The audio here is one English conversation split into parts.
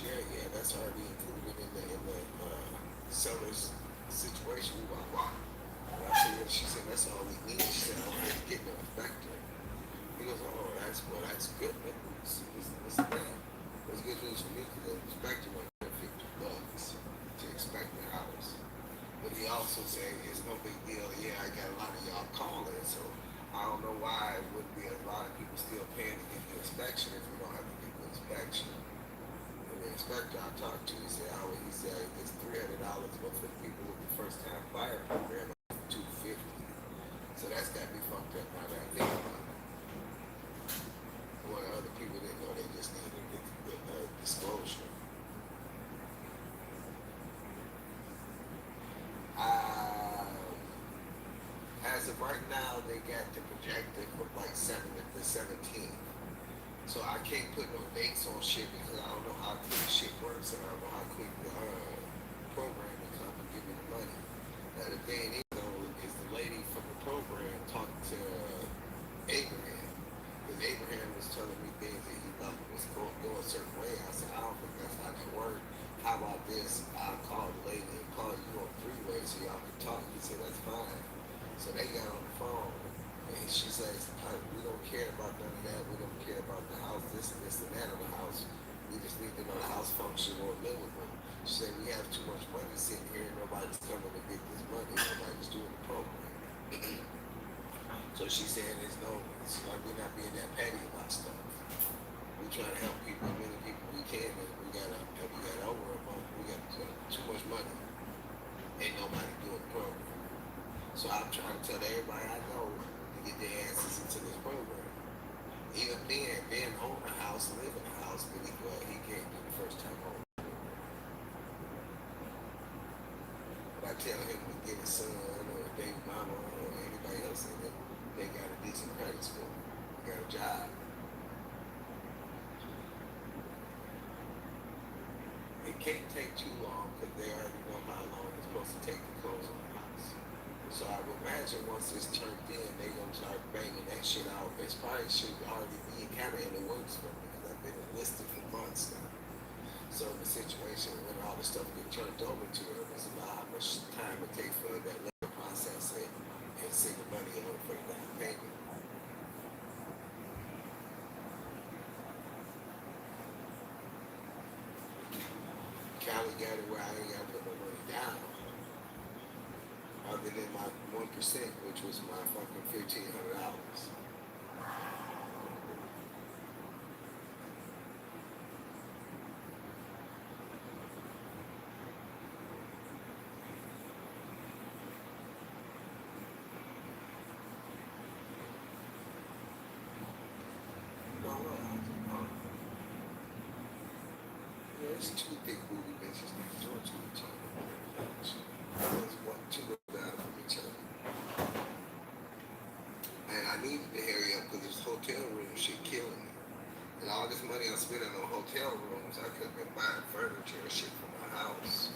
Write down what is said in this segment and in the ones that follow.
Yeah, that's already included in the seller's situation. And I said, yeah, she said that's all we need. She said, I don't have to get no inspector. He goes, oh, that's good news. Listen, man, that's good news for me because the inspector $150 to inspect the house. But he also said it's no big deal. Yeah, I got a lot of y'all calling, so I don't know why it wouldn't be a lot of people still paying to get the inspection if we don't have to get the inspection. And the inspector I talked to, he said it's $300, but for the people with the first time buyer program, it's $250. So that's got me fucked up now that I think about it. What other people didn't know, they just needed the disclosure. Uh, as of right now, they got the projected from like 7 to the 17th. So I can't put no dates on shit because I don't know how quick shit works and I don't know how quick the program will come and give me the money. Now the thing is though is the lady from the program talked to Abraham. Because Abraham was telling me things that he thought was going to go a certain way. I said, I don't think that's how that works. How about this? I'll call the lady and call you on three-way so y'all can talk. He said, that's fine. So they got on the phone and she says, we don't care about none of that. We don't care about the house, this, and that of the house. We just need to know the house function or livable. She said, we have too much money sitting here. Nobody's coming to get this money. Nobody's doing the program. So she's saying it's like we're not being that petty about stuff. We trying to help people, as many people we can, and we got over a month. We got too much money. Ain't nobody doing the program. So I'm trying to tell everybody I know to get their asses into this program. Even Ben own a house, live in a house, but he can't do the first time home. But I tell him to get his son or baby mama or anybody else in it, they got a decent credit score, they got a job. It can't take too long because they already know how long it's supposed to take to close on the house. So I would imagine once it's turned in, they gonna start banging that shit out. It's probably should already be kind of in the works for me because I've been enlisted for months now. So the situation when all the stuff get turned over to them is about how much time it takes for that labor process and send the money over for the down payment. Cali got it where I ain't got to put no money down other than my 1%, which was my fucking $1,500. You know what? There's two big booty bitches next door to each other. There's one, two of them from each other. And I needed to hurry up because this hotel room shit killing me. And all this money I spent on hotel rooms, I could have been buying furniture and shit for my house.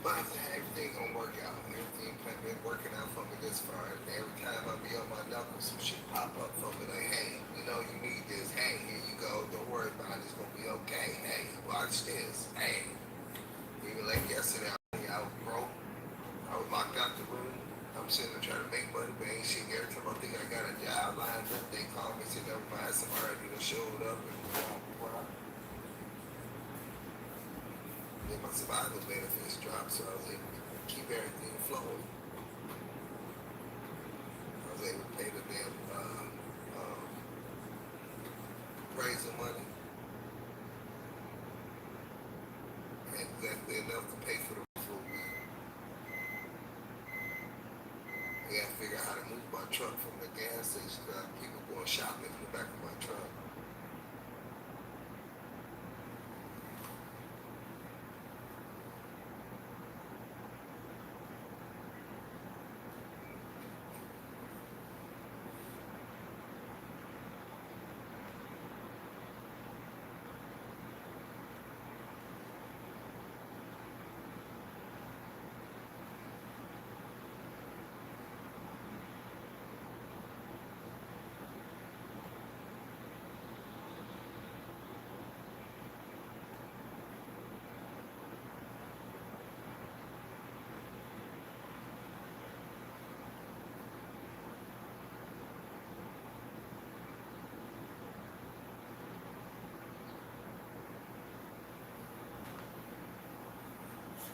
But everything gonna work out. Everything been working out for me this far. And every time I be on my knuckles, some shit pop up for me like, hey, we know you need this. Hey, here you go. Don't worry about it. It's gonna be okay. Hey, watch this. Hey. Even like yesterday, I was broke. I was locked out the room. I'm sitting there trying to make money, but ain't shit. Every time I think I got a job lined up, they call me, said, never mind, somebody that showed up and blah, blah, blah. Then my survival benefits dropped, so I was able to keep everything flowing. I was able to pay the damn appraisal money, and exactly enough to pay for the full week. I gotta figure out how to move my truck from the gas station. People going shopping in the back of my truck.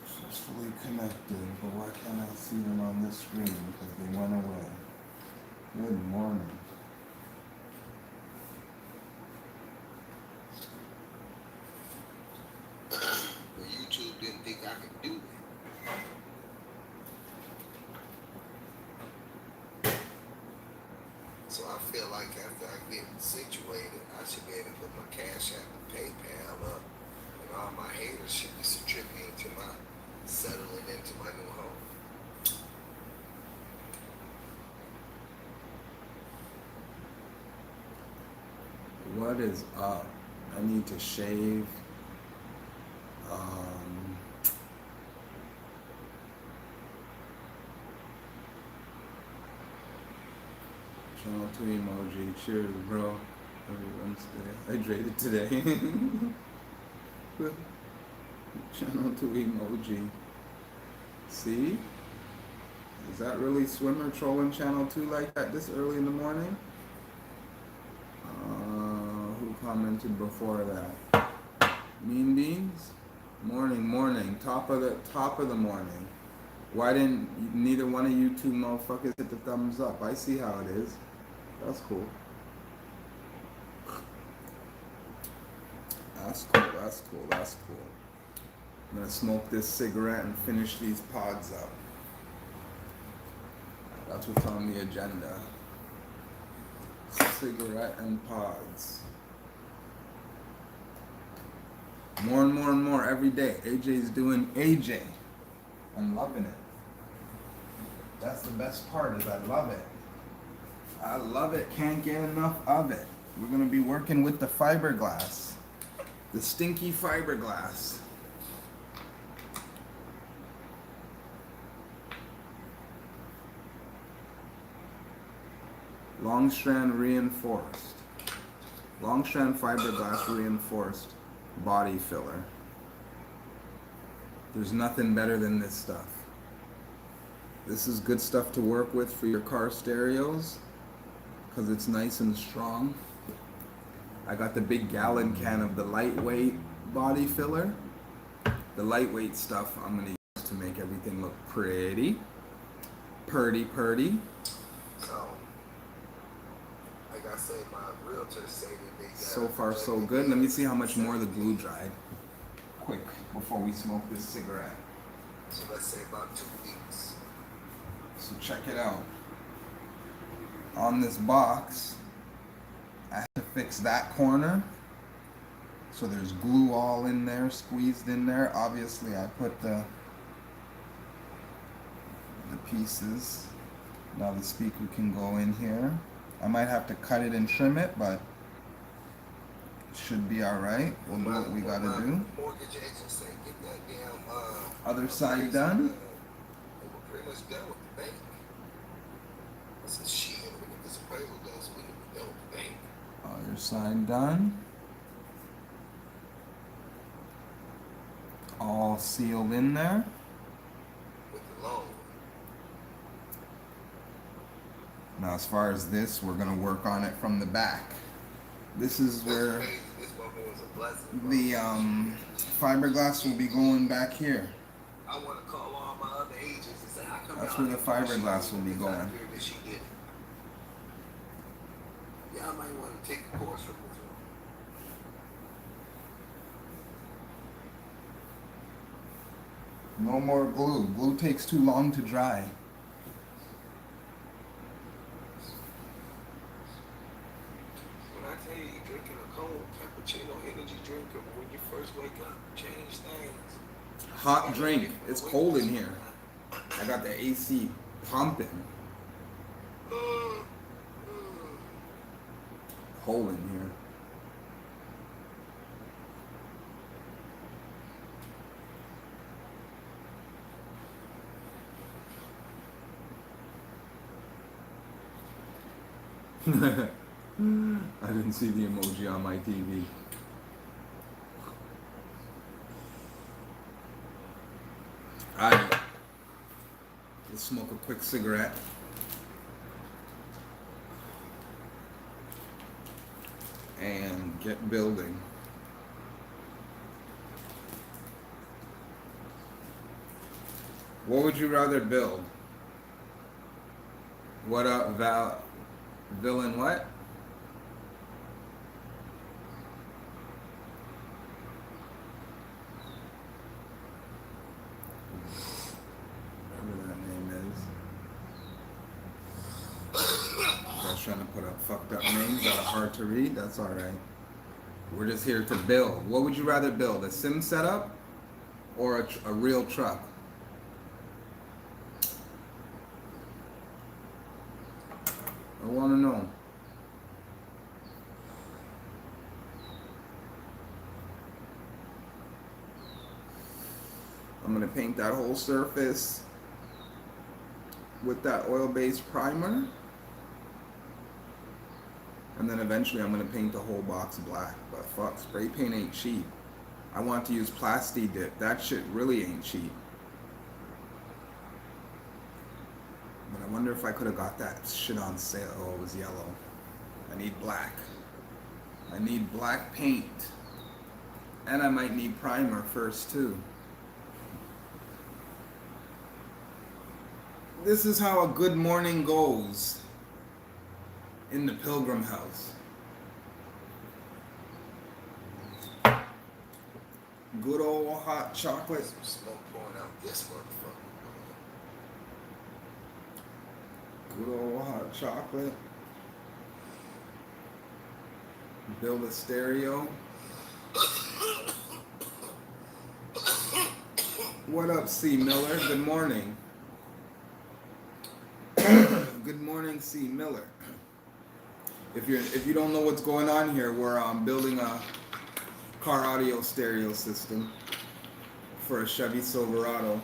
Successfully connected, but why can't I see them on this screen? Because they went away. Good morning. But YouTube didn't think I could do it. So I feel like after I get situated, I should be able to put my Cash App and PayPal up, and all my haters should be contributing to my settling into my new home. What is up? I need to shave. Um, Channel 2 emoji. Cheers, bro. Every Wednesday. Hydrated today. Channel 2 emoji. See? Is that really Swimmer trolling Channel 2 like that this early in the morning? Who commented before that? Mean Beans? Morning. Top of the morning. Why didn't neither one of you two motherfuckers hit the thumbs up? I see how it is. That's cool. That's cool. I'm gonna smoke this cigarette and finish these pods up. That's what's on the agenda. Cigarette and pods. More and more every day. AJ's doing AJ. I'm loving it. That's the best part is I love it. I love it. Can't get enough of it. We're gonna be working with the fiberglass. The stinky fiberglass. Long strand reinforced. Long strand fiberglass reinforced body filler. There's nothing better than this stuff. This is good stuff to work with for your car stereos because it's nice and strong. I got the big gallon can of the lightweight body filler. The lightweight stuff I'm going to use to make everything look pretty. Purdy. So, like I say, my realtor say that they got So far so good. Let me see how much more the glue dried. Quick, before we smoke this cigarette. So let's say about 2 weeks. So check it out. On this box, I have to fix that corner. So there's glue all in there, squeezed in there. Obviously I put the pieces. Now the speaker can go in here. I might have to cut it and trim it, but it should be alright. We'll do what we gotta do. Mortgage agent say get that damn Other side done. They were pretty much done with the bank. I said, shit, we get this appraisal done, so we can be done with the bank. Other side done. All sealed in there. With the loan. Now as far as this, we're gonna work on it from the back. This is where This one more was a blessing, bro. The fiberglass will be going back here. I want to call all my other agents and say, how come That's y'all where the didn't do what she fiberglass did will in be the time going. period that she did it? Y'all might want to take a course from this one. No more glue. Glue takes too long to dry. When I tell you, you drinking a cold cappuccino energy drink when you first wake up, change things. Hot drink. It's cold in here. I got the AC pumping. Cold in here. I didn't see the emoji on my TV. Alright. Let's smoke a quick cigarette. And get building. What would you rather build? What up, villain what? Whatever that name is. I was trying to put up fucked up names that are hard to read. That's alright. We're just here to build. What would you rather build? A sim setup or a real truck? I want to know. I'm going to paint that whole surface with that oil-based primer. And then eventually I'm going to paint the whole box black. But fuck, spray paint ain't cheap. I want to use Plasti Dip. That shit really ain't cheap. But I wonder if I could have got that shit on sale. Oh, it was yellow. I need black. I need black paint. And I might need primer first too. This is how a good morning goes in the Pilgrim house. Good old hot chocolate. Some smoke pouring out this motherfucker. Good old hot chocolate. Build a stereo. What up, C. Miller? Good morning. Good morning, C. Miller. If you don't know what's going on here, we're building a car audio stereo system for a Chevy Silverado,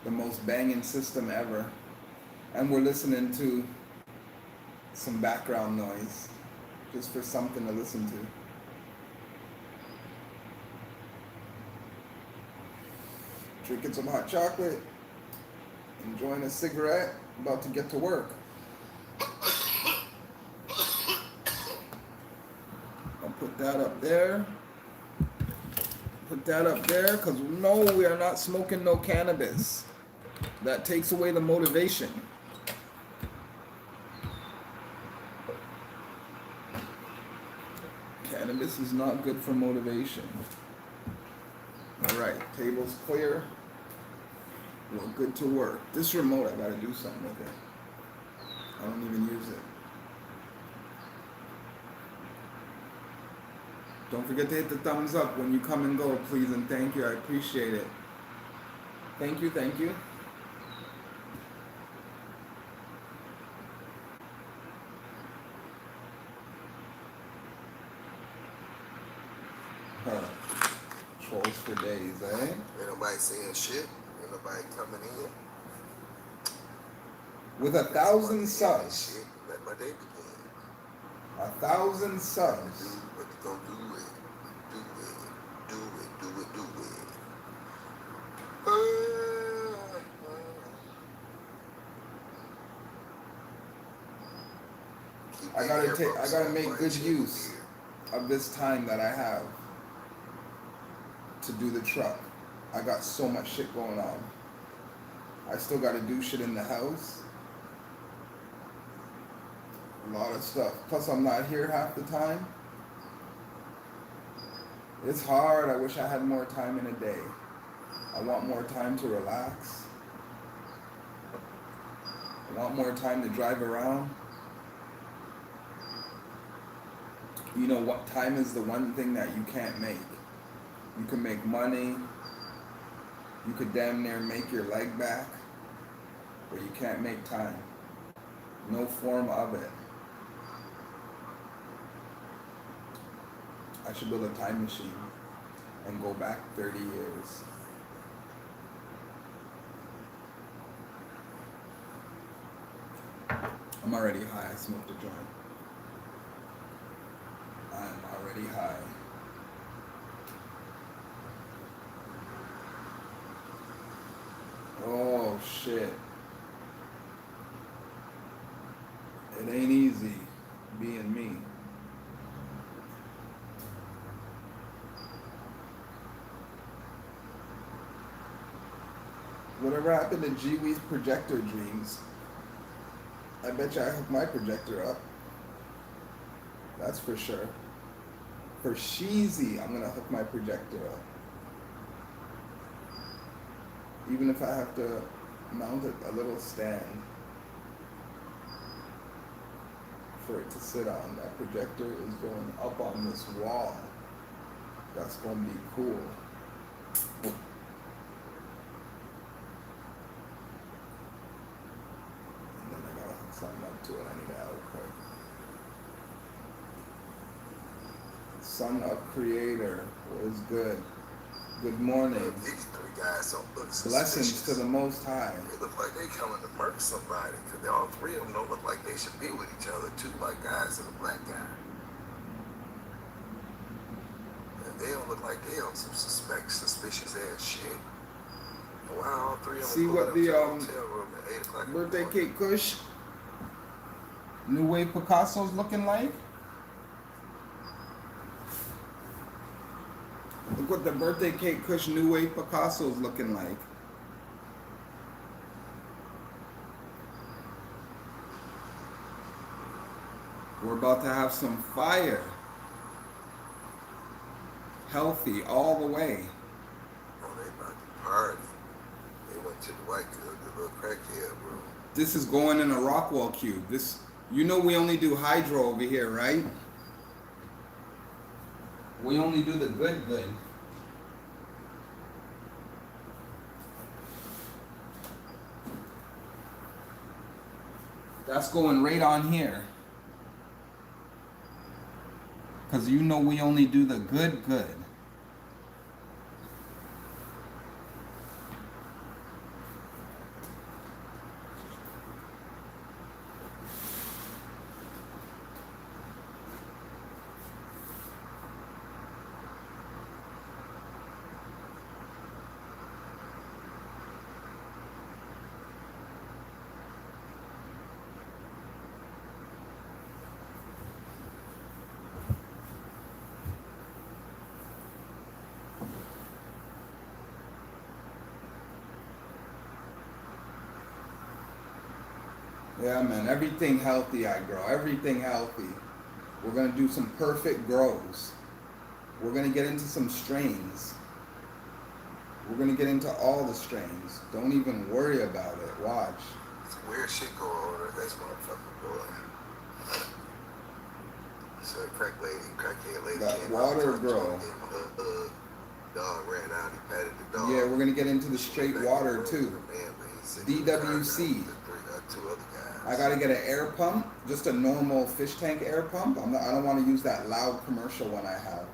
the most banging system ever, and we're listening to some background noise just for something to listen to. Drinking some hot chocolate, enjoying a cigarette, about to get to work. I'll put that up there. Put that up there, because no, we are not smoking no cannabis. That takes away the motivation. Cannabis is not good for motivation. Alright, table's clear. We're good to work. This remote, I gotta do something with it. I don't even use it. Don't forget to hit the thumbs up when you come and go, please and thank you. I appreciate it. Thank you, thank you. Huh. Trolls for days, eh? Ain't nobody saying shit. Ain't nobody coming in. With 1,000 subs. Shit. Let my day begin. 1,000 subs. Do what you gonna do it. Do it. Do it. Do it. Do it. I gotta make good use of this time that I have to do the truck. I got so much shit going on. I still got to do shit in the house. A lot of stuff. Plus, I'm not here half the time. It's hard. I wish I had more time in a day. I want more time to relax. I want more time to drive around. You know what? Time is the one thing that you can't make. You can make money. You could damn near make your leg back. But you can't make time. No form of it. I should build a time machine and go back 30 years. I'm already high. I smoked a joint. I'm already high. Oh shit. It ain't easy being me. Whatever happened to G-Wee's projector dreams? I bet you I hooked my projector up. That's for sure. For Sheezy, I'm gonna hook my projector up. Even if I have to mount a little stand for it to sit on. That projector is going up on this wall. That's gonna be cool. And then I gotta hook something up to it. I need an output. Sun Up Creator, what is good? Good morning. These three guys don't look Blessings suspicious. to the Most High. They look like they coming to murk somebody, because all three of them don't look like they should be with each other. Two white guys and a black guy. And they don't look like they on some suspicious ass shit. Why all three of them See what up the to hotel room at 8 o'clock in the birthday morning? cake Kush New Wave Picasso's looking like? Look what the birthday cake Kush New Wave Picasso's looking like. We're about to have some fire. Healthy all the way. Oh, they about to party. They went to the the little crackhead room. This is going in a Rockwell cube. This, you know, we only do hydro over here, right? We only do the good. That's going right on here. Because you know we only do the good. Yeah, man, everything healthy I grow. Everything healthy. We're going to do some perfect grows. We're going to get into some strains. We're going to get into all the strains. Don't even worry about it. Watch. Some weird shit going on in this motherfucker, boy. So crackhead lady That came water out, grow. gave him a hug. Dog ran out, he patted the dog. Yeah, we're going to get into the She straight went back water to the too. room, man, but he said he was tired DWC. now with the two other guys. I gotta get an air pump, just a normal fish tank air pump. I don't want to use that loud commercial one I have,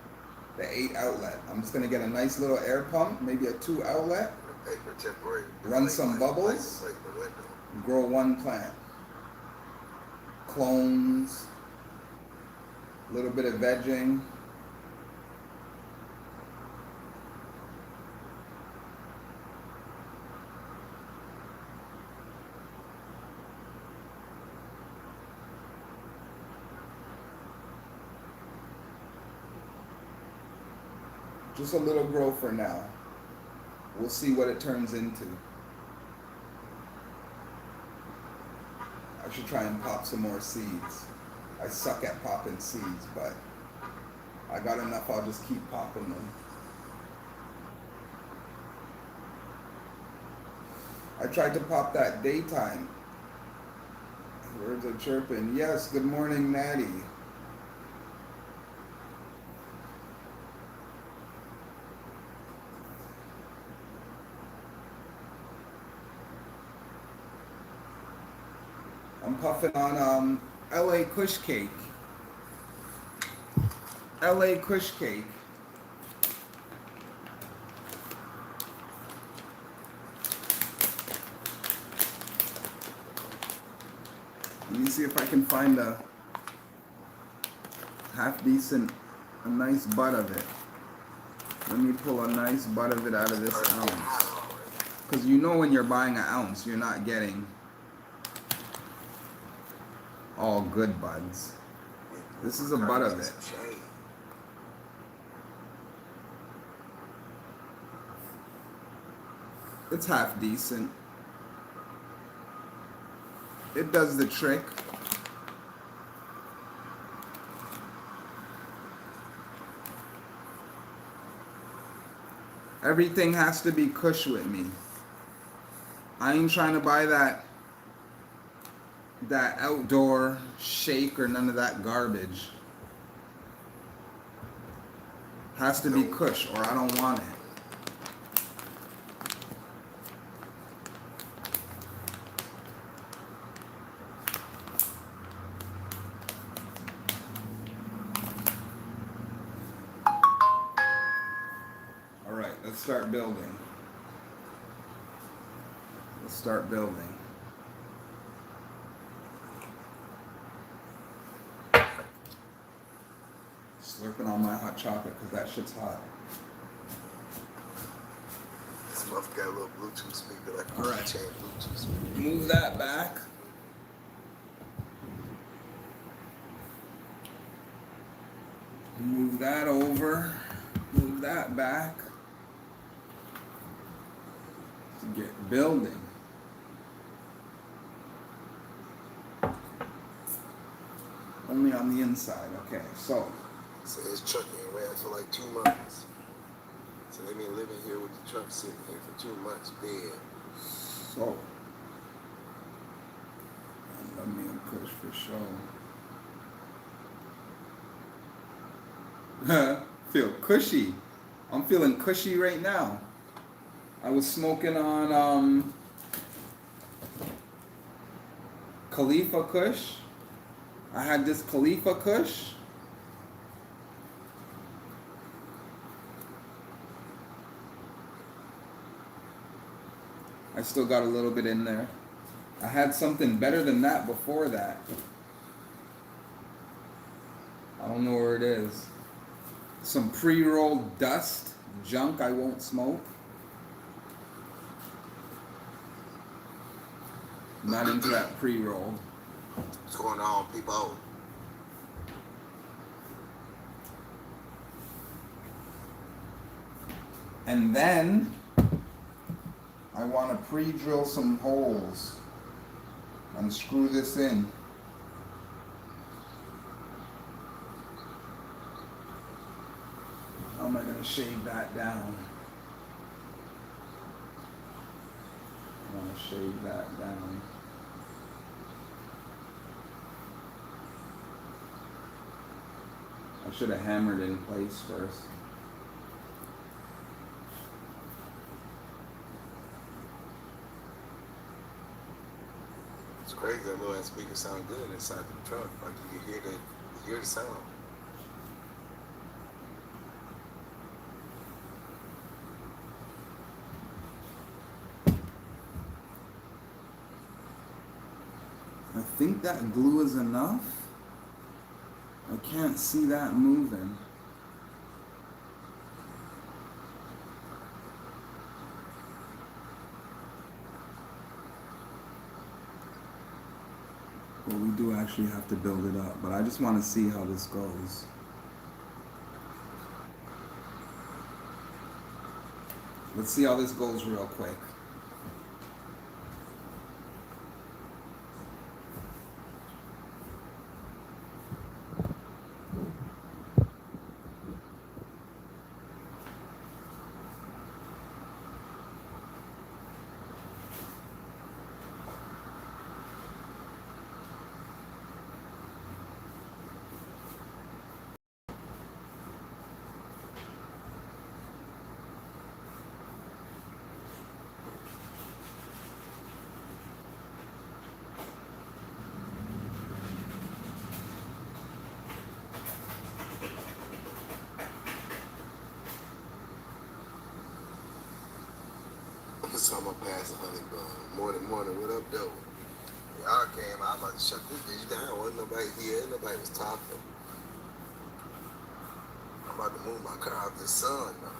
the 8 outlet. I'm just gonna get a nice little air pump, maybe a 2 outlet, Paper temporary. run some bubbles, grow 1 plant. Clones, a little bit of vegging. Just a little grow for now. We'll see what it turns into. I should try and pop some more seeds. I suck at popping seeds, but I got enough, I'll just keep popping them. I tried to pop that daytime. Birds are chirping. Yes, good morning, Natty. I'm puffing on LA Kush Cake. LA Kush Cake. Let me see if I can find a half decent, a nice bud of it. Let me pull a nice bud of it out of this ounce. Because you know when you're buying an ounce, you're not getting all good buds. This is a bud of it. It's half decent. It does the trick. Everything has to be kush with me. I ain't trying to buy that outdoor shake or none of that garbage. Has to be kush or I don't want it. Alright, let's start building. Let's start building. Slurping on my hot chocolate because that shit's hot. This motherfucker got a little Bluetooth speaker. Like all right. Bluetooth speaker. Move that back. Move that over. Move that back. To get building. Only on the inside. Okay, so. So his truck ain't ran for like 2 months. So they been living here with the truck sitting here for 2 months dead. So. And let me push for show. Feel cushy. I'm feeling cushy right now. I was smoking on Khalifa Kush. I had this Khalifa Kush. I still got a little bit in there. I had something better than that before that. I don't know where it is. Some pre-rolled dust, junk I won't smoke. Not into that pre-rolled. What's going on, people? And then I want to pre-drill some holes and screw this in. How am I going to shave that down? I want to shave that down. I should have hammered in place first. It's crazy that little ass speaker sound good inside the truck. Like you can hear the sound. I think that glue is enough. I can't see that moving. Well, we do actually have to build it up, but I just want to see how this goes. Let's see how this goes real quick. This time I passed a honey bun. Morning, what up, though? Y'all came, I was about to shut this bitch down. Wasn't nobody here, nobody was talking. I'm about to move my car out the sun now.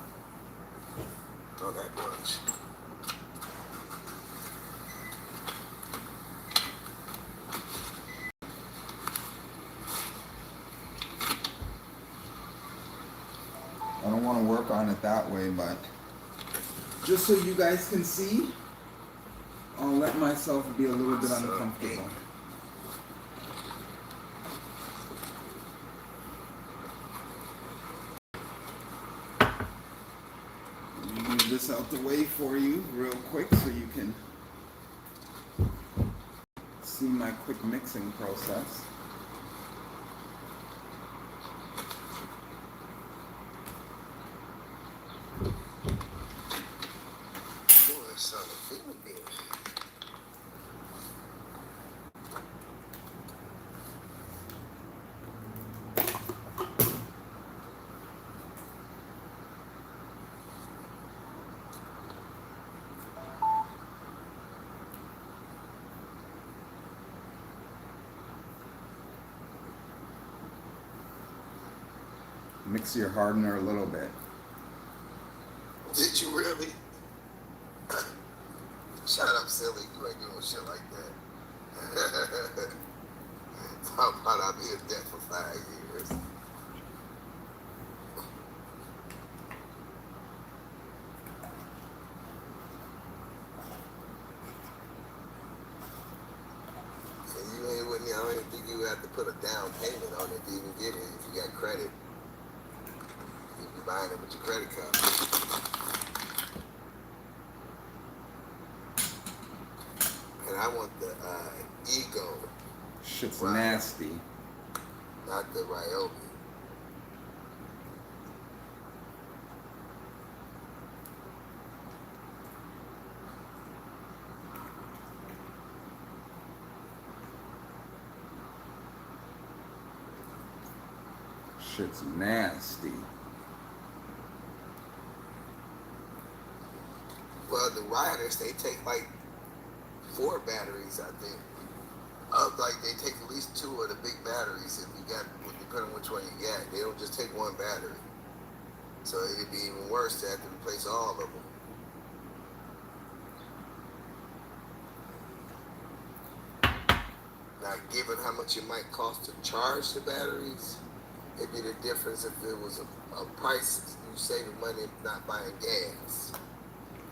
Oh, that much. I don't want to work on it that way, but just so you guys can see, I'll let myself be a little bit uncomfortable. Let me move this out the way for you real quick so you can see my quick mixing process. Mix your hardener a little bit. Did you really? Shut up, silly. You ain't doing shit like that. Talk about I'll be in debt for 5 years. And you ain't with me. I don't even think you have to put a down payment on it to even get it if you got credit. You be buying it with your credit card. And I want the Ego. Shit's Right. nasty. Not the Ryobi. Shit's nasty. Well, the riders, they take like 4 batteries, I think. Like they take at least 2 of the big batteries if you got, depending on which one you got. They don't just take 1 battery. So it'd be even worse to have to replace all of them. Now, given how much it might cost to charge the batteries, it'd be the difference if it was a price, you saving money not buying gas.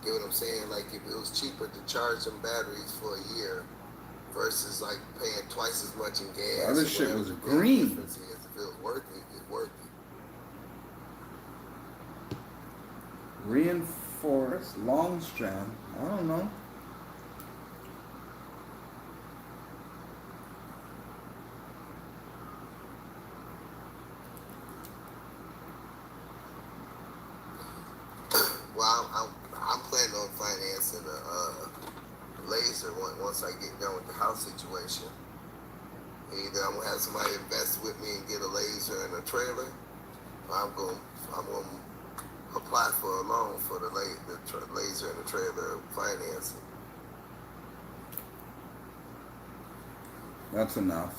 Get what I'm saying? Like if it was cheaper to charge them batteries for a year versus like paying twice as much in gas. The other shit was green. If it was worth it, it's worth it. Reinforced long strand. I don't know. Well, I'm planning on financing a laser once I get done with the house situation. Either I'm gonna have somebody invest with me and get a laser and a trailer, or I'm gonna apply for a loan for the laser and the trailer financing. That's enough.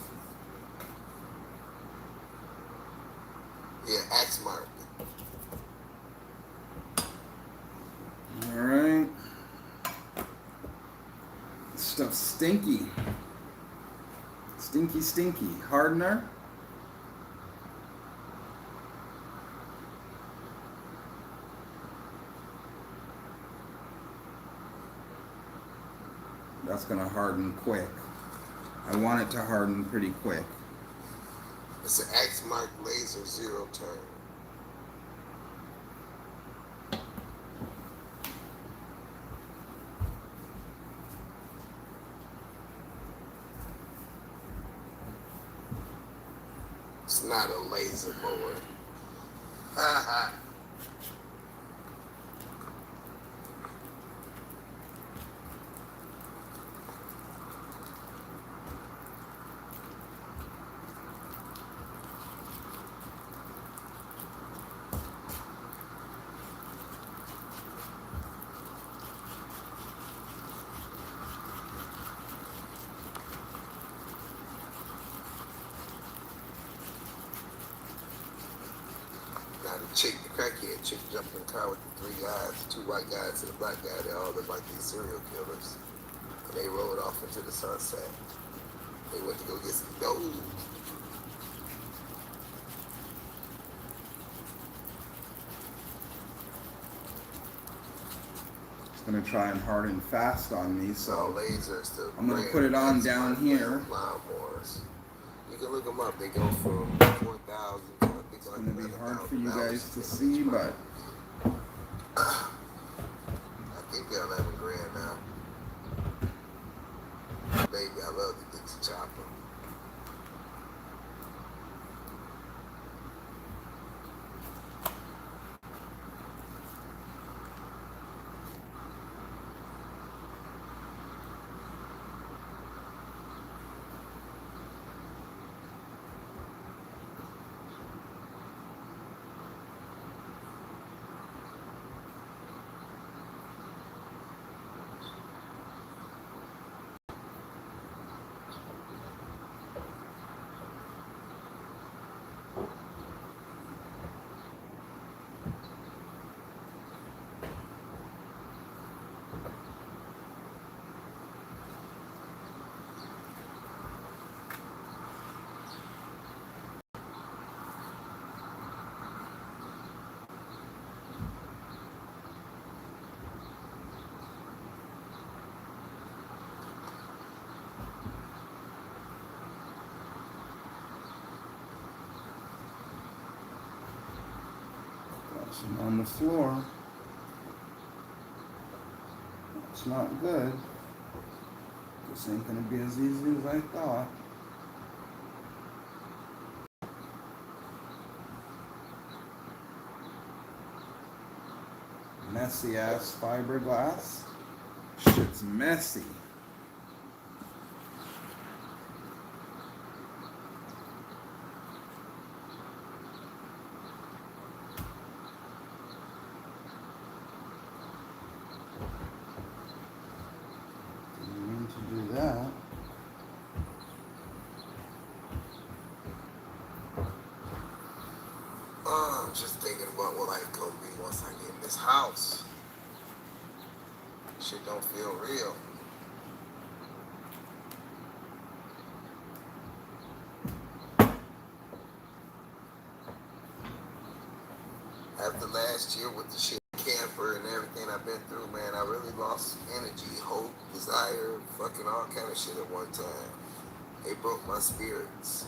Yeah, Axmart. Alright. Stuff's stinky. Stinky, stinky. Hardener. That's gonna harden quick. I want it to harden pretty quick. It's an X Mark laser zero turn. It's not a laser mower. Now the chick, the crackhead chick, jumped in the car with the three guys, the two white guys and the black guy. They all look like these serial killers. And they rode off into the sunset. They went to go get some gold. It's gonna try and harden fast on me, So so lasers, the I'm gonna brand put it on X down Mark here. lawnmowers. You can look them up. They go from 4,000 to I think It's like gonna be hard for you $11,000 guys to depending on see, which but model. I think they're 11 grand now. Baby, I love the Dixie Chopper. some on the floor. It's not good. This ain't gonna be as easy as I thought. Messy ass fiberglass. Shit's messy. Didn't mean to do that. I'm just thinking about what life gonna be once I get in this house. Shit don't feel real. After last year with the shit camper and everything I've been through, man, I really lost energy, hope, desire, fucking all kind of shit at one time. It broke my spirits.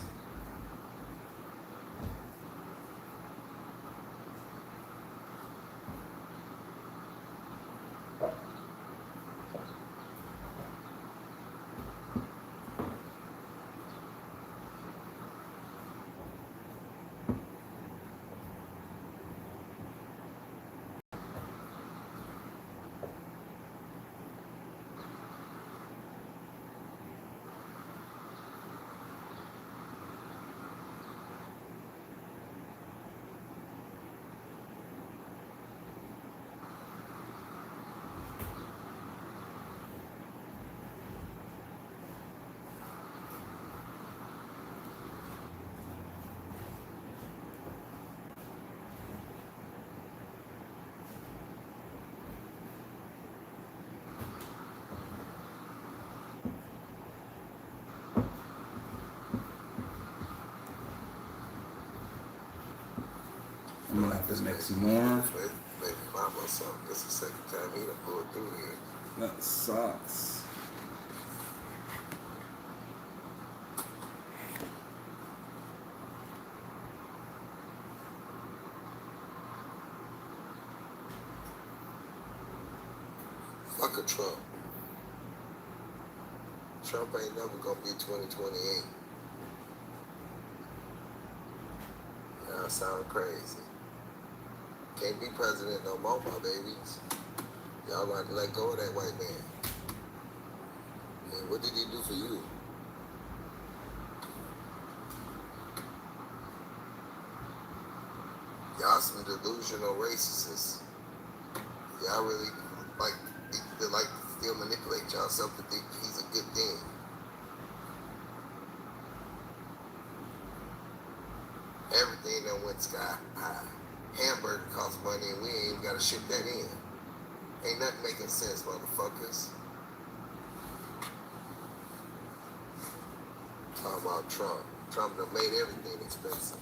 I'm gonna have to make some more. Maybe find myself. This is the second time he done pulled through here. That sucks. Fuck a Trump. Trump ain't never gonna be 2028. Y'all sound crazy. Can't be president no more, my babies. Y'all got to let go of that white man. And what did he do for you? Y'all some delusional racists. Y'all really like still manipulate yourself to think he's a good thing. Everything done went sky high. Hamburger costs money and we ain't even gotta ship that in. Ain't nothing making sense, motherfuckers. Talking about Trump. Trump done made everything expensive.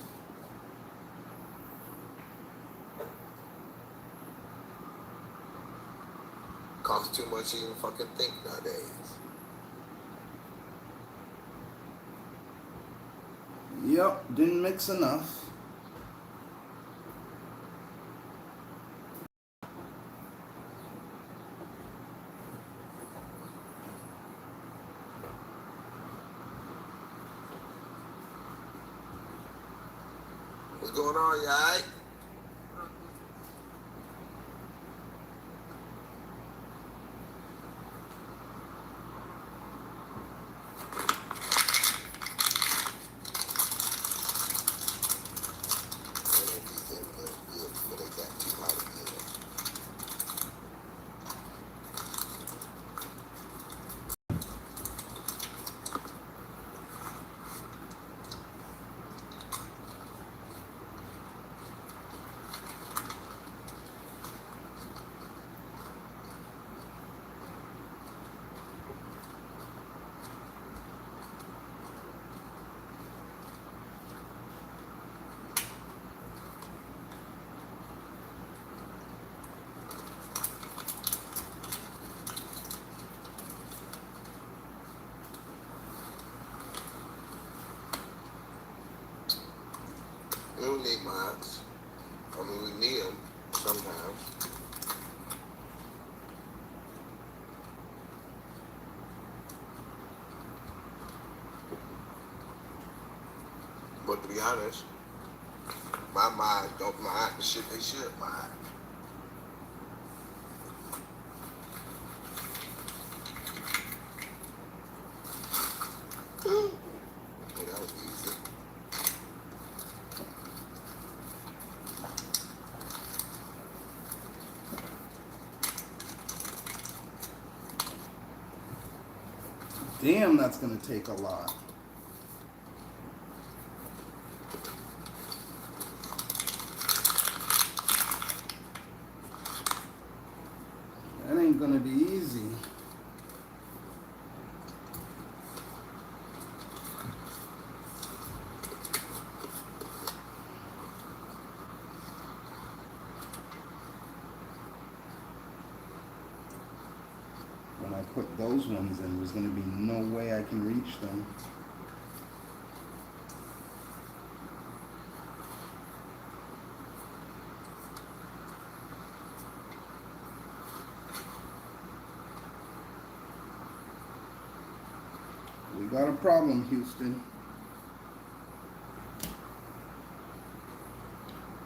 Costs too much to even fucking think nowadays. Yep, didn't mix enough. What's going on, you alright? We don't need mods. I mean, we need them sometimes. But to be honest, my mods don't mind the shit they should mind. That was easy. Damn, that's gonna take a lot. That ain't gonna be easy. When I put those ones in, there's gonna be no way I can reach them. We got a problem, Houston.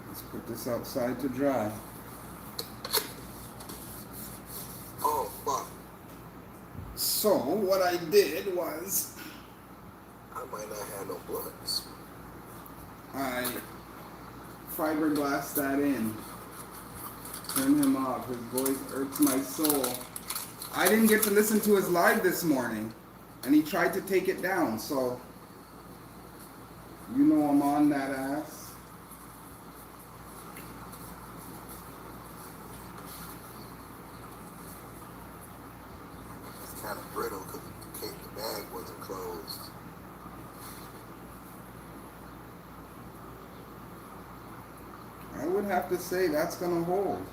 Let's put this outside to dry. Oh, fuck. So, what I did was, I might not have no blunts. I fiberglassed that in. Turn him off. His voice irks my soul. I didn't get to listen to his live this morning, and he tried to take it down, so you know I'm on that ass. It's kind of brittle because the bag wasn't closed. I would have to say that's gonna hold.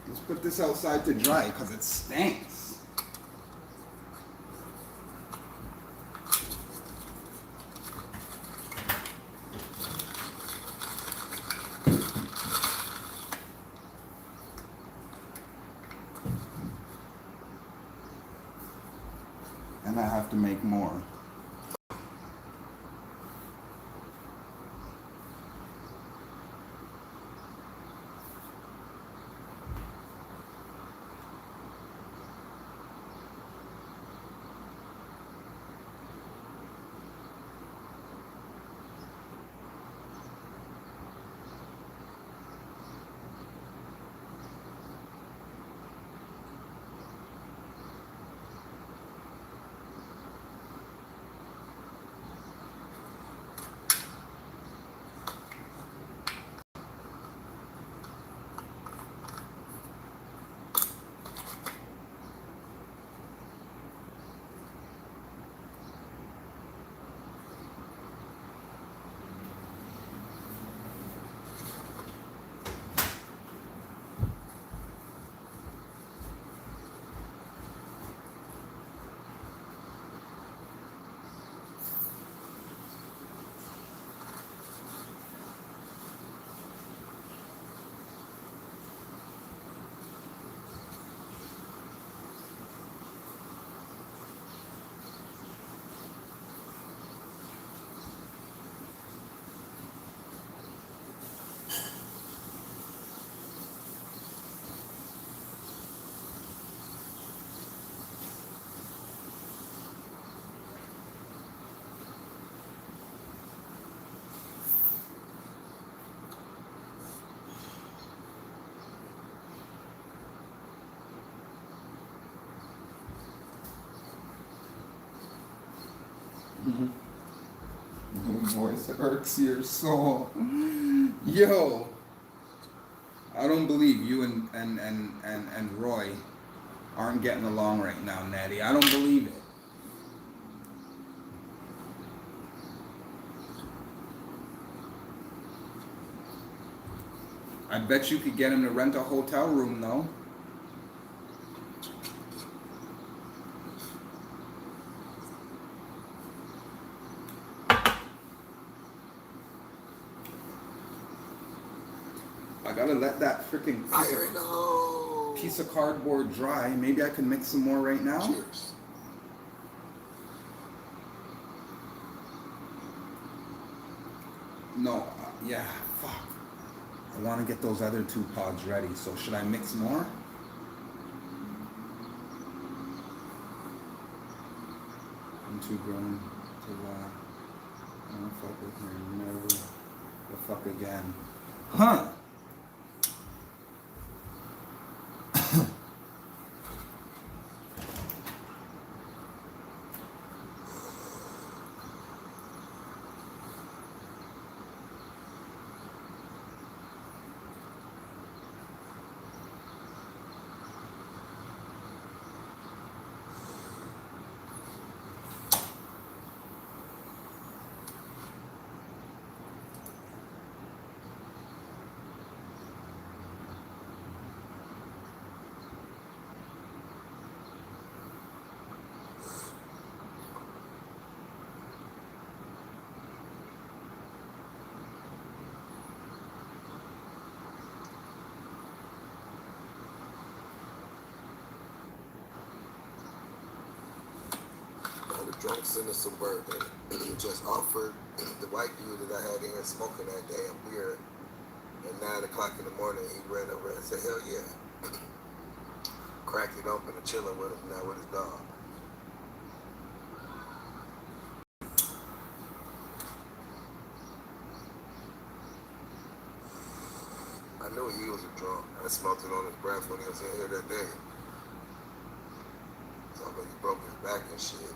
Let's put this outside to dry because it stinks. I have to make more. Your voice irks your soul. Yo, I don't believe you and Roy aren't getting along right now, Natty. I don't believe it. I bet you could get him to rent a hotel room, though. I gotta let that freaking piece of cardboard dry. Maybe I can mix some more right now. Cheers. No, yeah, fuck. I want to get those other 2 pods ready. So should I mix more? I'm too grown to I don't fuck with her. Never the fuck again. Huh? Drunks in the Suburban just offered the white dude that I had in here smoking that damn beer at 9 o'clock in the morning. He ran over and said, hell yeah. Cracked it open and chilling with him now with his dog. I knew he was a drunk. I smelled it on his breath when he was in here that day. So I he broke his back and shit.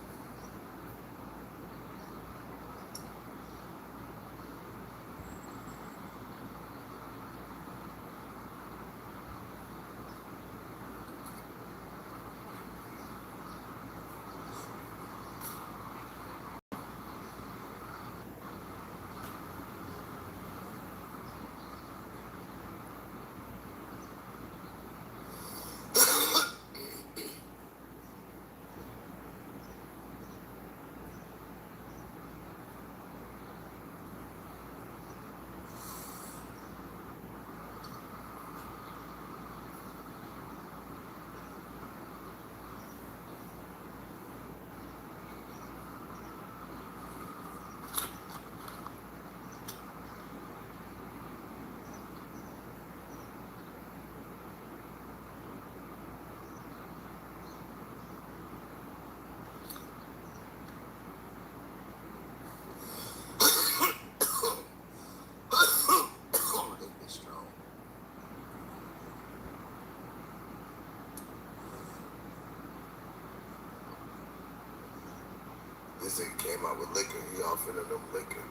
This nigga came out with liquor. He offered them liquor.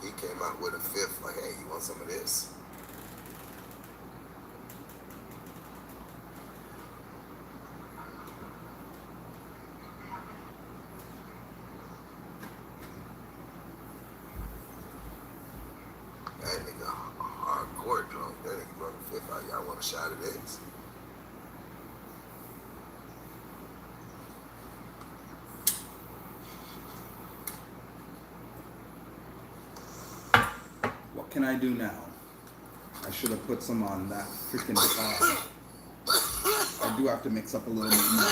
He came out with a fifth, like, hey, you want some of this? That nigga hardcore drunk. That nigga brought a fifth out. Y'all want a shot of this? What can I do now? I should have put some on that freaking bar. I do have to mix up a little bit more.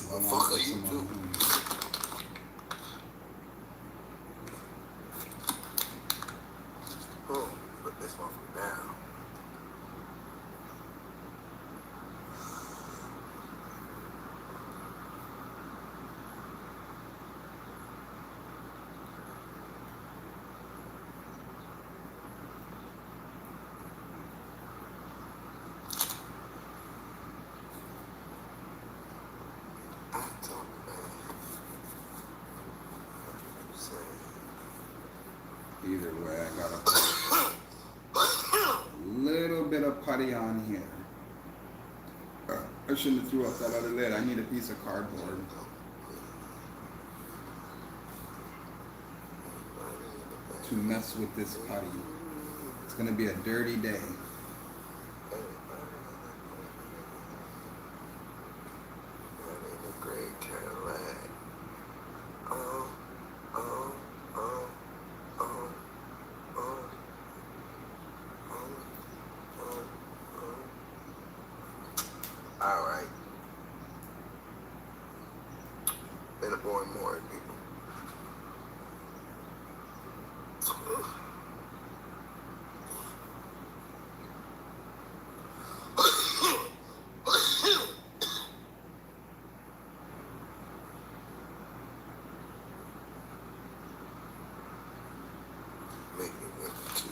What the fuck are you doing? Oh, put this motherfucker down. Either way, I gotta put a little bit of putty on here. I shouldn't have threw up that other lid. I need a piece of cardboard to mess with this putty. It's gonna be a dirty day. Alright. Been a boring morning, people. Make me wait too.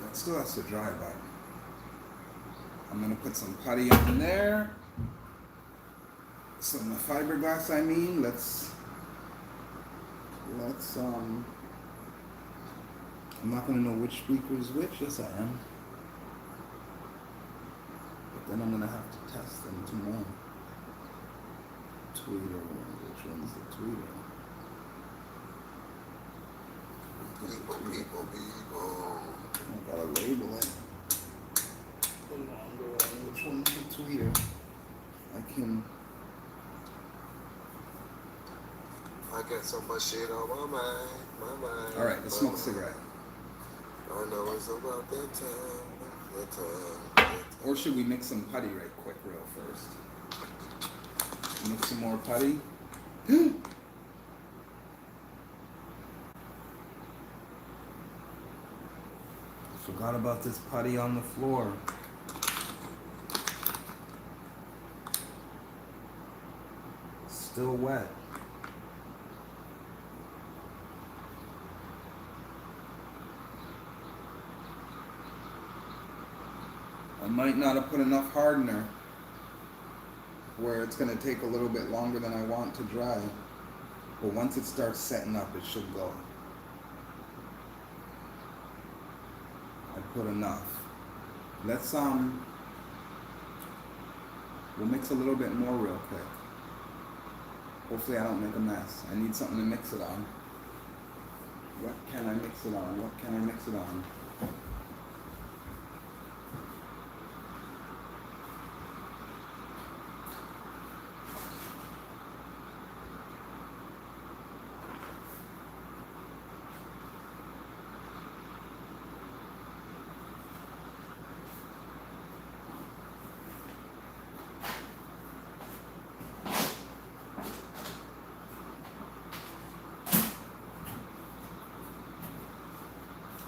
It still has to dry, but I'm gonna put some putty on there. Some fiberglass, I mean. Let's I'm not gonna know which speaker is which. Yes, I am. But then I'm gonna have to test them to know. Tweeter, which one's the tweeter? People. I gotta label it. Which one's the tweeter? I got so much shit on my mind. Alright, let's smoke a cigarette. I know it's about that time. Or should we mix some putty right quick, real first? Mix some more putty. Forgot about this putty on the floor. Still wet. I might not have put enough hardener where it's going to take a little bit longer than I want to dry. But once it starts setting up, it should go. I put enough. Let's we'll mix a little bit more real quick. Hopefully I don't make a mess. I need something to mix it on. What can I mix it on? What can I mix it on?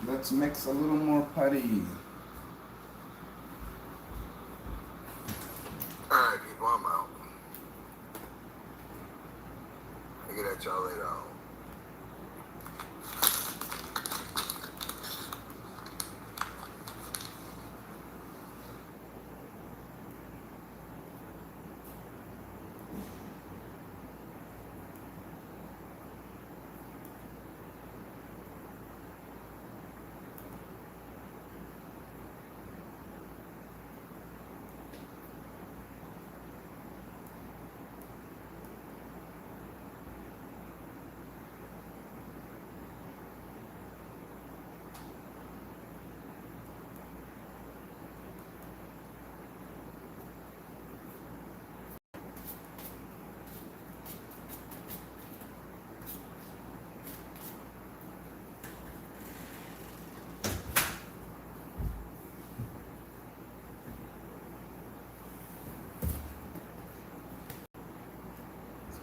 Let's mix a little more putty. Alright, people, I'm out. I'll get at y'all later on.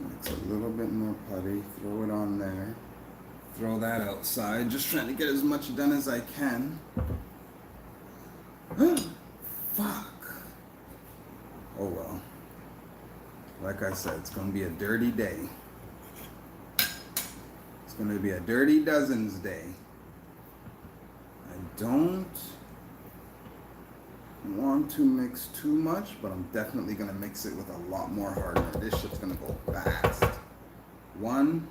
Mix a little bit more putty, throw it on there. Throw that outside, just trying to get as much done as I can. Fuck. Oh well. Like I said, it's gonna be a dirty day. It's gonna be a dirty dozens day. I don't want to mix too much, but I'm definitely gonna mix it with a lot more hardener. This shit's gonna go fast. 1,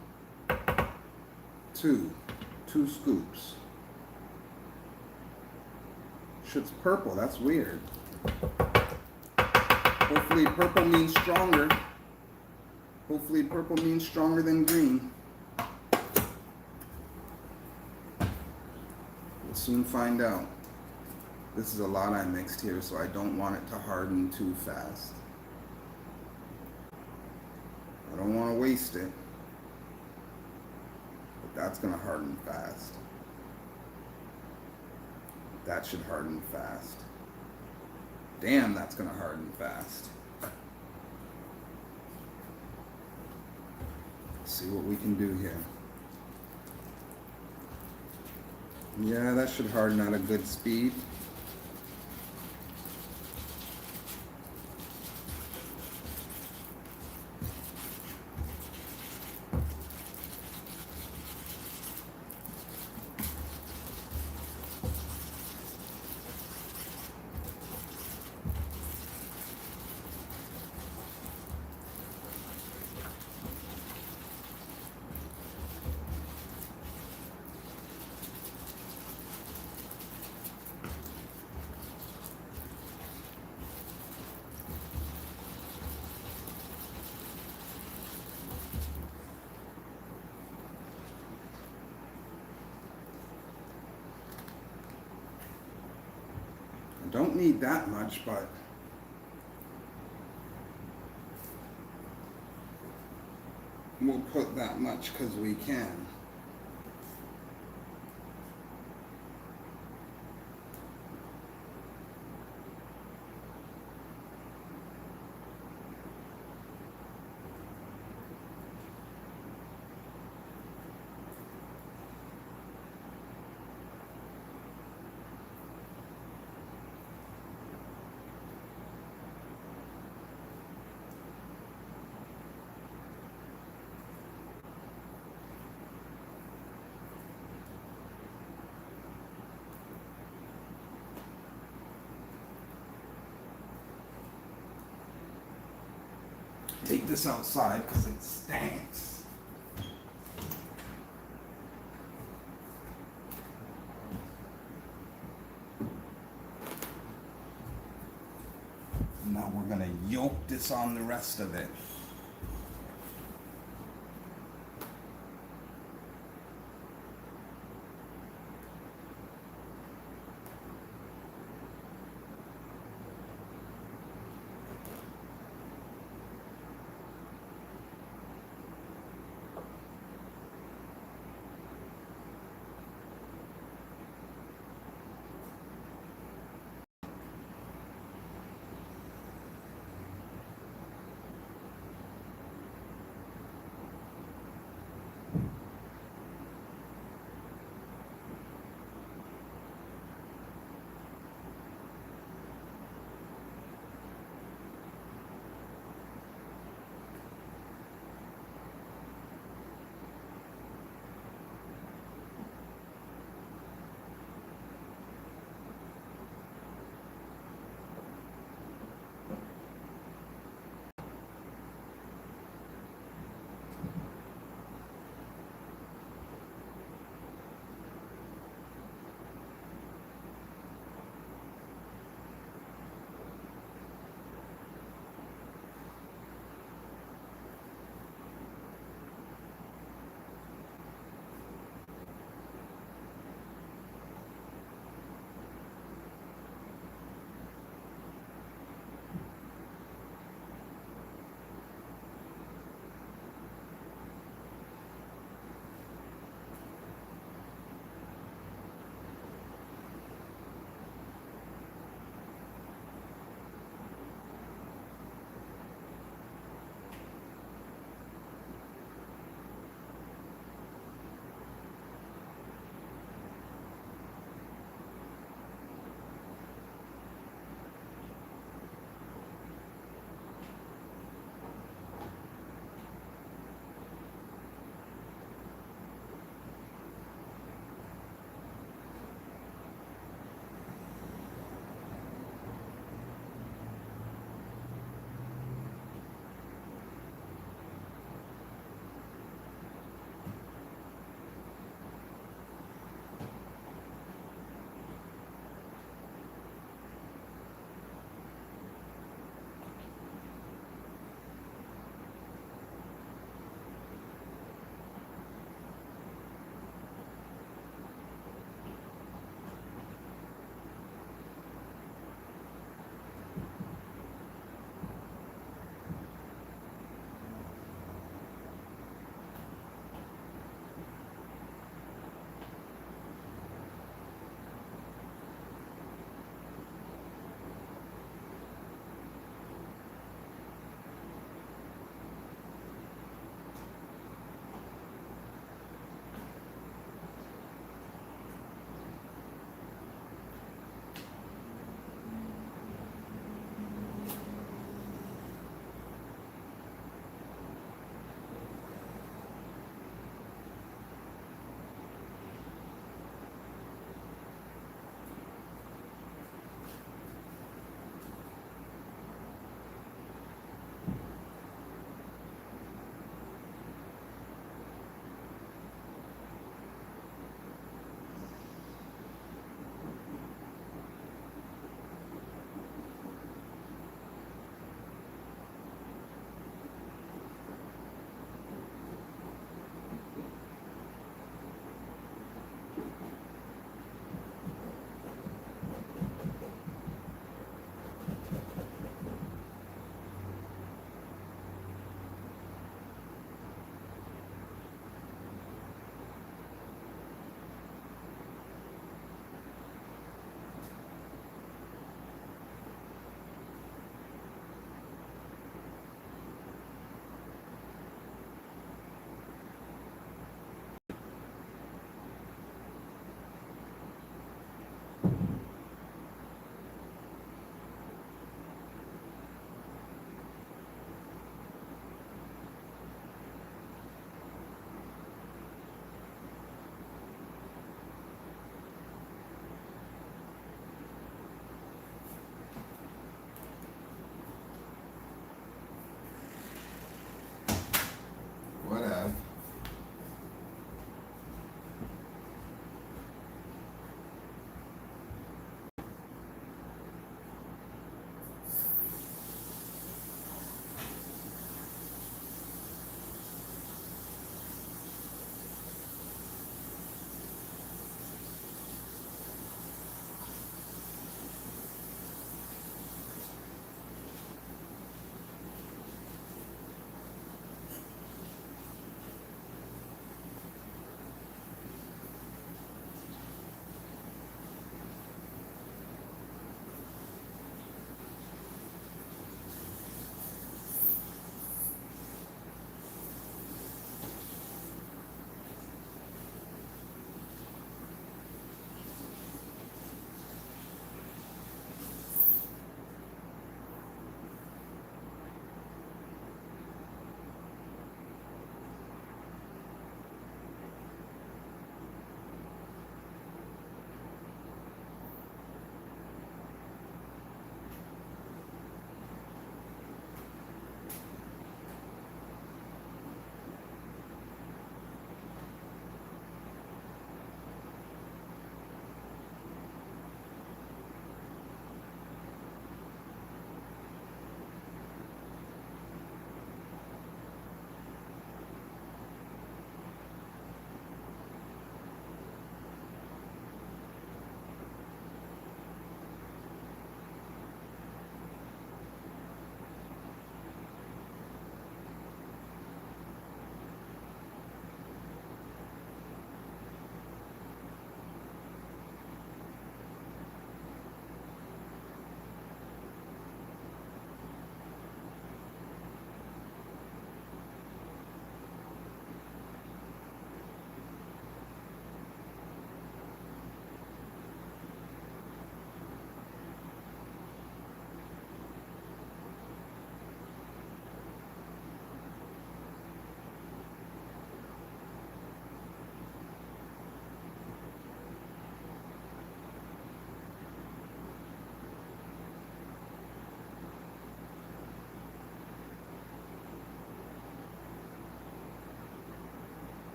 2 scoops. Shit's purple, that's weird. Hopefully purple means stronger. Hopefully purple means stronger than green. We'll soon find out. This is a lot I mixed here, so I don't want it to harden too fast. I don't want to waste it, but that's going to harden fast. That should harden fast. Damn, that's going to harden fast. Let's see what we can do here. Yeah, that should harden at a good speed. I don't need that much, but we'll put that much because we can. Take this outside because it stinks. Now we're gonna yoke this on the rest of it.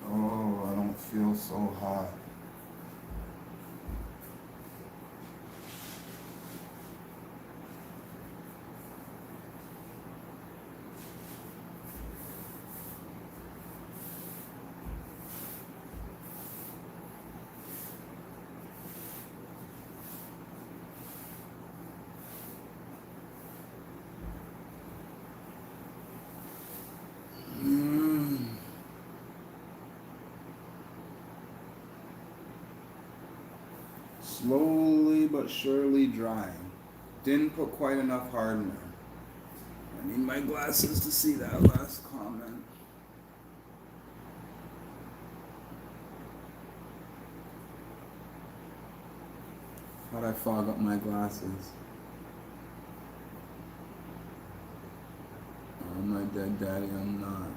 Oh, I don't feel so hot. Mm. Slowly but surely drying. Didn't put quite enough hardener. I need my glasses to see that last comment. How'd I fog up my glasses? Oh, my dead daddy, I'm not.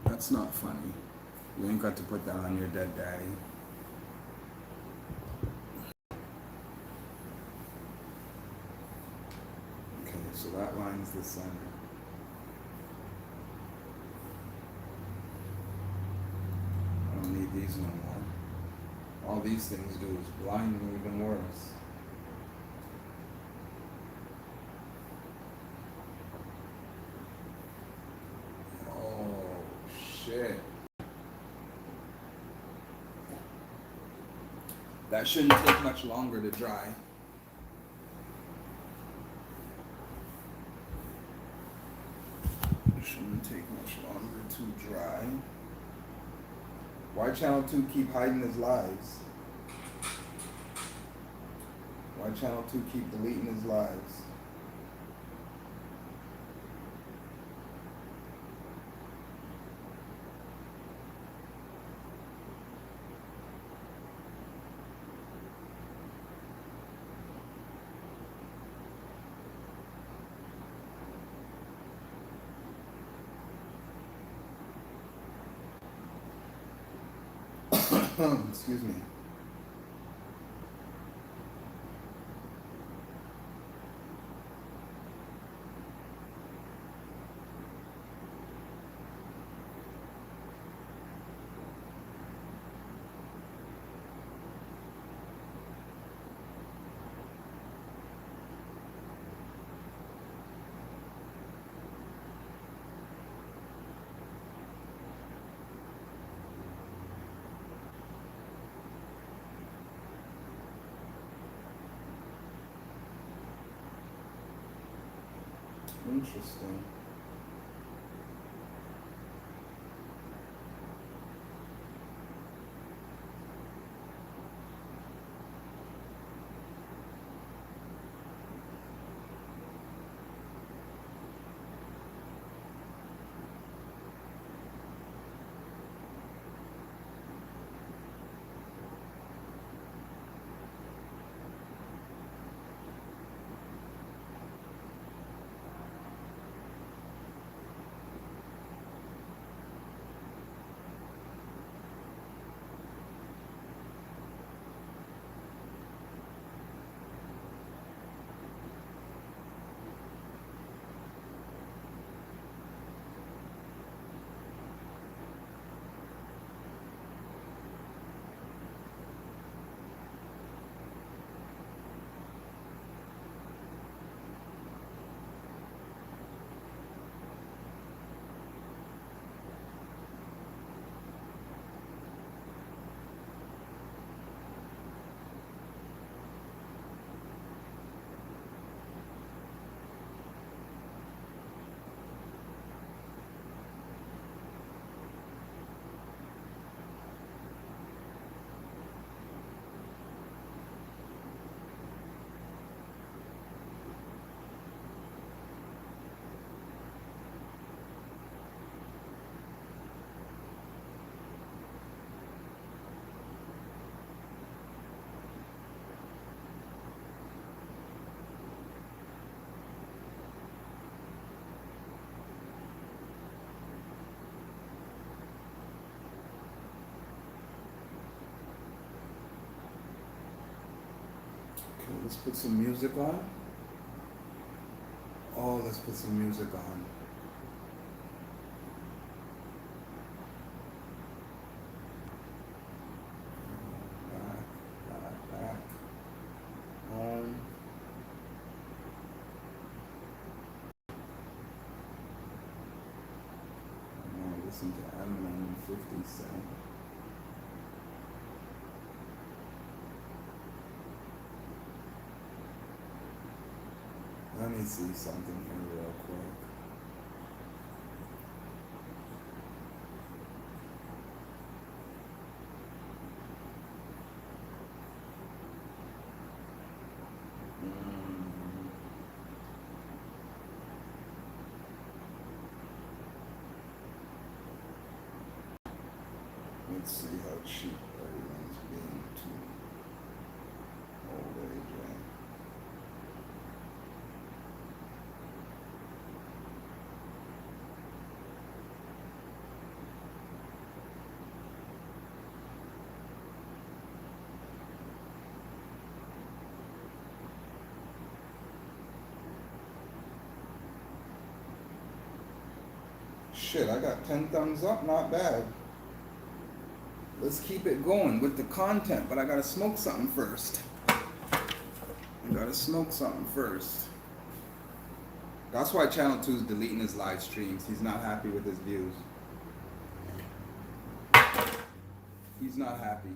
That's not funny. You ain't got to put that on your dead daddy. Okay, so that line's the center. I don't need these no more. All these things do is blind me even worse. Oh, shit. That shouldn't take much longer to dry. It shouldn't take much longer to dry. Why Channel 2 keep hiding his lives? Why Channel 2 keep deleting his lives? Excuse me. Interesting. Let's put some music on. Oh, let's put some music on. Back. On. I want to listen to Eminem and 50 Cent. Let me see something here real quick. Let's see how cheap everyone's being to old age. Shit, I got 10 thumbs up, not bad. Let's keep it going with the content, but I gotta smoke something first. That's why Channel 2 is deleting his live streams. He's not happy with his views. He's not happy.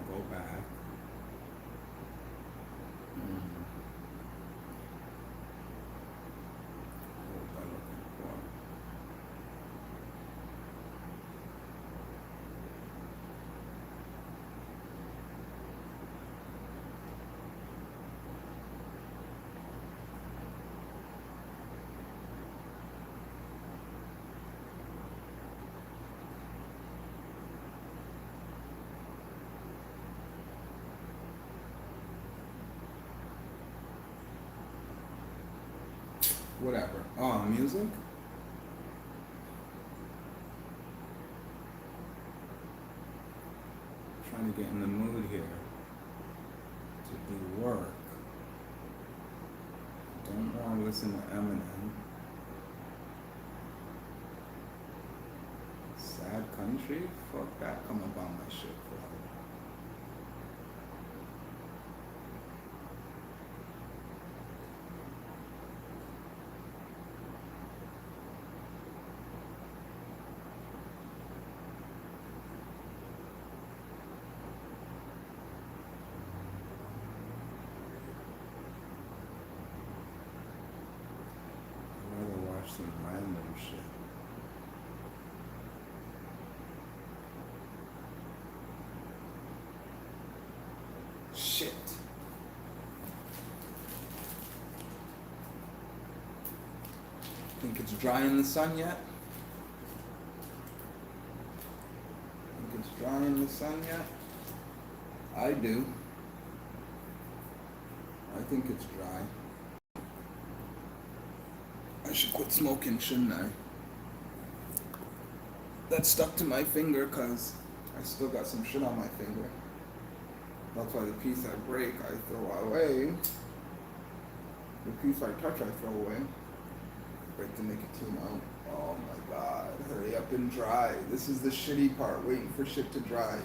Go back. What was I looking for? Whatever. Oh, music? Trying to get in the mood here to do work. Don't want to listen to Eminem. Sad country? Fuck that. Come about my shit, bro. Some random shit. Shit. Think it's dry in the sun yet? Think it's dry in the sun yet? I do. I think it's dry. I should quit smoking, shouldn't I? That stuck to my finger because I still got some shit on my finger. That's why the piece I break, I throw away. The piece I touch, I throw away. Break the nicotine out. Oh my god, hurry up and dry. This is the shitty part, waiting for shit to dry.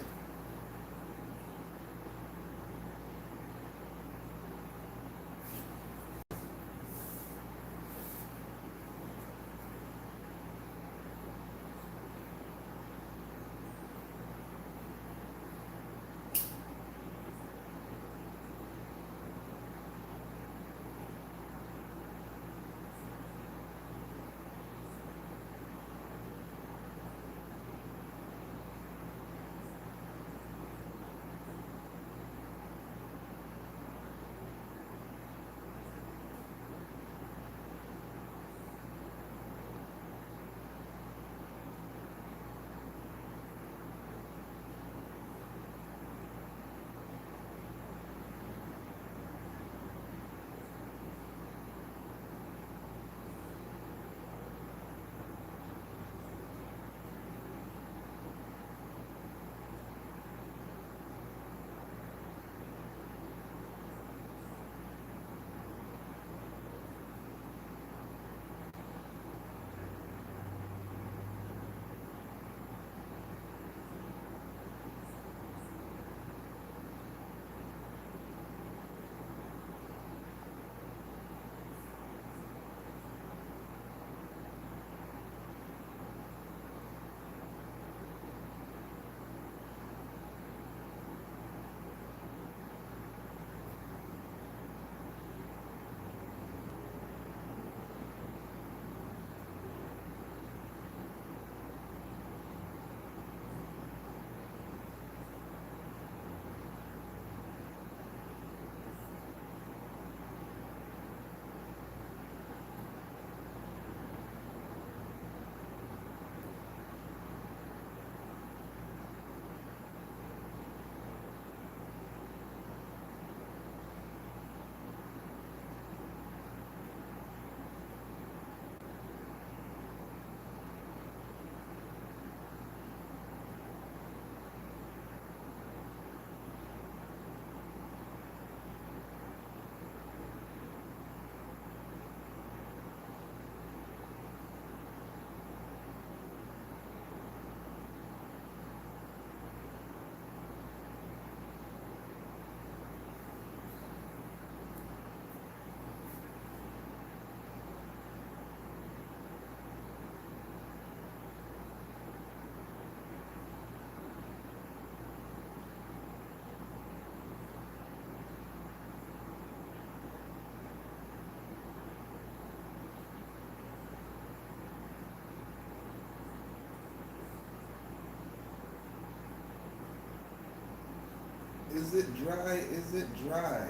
Is it dry? Is it dry?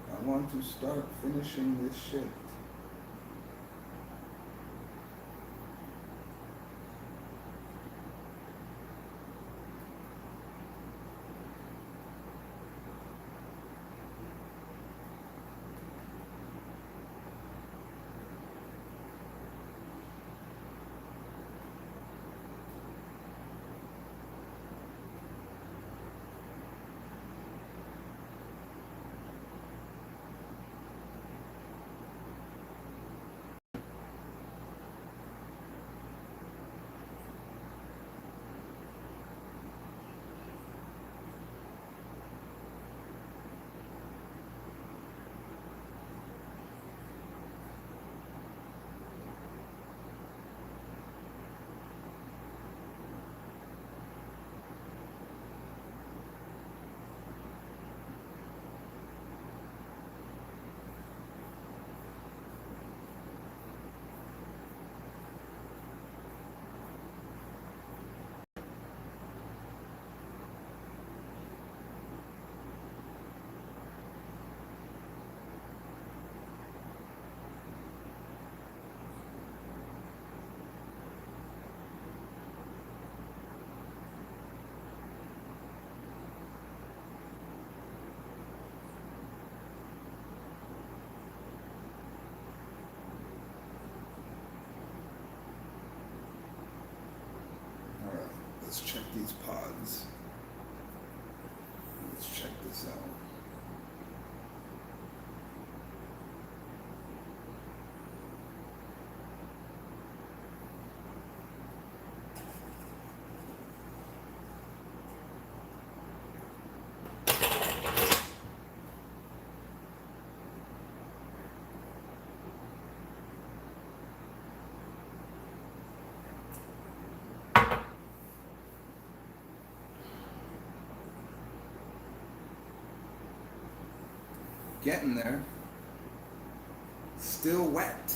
I want to start finishing this shit. Alright, let's check these pods. Let's check this out. Getting there. Still wet.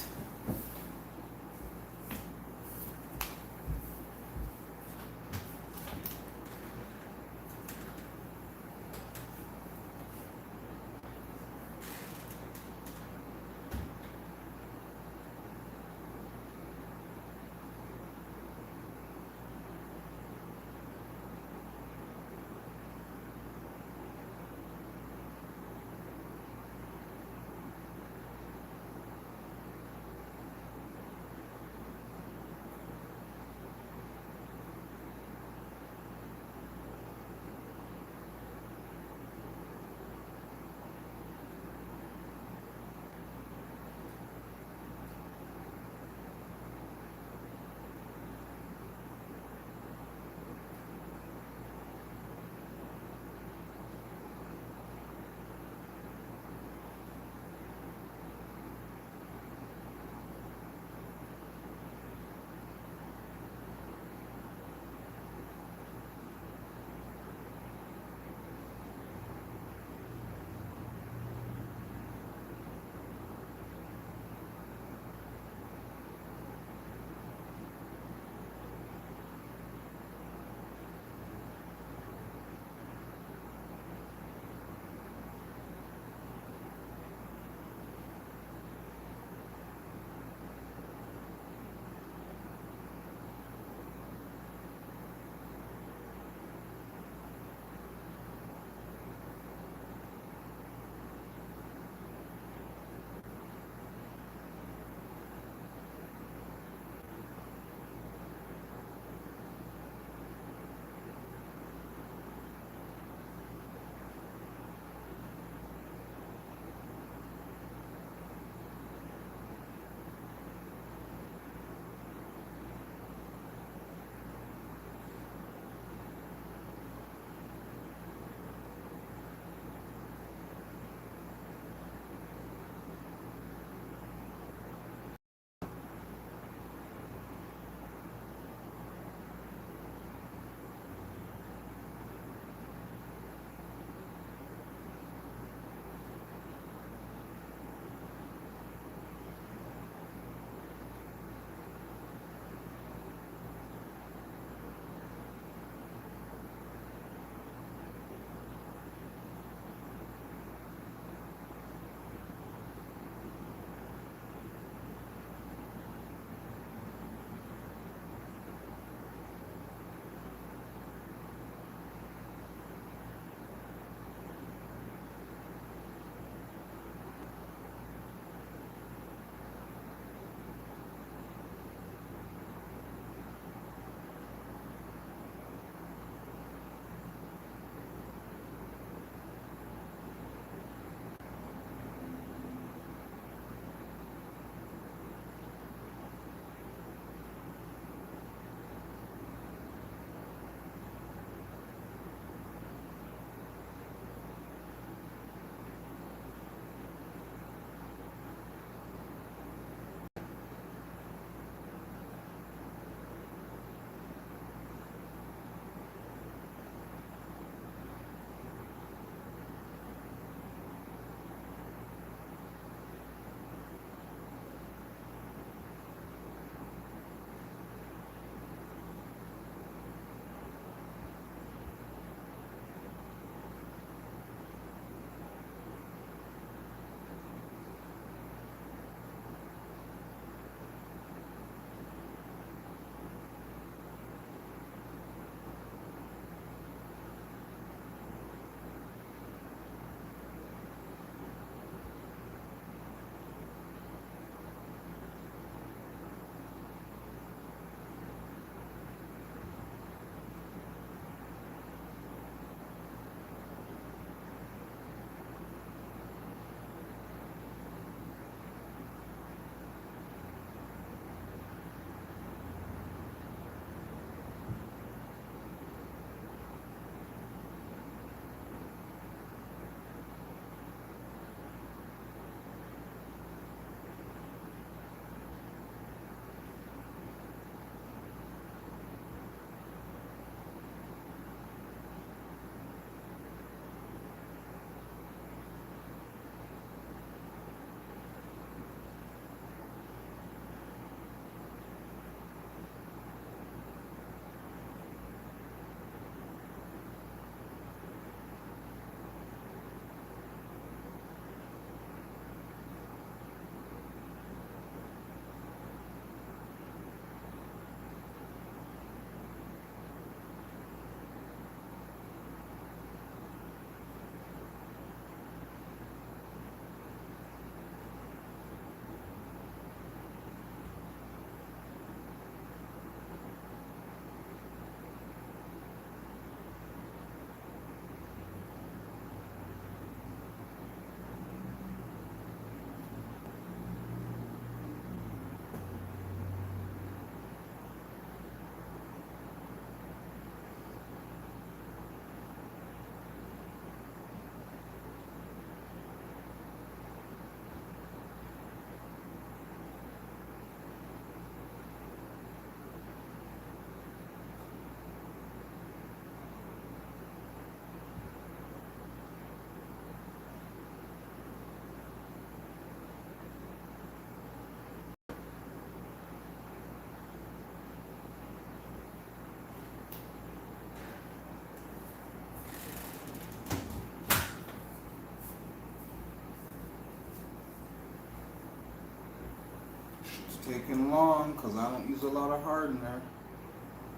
taking long because I don't use a lot of hardener.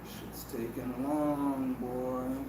Shit's taking long, boy.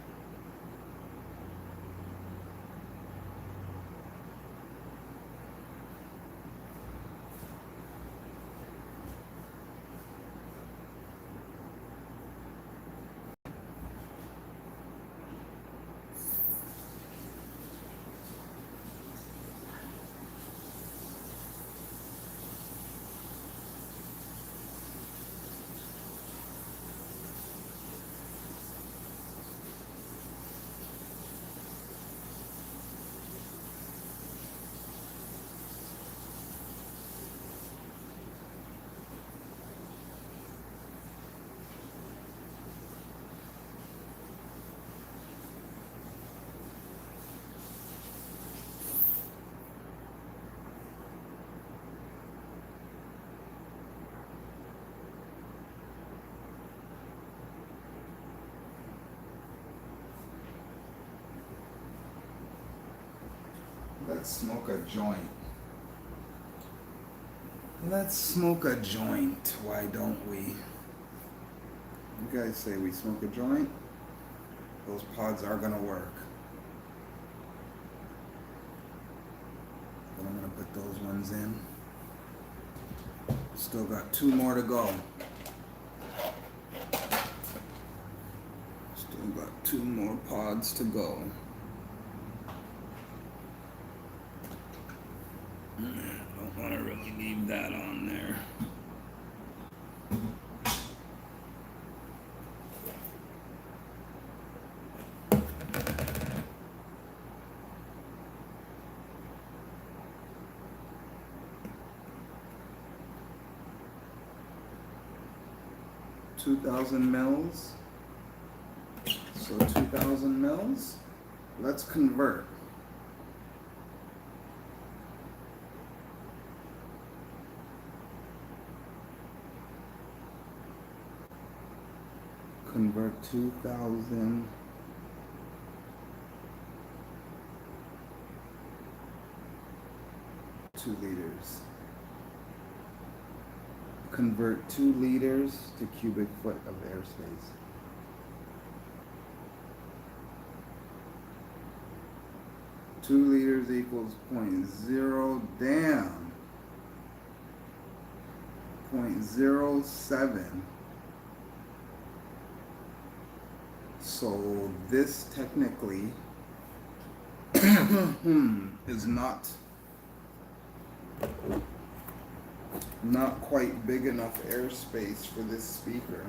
Let's smoke a joint. Let's smoke a joint. Why don't we? You guys say we smoke a joint? Those pods are gonna work. But I'm gonna put those ones in. Still got 2 more to go. Still got 2 more pods to go. Don't want to really leave that on there. $2,000 mils. So 2,000 mils. Let's convert. Convert 2,000 2 liters. Convert 2 liters to cubic foot of airspace. Two liters equals 0.0, damn. 0.07. So this technically is not quite big enough airspace for this speaker.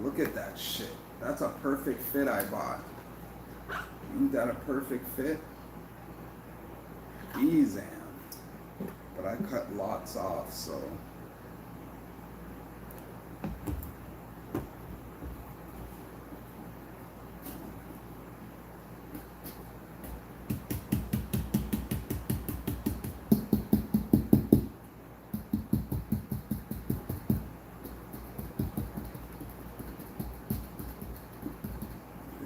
Look at that shit. That's a perfect fit I bought. Ain't that a perfect fit? Easy. But I cut lots off, so.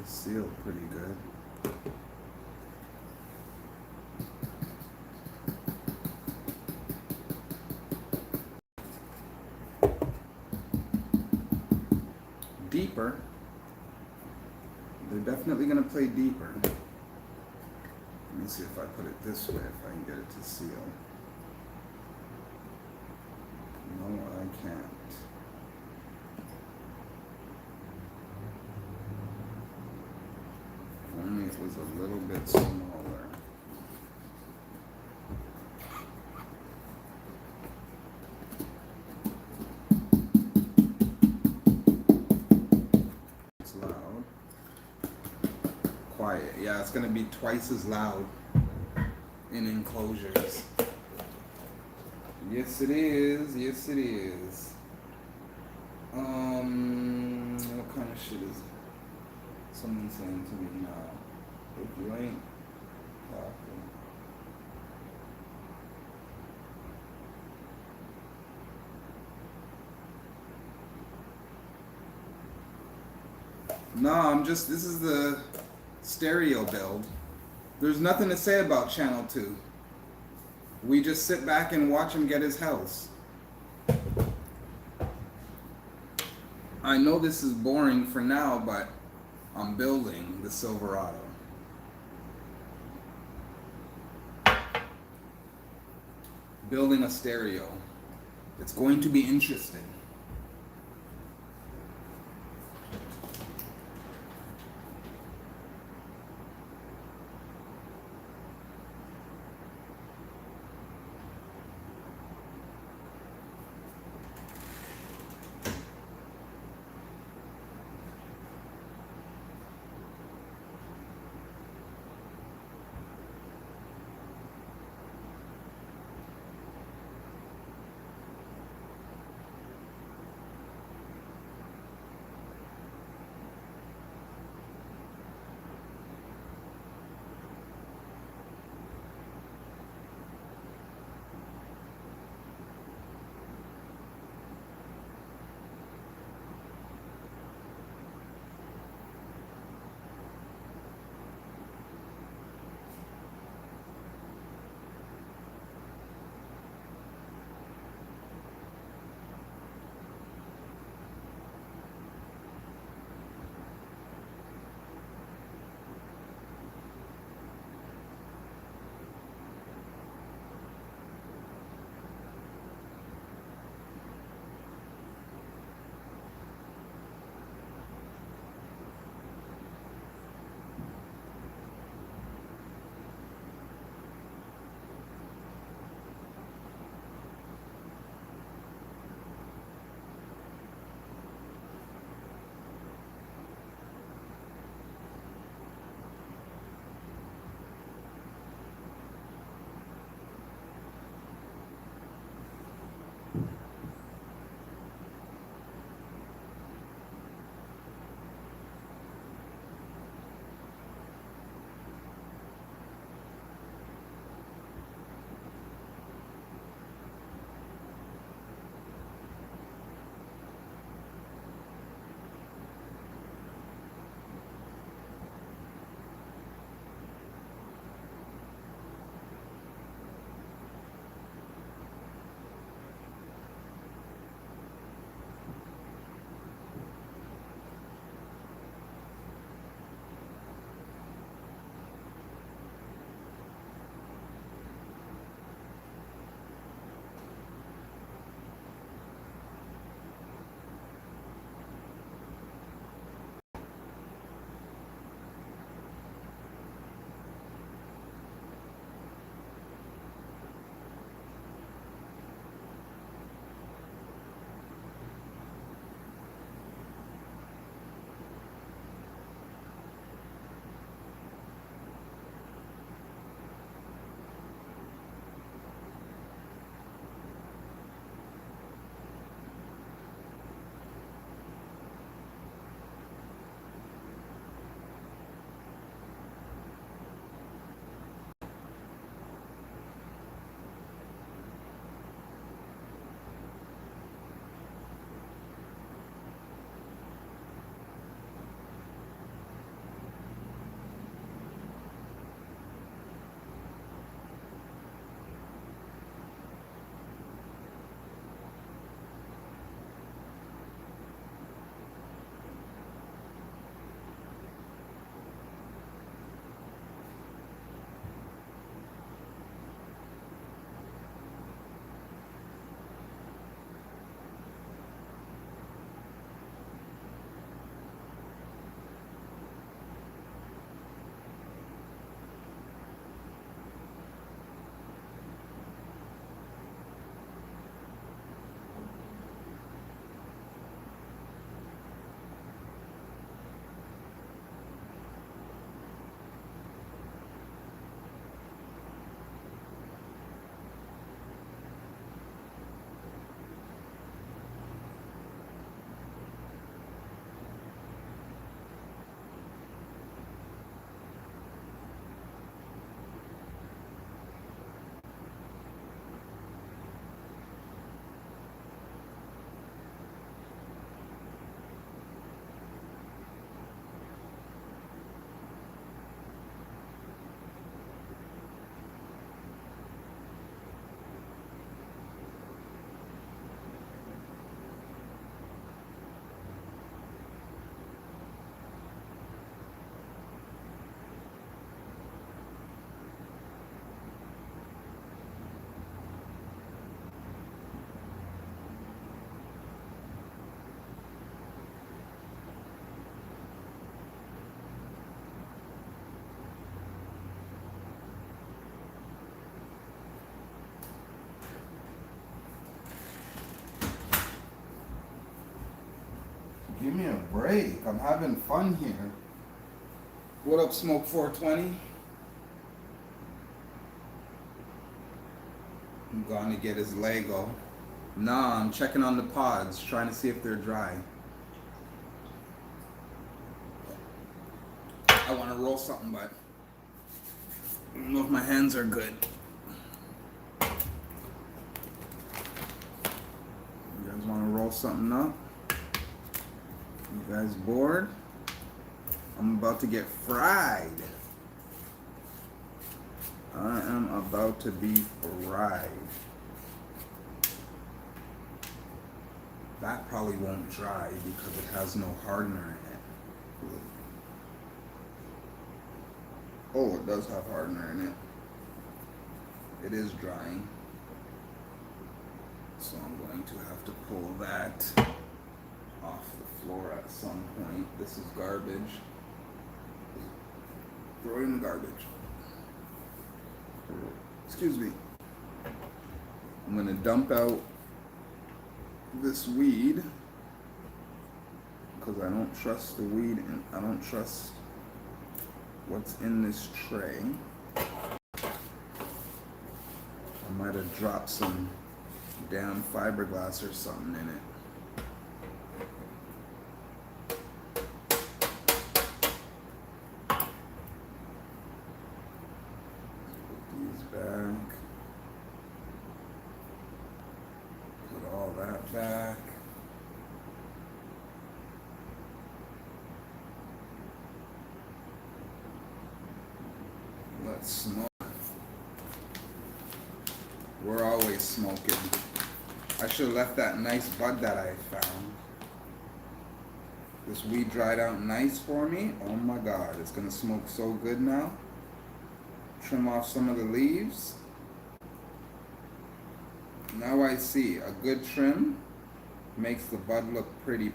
Sealed pretty good. Deeper. They're definitely going to play deeper. Let me see if I put it this way, if I can get it to seal. No, I can't. Only it was a little bit smaller. It's loud. Quiet. Yeah, it's gonna be twice as loud in enclosures. Yes, it is. Yes, it is. What kind of shit is it? Someone's saying to me now, if you ain't talking. No, this is the stereo build. There's nothing to say about channel 2. We just sit back and watch him get his house. I know this is boring for now, but I'm building the Silverado. Building a stereo. It's going to be interesting. give me a break. I'm having fun here. What up, Smoke 420? I'm going to get his Lego. Nah, I'm checking on the pods, trying to see if they're dry. I want to roll something, but I don't know if my hands are good. You guys want to roll something up? You guys bored? I'm about to get fried. I am about to be fried. That probably won't dry because it has no hardener in it. Oh, it does have hardener in it. It is drying. So I'm going to have to pull that off the floor at some point. This is garbage. Throw it in the garbage. Excuse me. I'm gonna dump out this weed because I don't trust the weed and I don't trust what's in this tray. I might have dropped some damn fiberglass or something in it. Back. Put all that back. Let's smoke. We're always smoking. I should have left that nice bud that I found. This weed dried out nice for me. Oh my God, it's gonna smoke so good now. Trim off some of the leaves. Now I see a good trim makes the bud look pretty.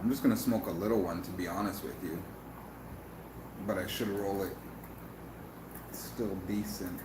I'm just gonna smoke a little one to be honest with you. But I should roll it still decent.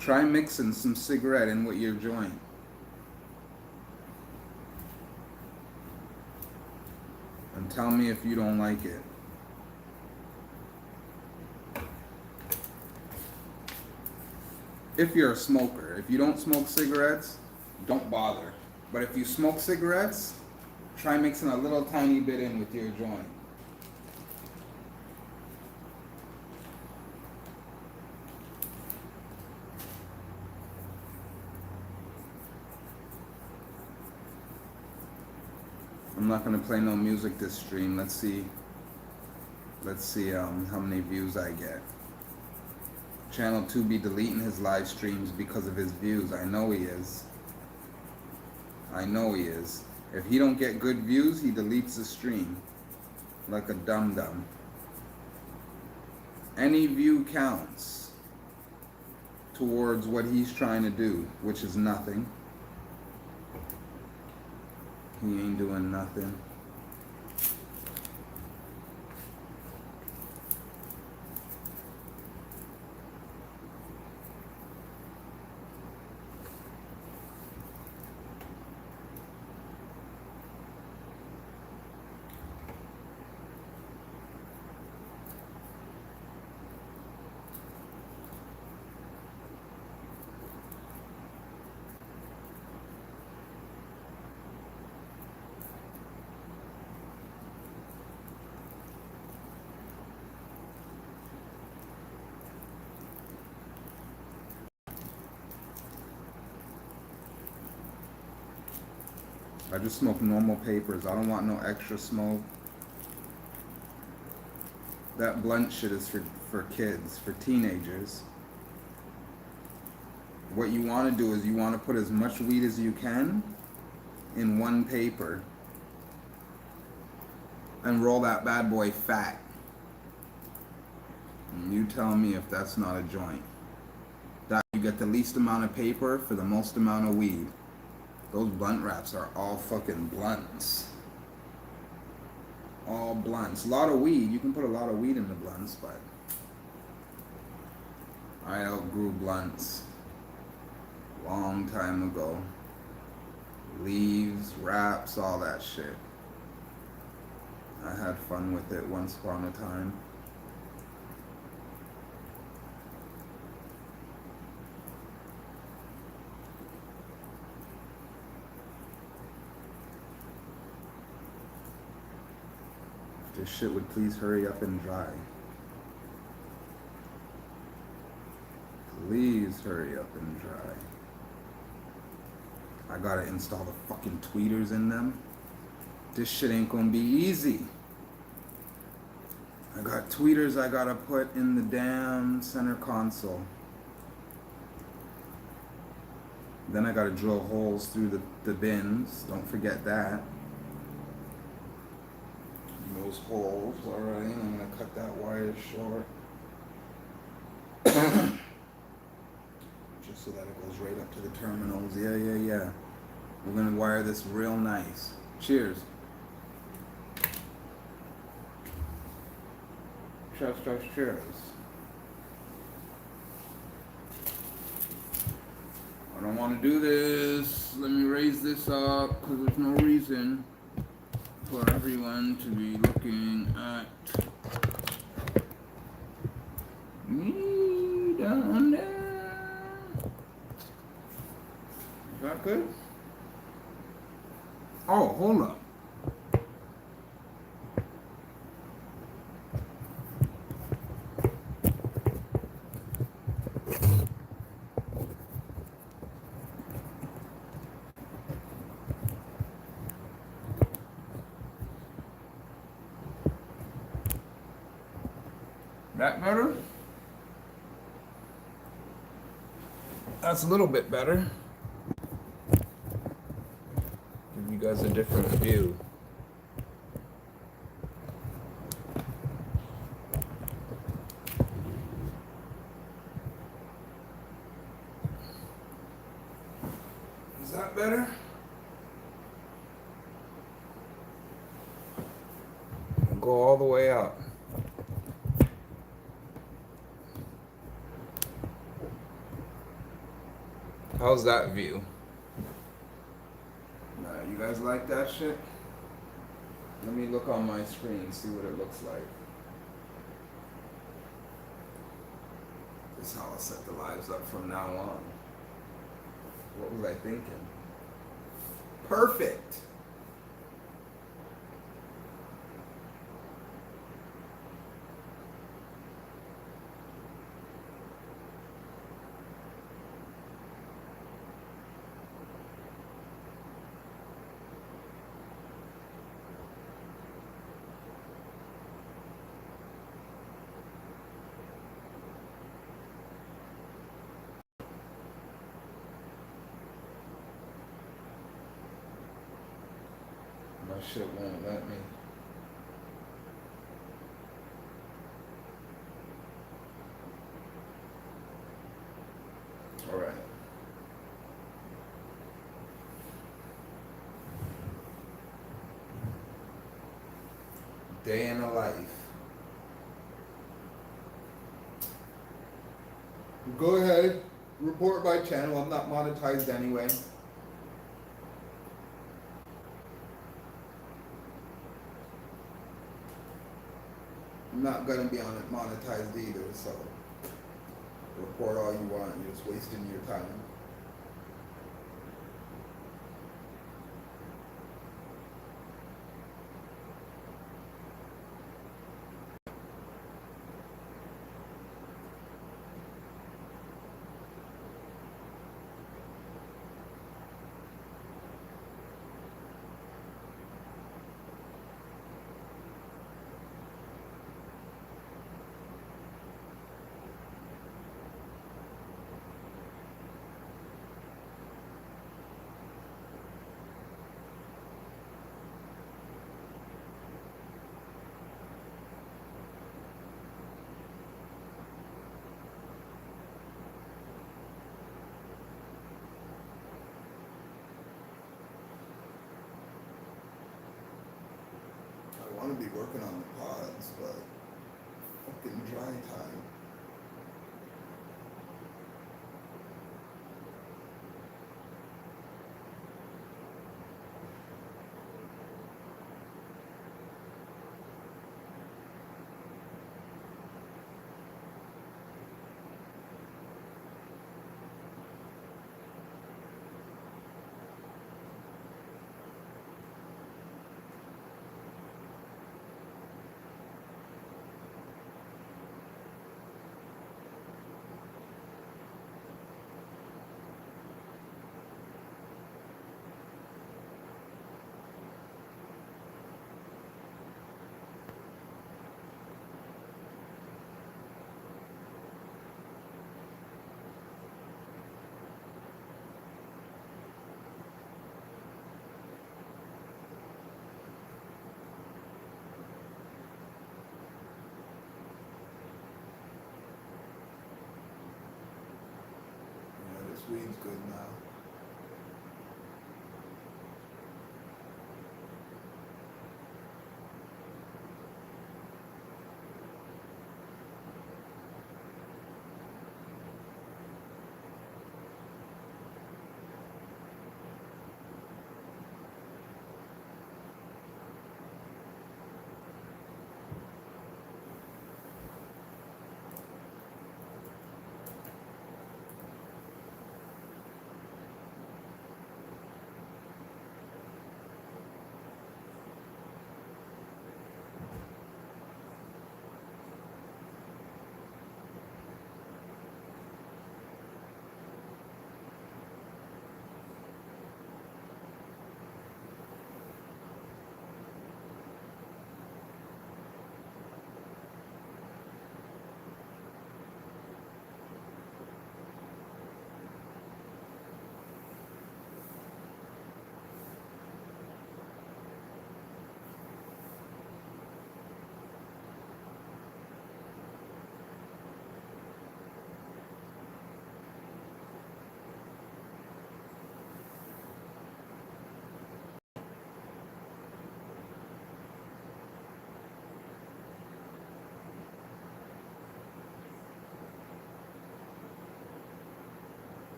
Try mixing some cigarette in with your joint. And tell me if you don't like it. If you're a smoker. If you don't smoke cigarettes, don't bother. But if you smoke cigarettes, try mixing a little tiny bit in with your joint. I'm not gonna play no music this stream. Let's see how many views I get. Channel 2 be deleting his live streams because of his views. I know he is. If he don't get good views, he deletes the stream like a dum-dum. Any view counts towards what he's trying to do, which is nothing. He ain't doing nothing. I just smoke normal papers. I don't want no extra smoke. That blunt shit is for kids, for teenagers. What you want to do is you want to put as much weed as you can in one paper and roll that bad boy fat. And you tell me if that's not a joint. That you get the least amount of paper for the most amount of weed. Those blunt wraps are all fucking blunts. All blunts. A lot of weed. You can put a lot of weed in the blunts, but I outgrew blunts long time ago. Leaves, wraps, all that shit. I had fun with it once upon a time. If this shit would please hurry up and dry. Please hurry up and dry. I gotta install the fucking tweeters in them. This shit ain't gonna be easy. I got tweeters I gotta put in the damn center console. Then I gotta drill holes through the bins. Don't forget that. Those holes, alright. I'm gonna cut that wire short. Just so that it goes right up to the terminals. Yeah. We're gonna wire this real nice. Cheers. Cheers. I don't want to do this. Let me raise this up because there's no reason for everyone to be looking at me down there. Is that good? Oh, hold up. That better? That's a little bit better. Give you guys a different view. Is that better? Go all the way up. How's that view? You guys like that shit? Let me look on my screen and see what it looks like. This is how I'll set the lives up from now on. What was I thinking? Perfect! My shit won't let me. Alright. Day in a life. Go ahead, report my channel. I'm not monetized anyway. I'm not gonna be on it monetized either, so report all you want. You're just wasting your time. want to be working on the pods, but fucking dry time.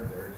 car dirty.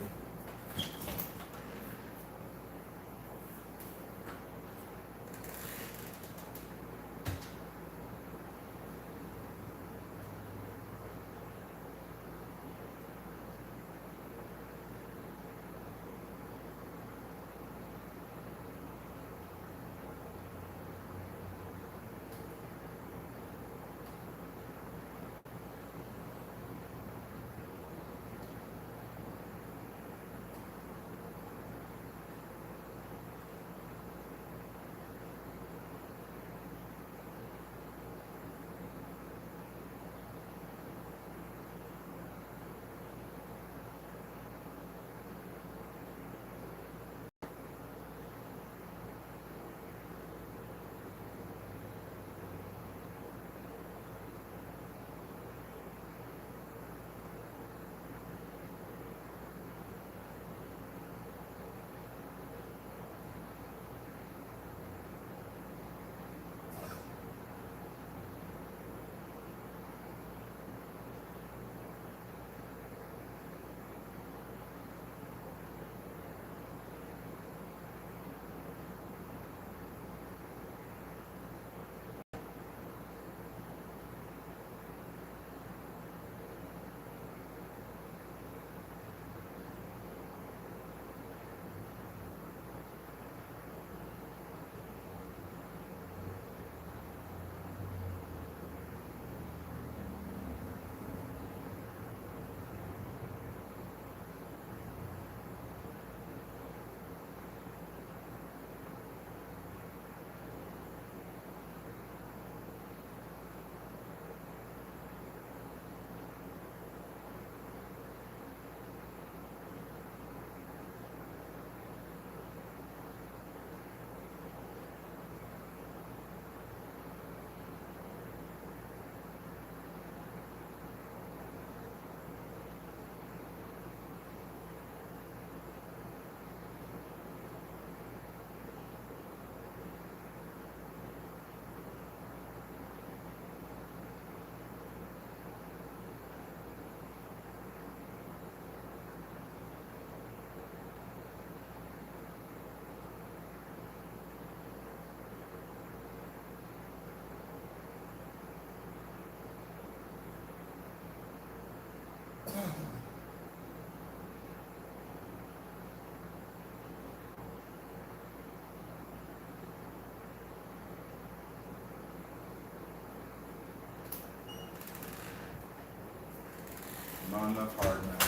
Not enough hard now.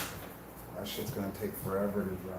That shit's gonna take forever to dry.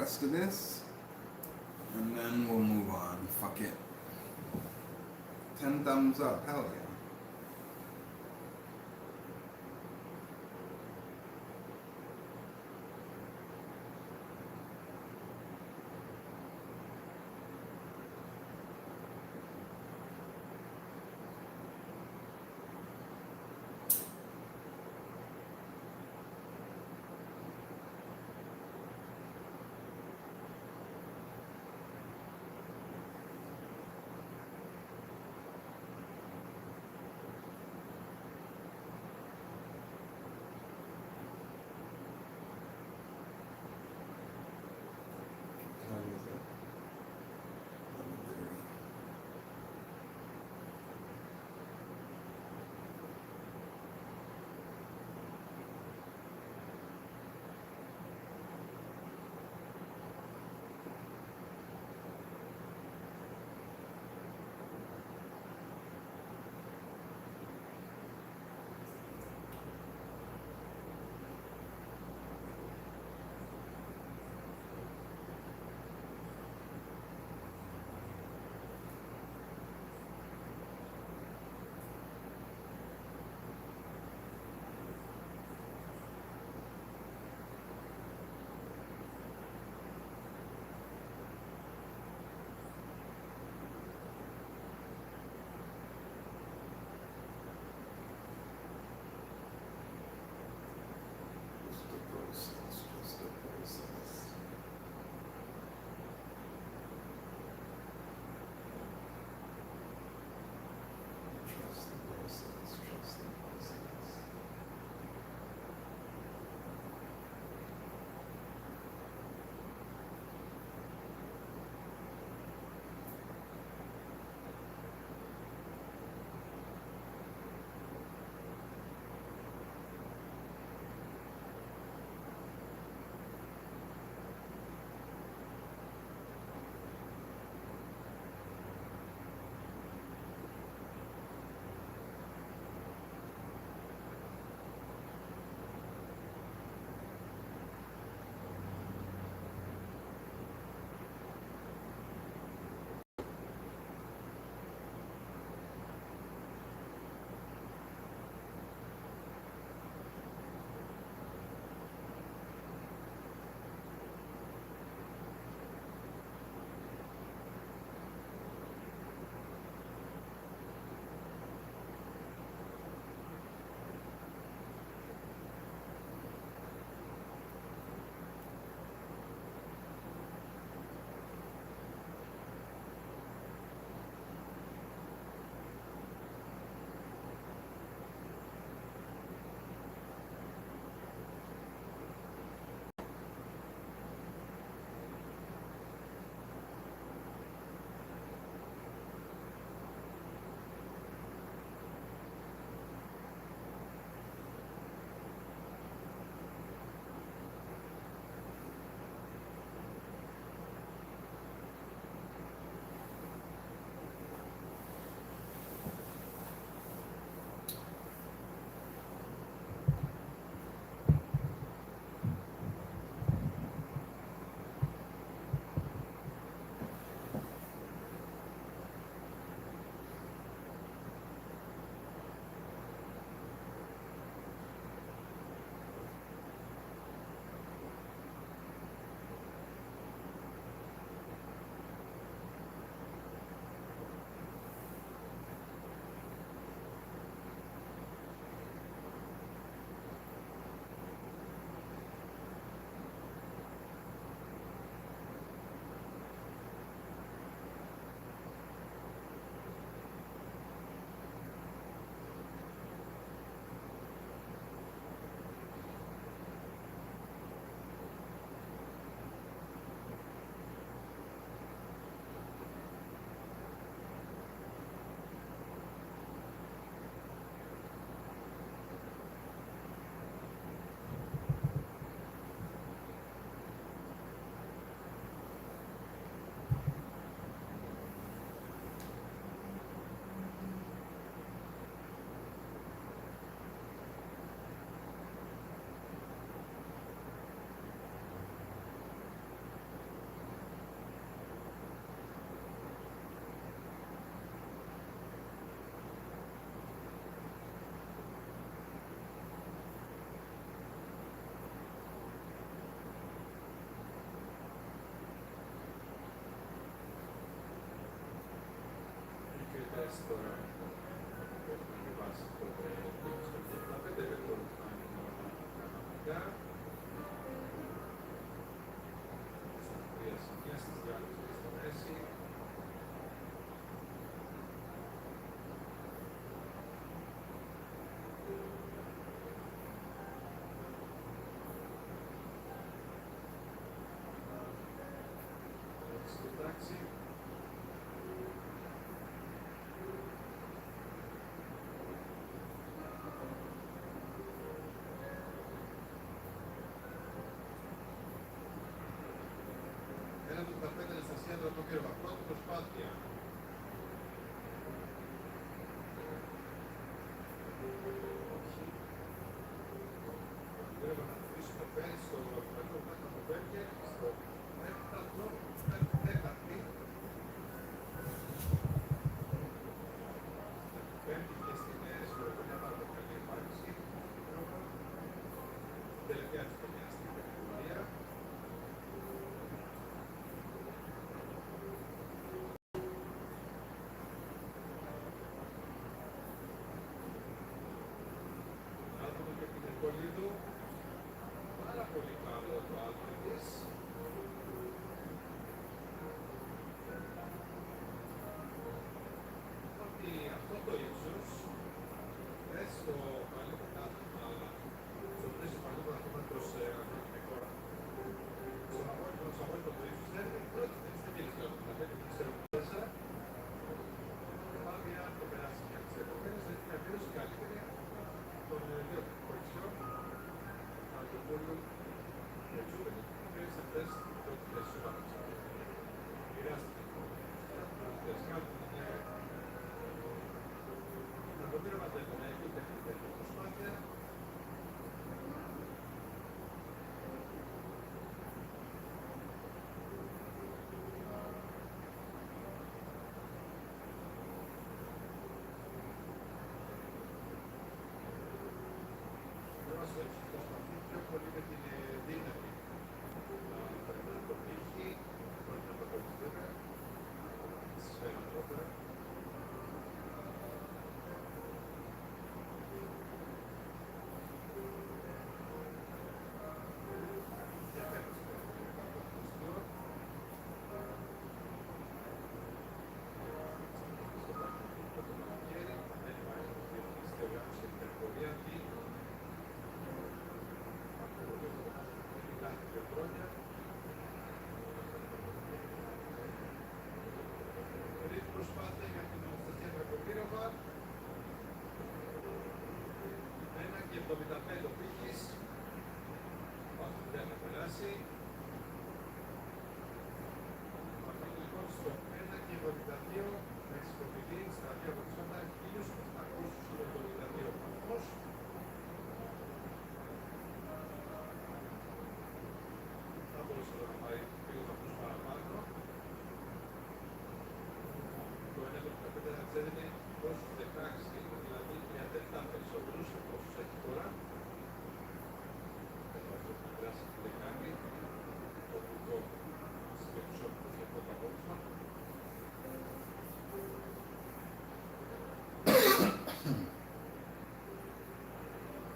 rest of this, and then we'll move on. Fuck it. 10 thumbs up. Hell yeah.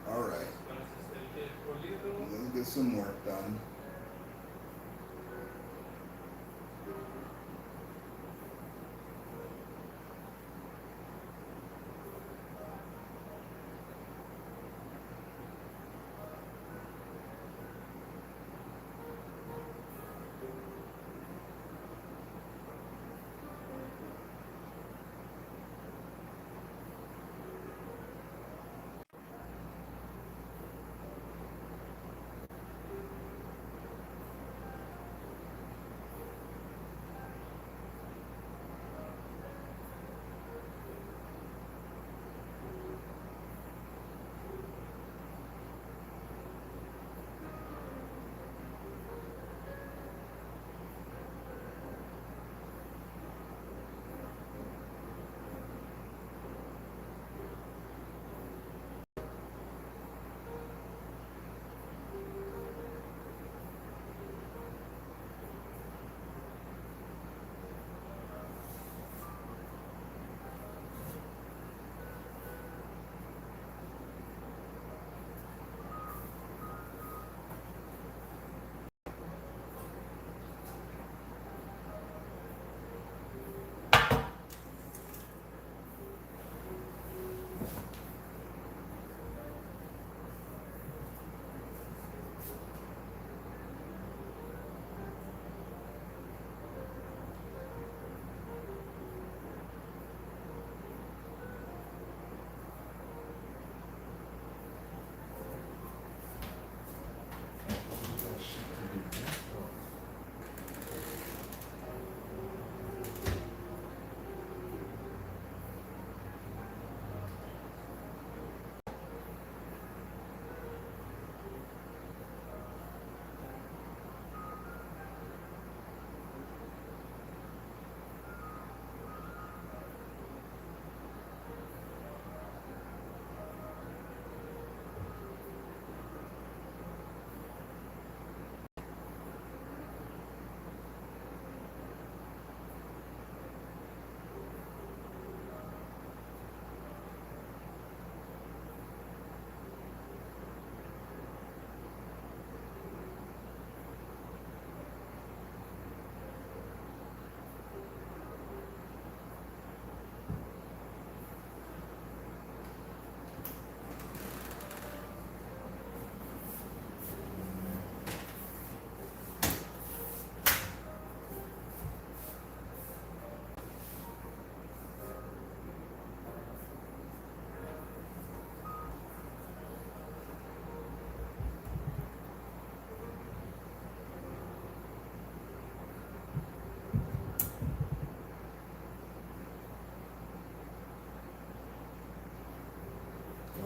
All right, let's get some work done.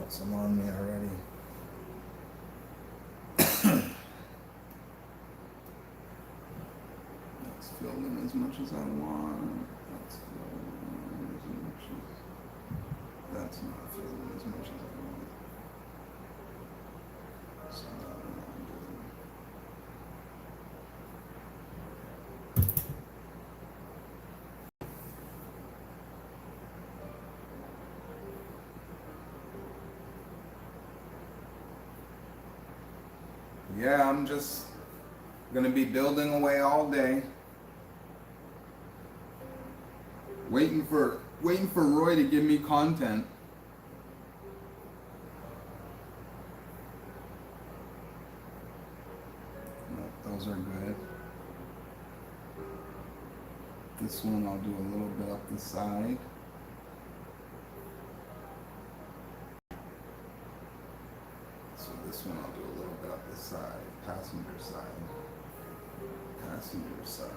got some on me already. That's filled in as much as I want. That's filled in as much as... That's not filled in as much as I want. So now I'm doing... Yeah, I'm just gonna be building away all day. Waiting for Roy to give me content. Nope, those are good. This one I'll do a little bit up the side. So this one I'll do a little bit up the side. Passenger side. Passenger side.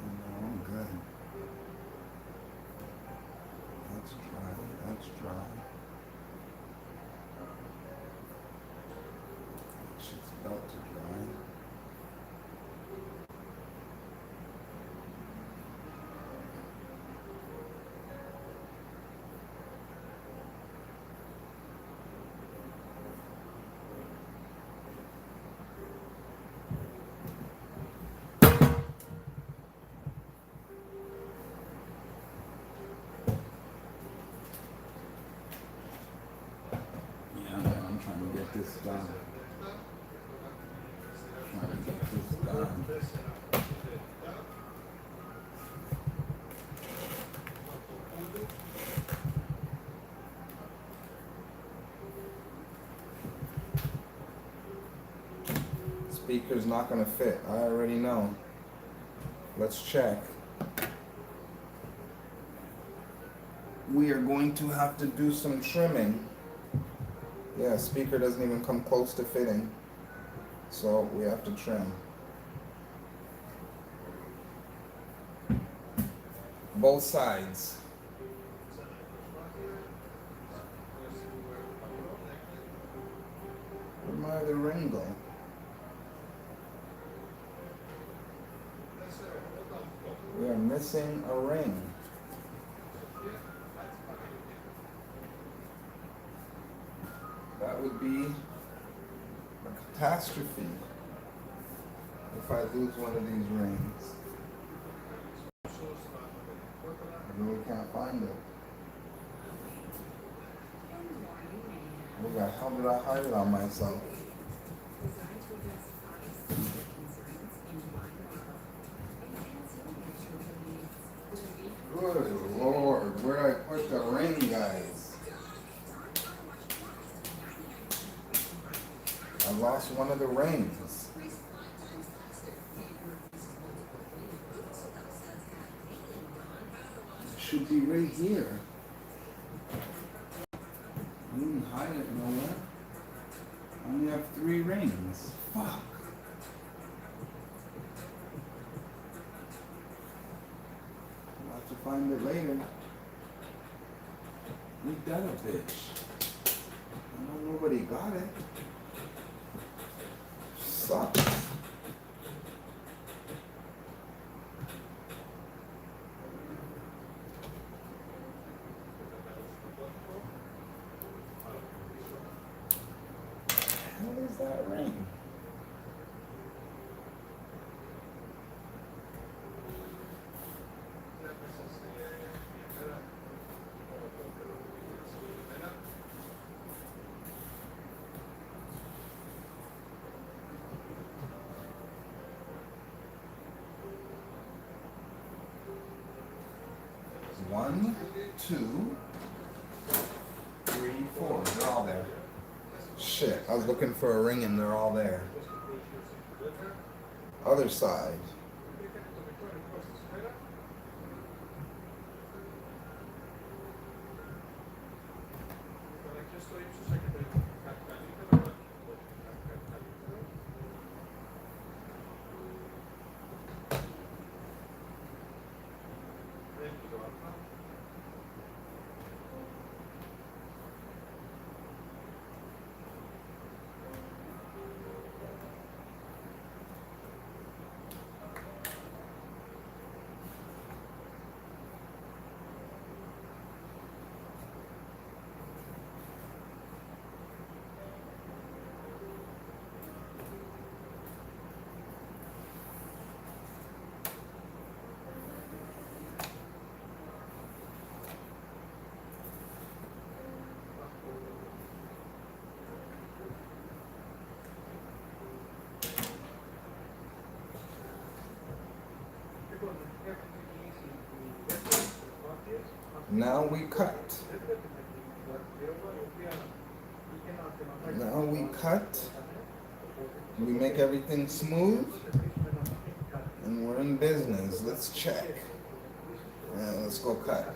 No, I'm good. That's dry. That's dry. Shit's about to dry. Yeah, man, I'm trying to get this done. Trying to get this done. Speaker's not gonna fit. I already know. Let's check. We are going to have to do some trimming. Yeah, speaker doesn't even come close to fitting. So we have to trim. Both sides. Where'd my other ring go? We are missing a ring. That would be a catastrophe if I lose one of these rings. I really can't find it. Where the hell did I hide it on myself? Good Lord, where did I put the ring, guys? I lost one of the rings. It should be right here. I didn't hide it nowhere. I only have 3 rings. Fuck. I'll have to find it later. Ain't that a bitch? I know nobody got it. Sucks. What is that ring? One, 2, 3, 4. They're all there. Shit, I was looking for a ring and they're all there. Other side. Now we cut. Now we cut. We make everything smooth. And we're in business. Let's check. Let's go cut.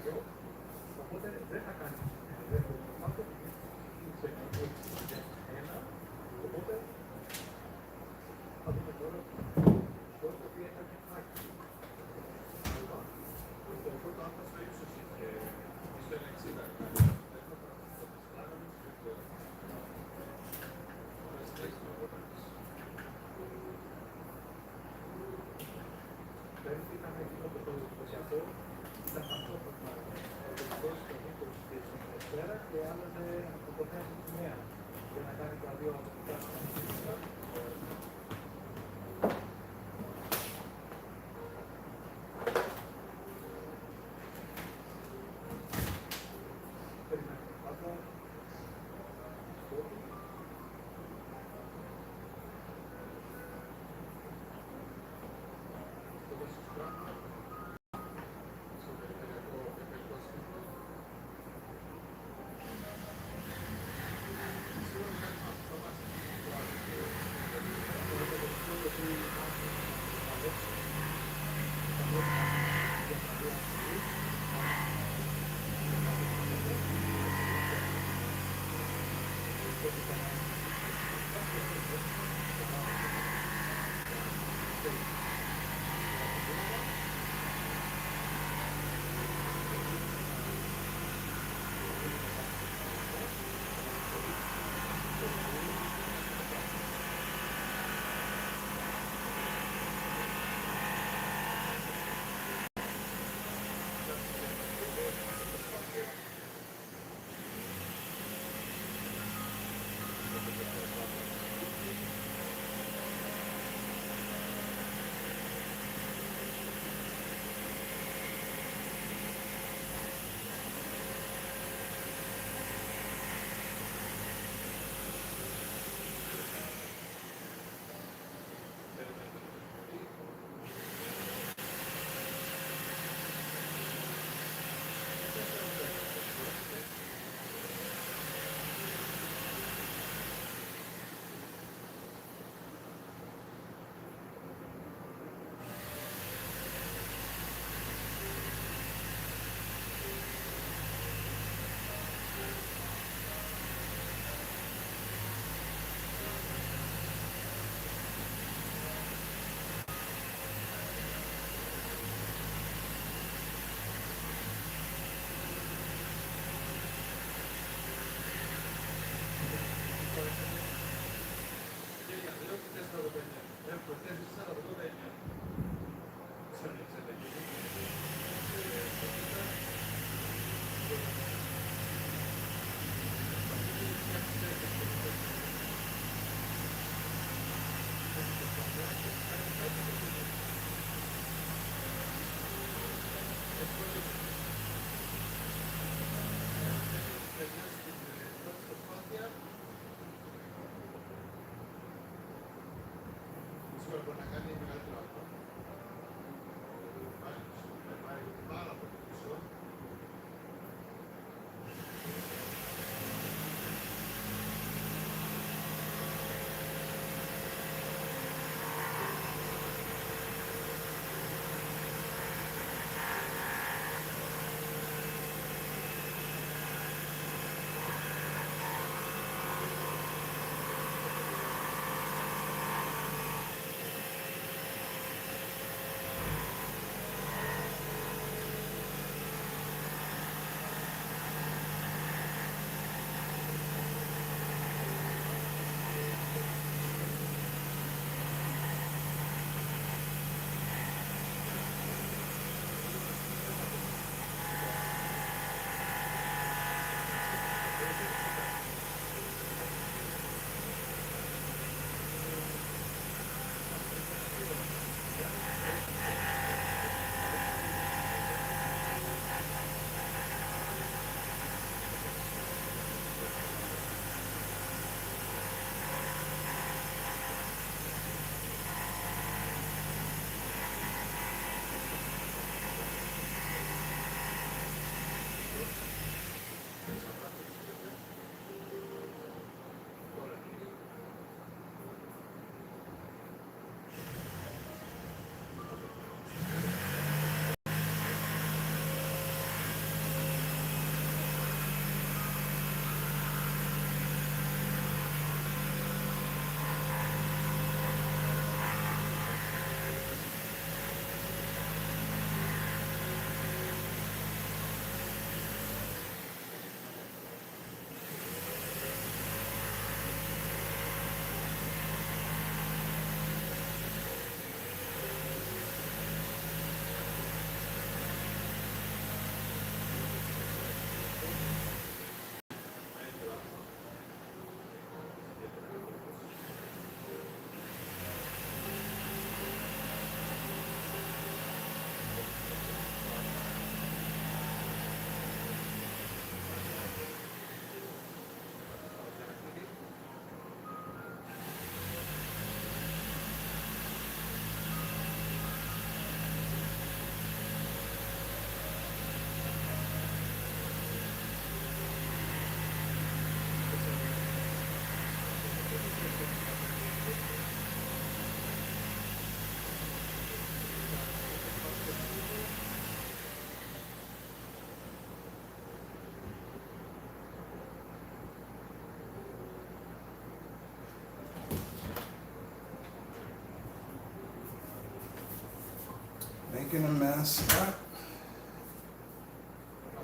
making a mess, but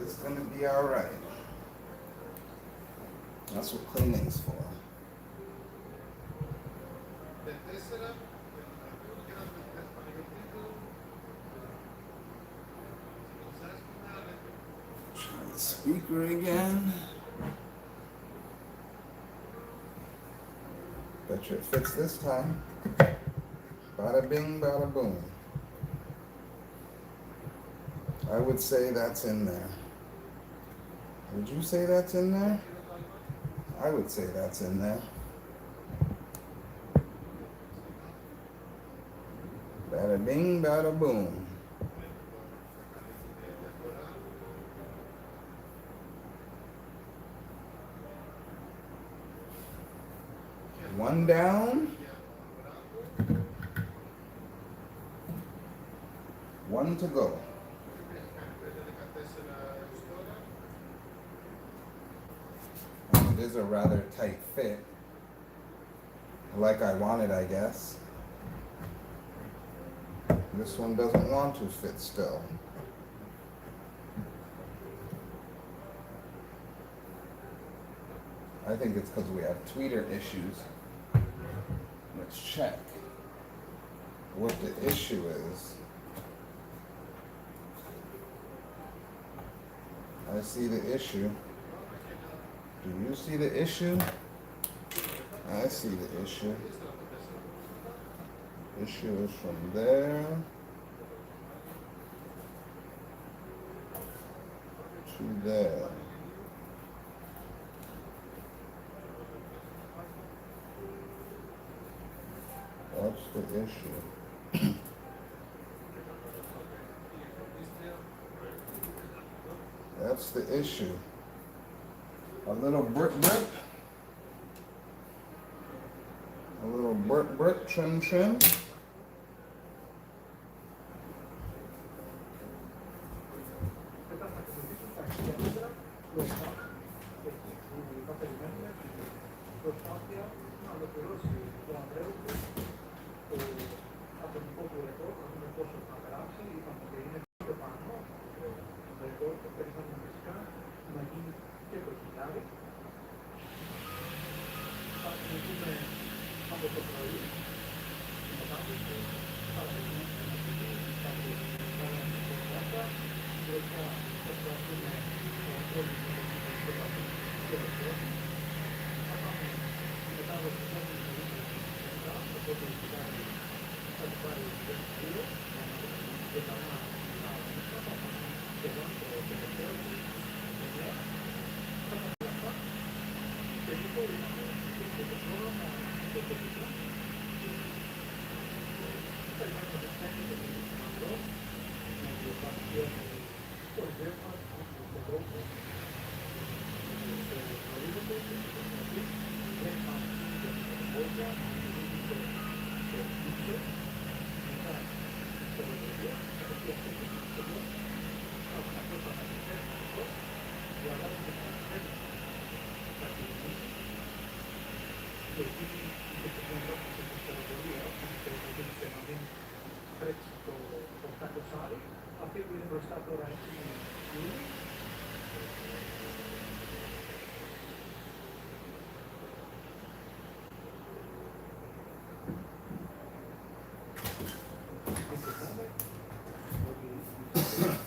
it's gonna be alright. That's what cleaning's for. Try the speaker again. Bet you it fits this time. Bada bing, bada boom. I would say that's in there. Would you say that's in there? I would say that's in there. Bada bing, bada boom. One down. One to go. It is a rather tight fit. Like I wanted, I guess. This one doesn't want to fit still. I think it's because we have tweeter issues. Let's check what the issue is. I see the issue. Do you see the issue? I see the issue. Issue is from there to there. That's the issue. That's the issue. A little brick. A little brick trim.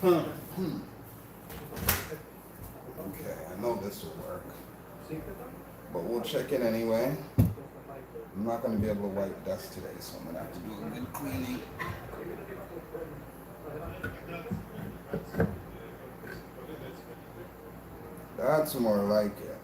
Okay, I know this will work, but we'll check it anyway. I'm not going to be able to wipe dust today, so I'm going to have to do a good cleaning. That's more like it.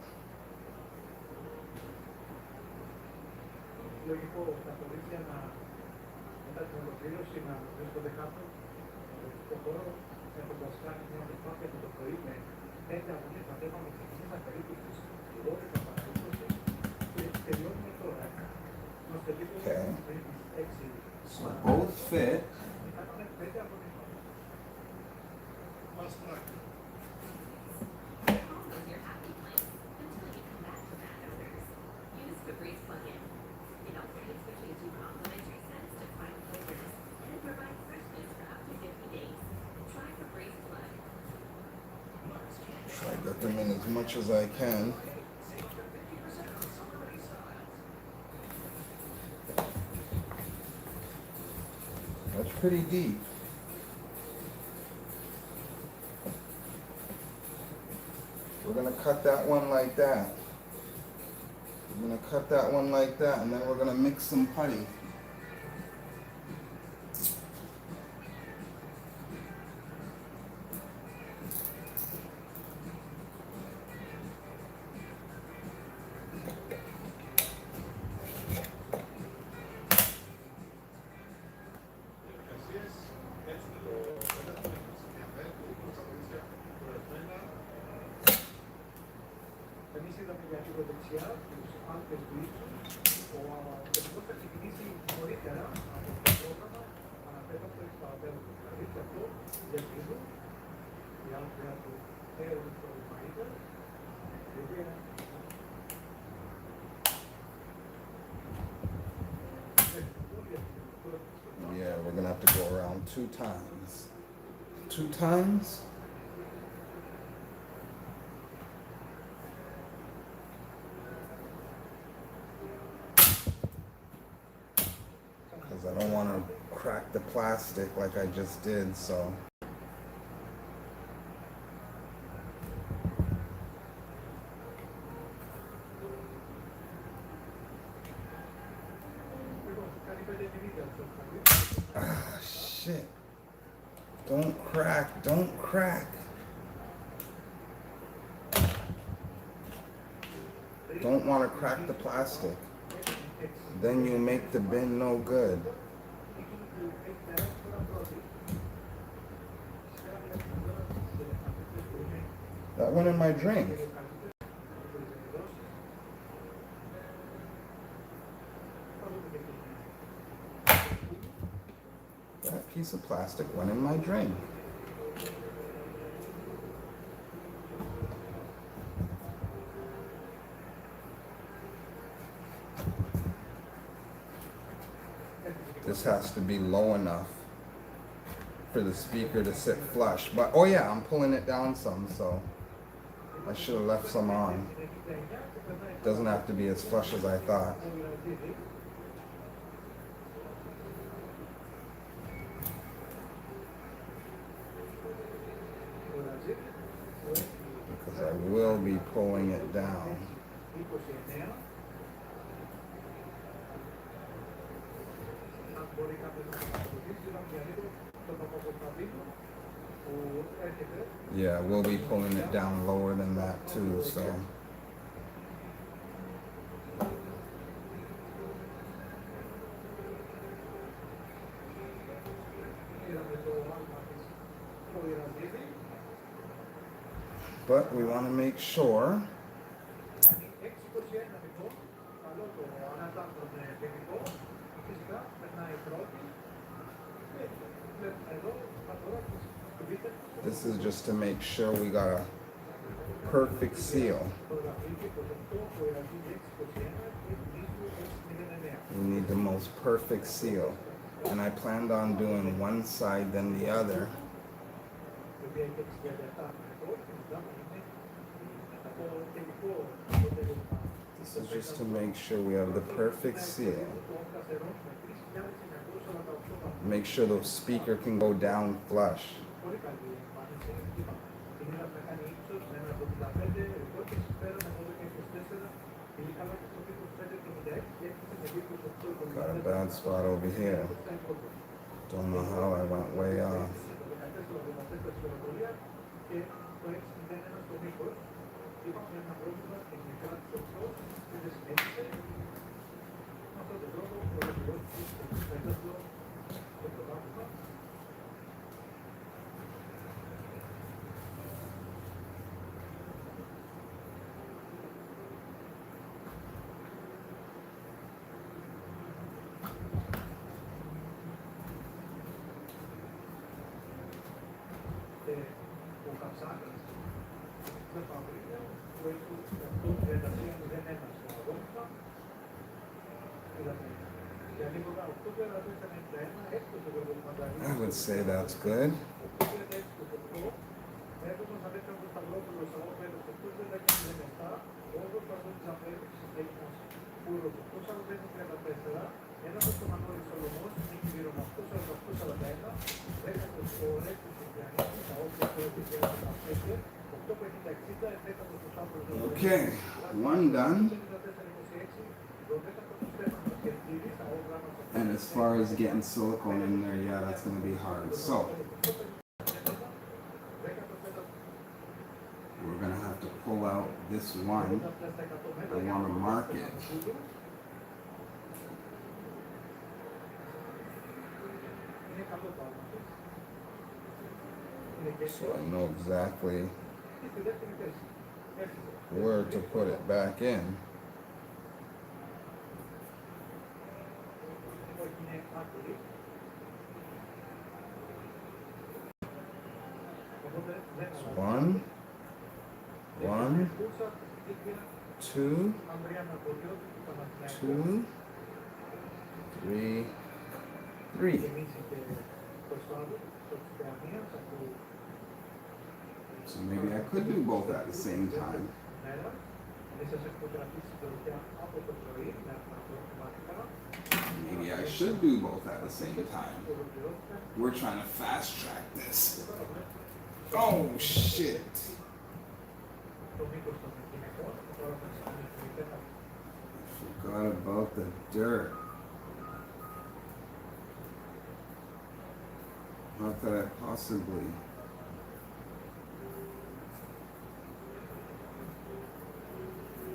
Okay. So both fit. much as I can. That's pretty deep. We're gonna cut that one like that. We're gonna cut that one like that, and then we're gonna mix some putty. Yeah, we're gonna have to go around 2 times. 2 times? Because I don't want to crack the plastic like I just did, so. Ah, shit. Don't crack, don't crack. Don't want to crack the plastic. Then you make the bin no good. That went in my drink. That piece of plastic went in my drink. This has to be low enough for the speaker to sit flush. But, oh yeah, I'm pulling it down some, so I should have left some on. Doesn't have to be as flush as I thought. Because I will be pulling it down. Yeah, we'll be pulling it down lower than that too, so. But we want to make sure this is just to make sure we got a perfect seal. We need the most perfect seal. And I planned on doing one side then the other. This is just to make sure we have the perfect seal. Make sure the speaker can go down flush. Got a bad spot over here. Don't know how I went way off. I would say that's good. Okay, one done. And as far as getting silicone in there, yeah, that's going to be hard. So, we're going to have to pull out this one. I want to mark it. So I know exactly where to put it back in. One, two, three. So maybe I could do both at the same time. Maybe I should do both at the same time. We're trying to fast track this. Oh shit. I forgot about the dirt. How could I possibly?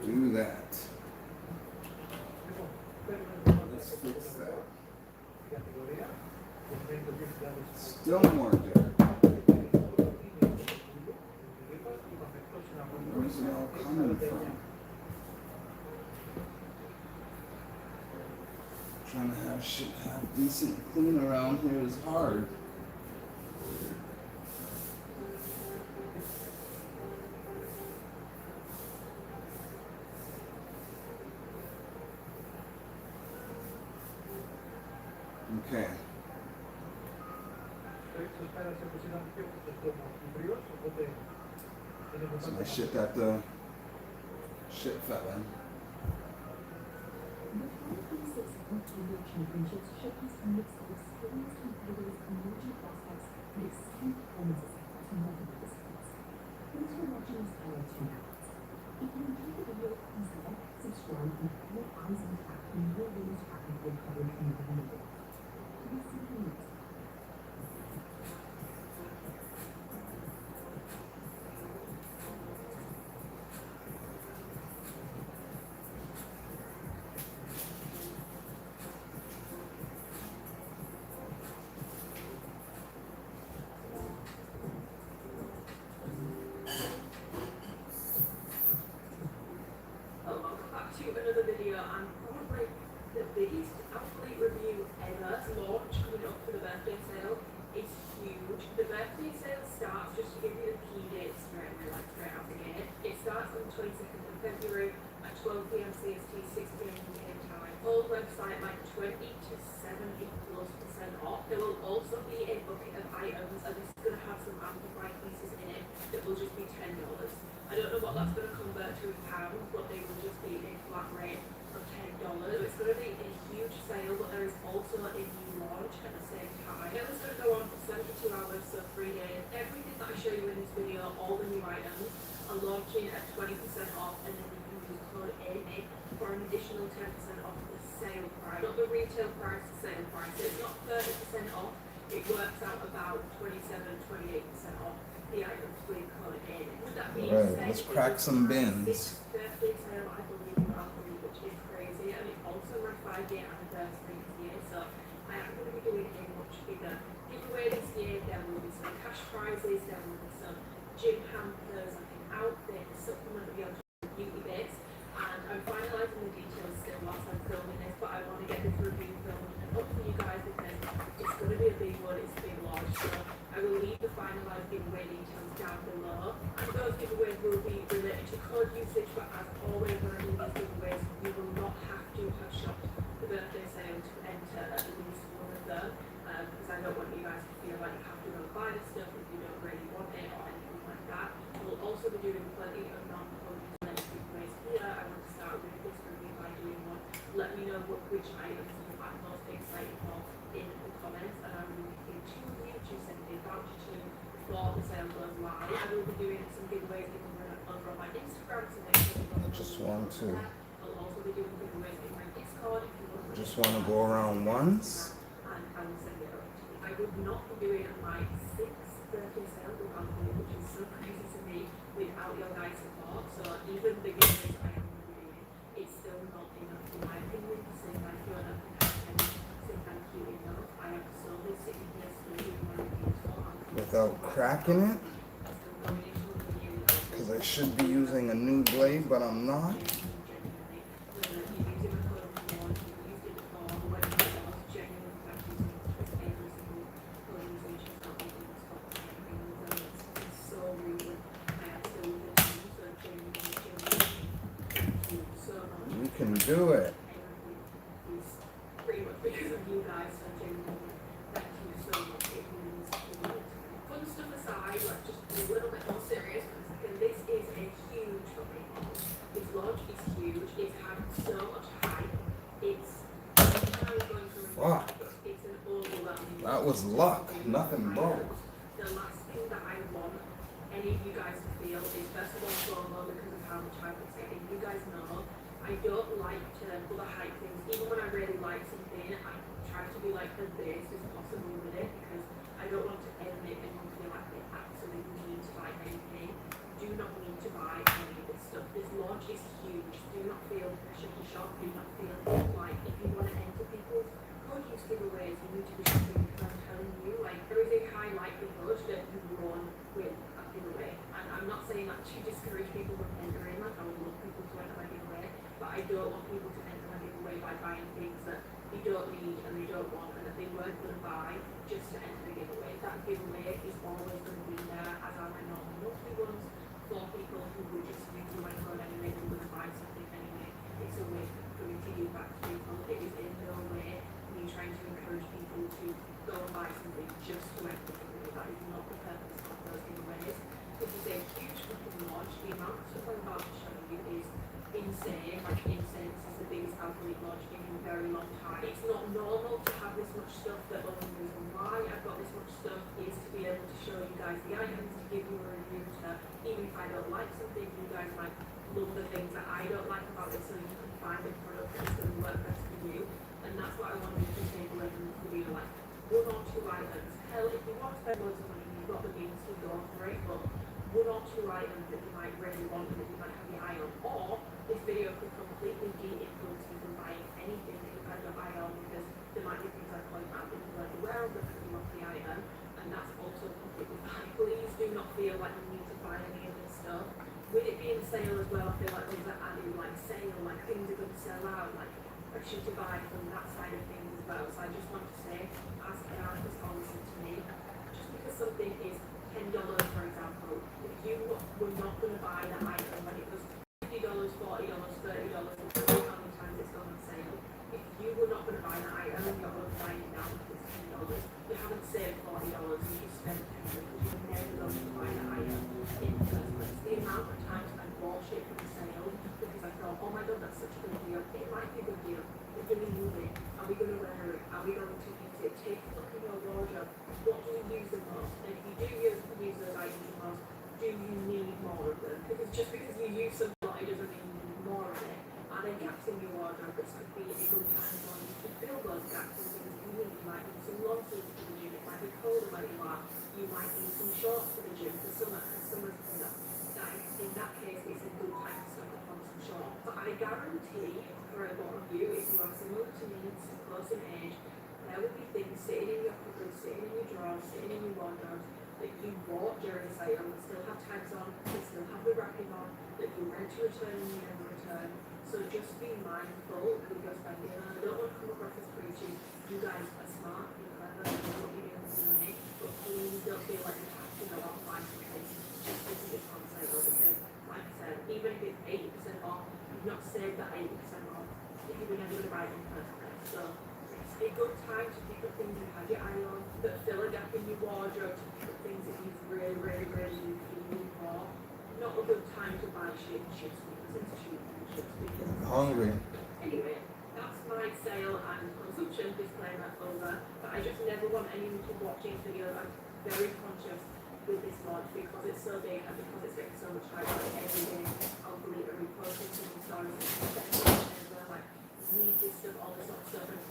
Do that. Let's fix that. Still more dirt. Where's it all coming from? Trying to have shit have decent clean around here is hard. Okay. So my shit got the shit fell in. Another video and probably the biggest athlete review ever launch coming up for the birthday sale. It's huge. The birthday sale starts, just to give you the key dates straight out the gate. It starts on the 22nd of February at 12 p.m. CST, 6 p.m. UK time. Whole website like 20 to 70+% off. There will also be a bucket of items, and this is going to have some amplified pieces in it that will just be $10. I don't know what that's going to convert to in pounds, but they will just be a flat rate of $10. So it's going to be a huge sale, but there is also a new launch at the same time. It was going to go on for 72 hours, so 3 days. Everything that I show you in this video, all the new items, are launching at 20% off, and then you can use code AMY for an additional 10% off the sale price. Not the retail price, the sale price. So it's not 30% off. It works out about 27-28% off the items with code AMY. Would that be Alright, let's crack some bins. Birthday sale, I believe, which is crazy, and it's also my 5-year anniversary this year, so I am going to be doing a much bigger giveaway this year. There will be some cash prizes, there will be some gym hampers, I think outfits, supplement beyond beauty bits, and I'm finalising the details still whilst I'm filming this, but I want to get this review filmed and up for you guys because it's going to be a big one, it's a big launch, so I will leave the finalised giveaway details down below, and those giveaways will be related to code usage, but as always when I do these giveaways, you will not have to have shopped the birthday sale to enter at least one of them, because I don't want you guys to feel like you have to go and buy this stuff if you don't really which items you find most exciting for in the comments, and I will be picking 2 of you to send a voucher to before the sale goes live. I will be doing some giveaways over on my Instagram, so make sure you I just want to. I'll also be doing giveaways in my Discord if you want. Just want to go around once. And I will send it over to you. I would not be doing my 6th birthday sale without you, which is so crazy to me without your guys' support. So even the giveaways I am doing, it's still not enough in my opinion to say thank you, and I can't say thank you enough. I am solely sitting here still doing my reviews for Without cracking it, because I should be using a new blade, but I'm not. You can do it. Pretty much because of you guys, so genuinely, thank you so much. It means a lot. Fun stuff aside, let's just be a little bit more serious for a second. This is a huge shopping mall. Its launch is huge. It's had so much hype. It's going through. Fuck. It's an overwhelming. That was luck. Nothing broke. The last thing that I want any of you guys to feel is first of all FOMO because of how much hype it's getting. You guys know I don't like to pull the hype things. Even when I really like something, I try to be like as based as possible with it because I don't want to ever make anyone feel like they absolutely need to buy anything. Do not need to buy any of this stuff. This launch is huge. Do not feel pressure to shop. Do not feel like if you want to enter people's produce giveaways, you need to be shopping because I'm telling you, like there is a high likelihood that you won't win a giveaway. And I'm not saying that to discourage people from entering, like I would love people to enter my giveaway, but I don't want people to enter my giveaway by buying things that they don't need and they don't want and that they weren't going to buy just to enter the giveaway. That giveaway is always going to be there, as are my normal monthly ones, for people who would just use my code anyway, who would buy something anyway. It's a way for me to give back to people. It is in no way me trying to encourage people to go and buy something just to enter the giveaway. That is not the purpose of those giveaways. This is a huge fucking launch. The amount of stuff I'm about to show you is insane, like insane. This is the biggest athlete launch in a very long time. It's not normal to have this much stuff. The only reason why I've got this much stuff is to be able to show you guys the items, to give you a review, to even if I don't like something, you guys might love the things that I don't like about it, so you can find a product that's going to work best for you. And that's what I wanted to take away from this video, like 1 or 2 items. Hell, if you want to spend loads of money, you've got the means to go for it, but 1 or 2 items that you might really want and that you might have your eye on, or this video could completely de-influence you from buying anything that you've had your eye on because there might be things I point out that you weren't aware of that could be off the item, and that's also completely fine. Please do not feel like you need to buy any of this stuff. With it being sale as well, I feel like things are added, like sale, like things are going to sell out, like pressure to buy from that side of things as well. So I just want to say, as an artist, listen to me, just because something is $10, for example, if you were not going to buy that item when it was $50, $40, $30, how many times it's gone on sale, if you were not going to buy that item and you're going to buy it now because it's $10, you haven't saved $40, you spent $10 because you're never going to buy that item in the first place. The amount of times I bought shit from the sale because I thought, oh my god, that's such a good deal. It might be a good deal. We're going to use it. Are we going to wear it? Are we going to use it? Take a look in your wardrobe. What do you use the most? And if you do use those items the most, do you need more of them? Because just because you use some lot, it doesn't mean you need more of it. Are there gaps in your wardrobe? This could be a good time for you to fill those gaps and things that you need. You might need some long sleeves for the gym. It might be colder where you are. You might need some shorts for the gym for summer, because summer's coming up. In that case, it's a good time to stock up on some shorts. But I guarantee for a lot of you, if you are similar to me, close in age, there will be things sitting in your cupboard, sitting in your drawers, sitting in your wardrobe that you bought during sale that still have tags on, that still have the wrapping on, that you're ready to return and you never return. So just be mindful with your spending. And I don't want to come across as preaching. You guys are smart, you're clever, you know what you're doing with your money, but please don't feel like you have to go out and buy something just because it's on sale, because like I said, even if it's 80% off, you've not saved that 80% off if you were never going to buy it in the first place. So it's a good time to pick up things you've had your eye on, that fill a gap in your wardrobe, to pick up things that you've really need for. Not a good time to buy shit sneakers and cheap shit sneakers. I'm hungry. Anyway, that's my Outside sale and consumption disclaimer over, but I just never want anyone to watch these videos. I'm very conscious with this launch because it's so big and because it's getting so much hype like every day. I'll believe it, reposting some stories and like need this stuff, all this sort of stuff. And